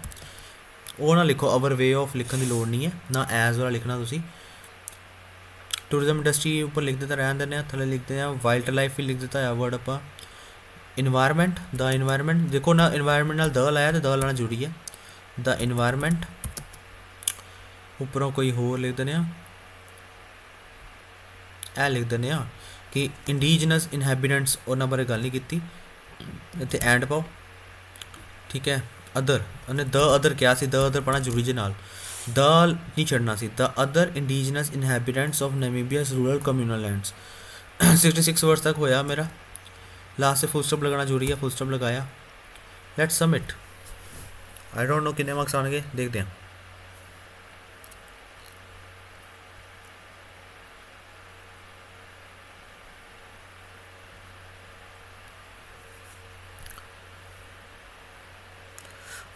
ਉਹ ਨਾ ਲਿਖੋ। ਅਵਰ ਵੇ ਆਫ ਲਿਖਣ ਦੀ ਲੋੜ ਨਹੀਂ ਹੈ, ਨਾ ਐਜ਼ ਵਾਲਾ ਲਿਖਣਾ ਤੁਸੀਂ। ਟੂਰਿਜ਼ਮ ਇੰਡਸਟਰੀ ਉੱਪਰ ਲਿਖ ਦਿੱਤਾ, ਰਹਿਣ ਦਿੰਦੇ ਹਾਂ। ਥੱਲੇ ਲਿਖਦੇ ਹਾਂ ਵਾਈਲਡ ਲਾਈਫ ਵੀ ਲਿਖ ਦਿੱਤਾ ਹੈ ਵਰਡ ਆਪਾਂ। ਇਨਵਾਇਰਮੈਂਟ, ਦਾ ਇਨਵਾਇਰਮੈਂਟ, ਦੇਖੋ ਨਾ ਇਨਵਾਇਰਮੈਂਟ ਨਾਲ ਦ ਲਾਇਆ, ਤੇ ਦ ਲਾਣਾ ਜ਼ਰੂਰੀ ਹੈ। ਦਾ ਇਨਵਾਇਰਮੈਂਟ ਉੱਪਰੋਂ ਕੋਈ ਹੋਰ ਲਿਖ ਦਿੰਦੇ ਹਾਂ, ਇਹ ਲਿਖ ਦਿੰਦੇ ਹਾਂ ਕਿ ਇੰਡੀਜਨਸ ਇਨਹੈਬੀਟੈਂਟਸ, ਉਹਨਾਂ ਬਾਰੇ ਗੱਲ ਨਹੀਂ ਕੀਤੀ, ਇੱਥੇ ਐਂਡ ਪਾਓ, ਠੀਕ ਹੈ। ਅਦਰ, ਉਹਨੇ ਦ ਅਦਰ ਕਿਹਾ ਸੀ, ਦ ਅਦਰ ਪੜ੍ਹਨਾ ਜ਼ਰੂਰੀ ਜੇ ਨਾਲ, ਦ ਨਹੀਂ ਛੱਡਣਾ ਸੀ। The other indigenous inhabitants of Namibia's rural communal lands. 66 words ਤੱਕ ਹੋਇਆ ਮੇਰਾ। ਲਾਸਟ से फुल स्टॉप लगाना जरूरी है, फुल स्टॉप लगाया। Let's submit. I don't know कितने मार्क्स आएंगे, देखते हैं।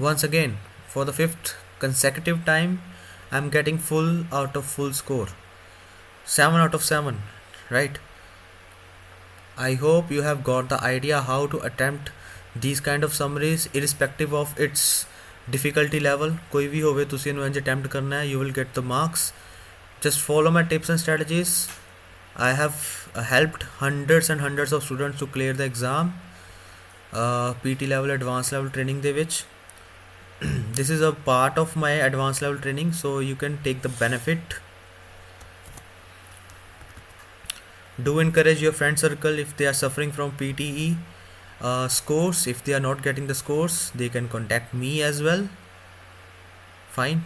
Once again, for the 5th consecutive time, I'm getting full out of full score. 7 out of 7, right? I hope you have got the idea how to attempt these kind of summaries irrespective of its difficulty level कोई भी होवे तुसी इन्हू इंज attempt करना है, you will get the marks. Just follow my tips and strategies. I have helped hundreds and hundreds of students to clear the exam, PT level advanced level training ਦੇ ਵਿੱਚ। this is a part of my advanced level training, so you can take the benefit. Do encourage your friend circle if they are suffering from PTE scores. If they are not getting the scores, they can contact me as well. Fine.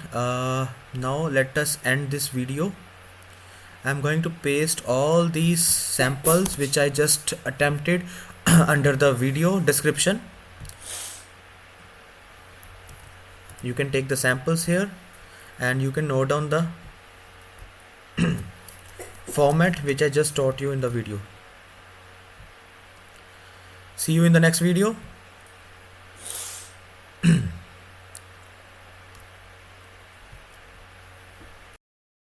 Now let us end this video. I'm going to paste all these samples which I just attempted under the video description. You can take the samples here and you can note down the format which I just taught you in the video. See you in the next video.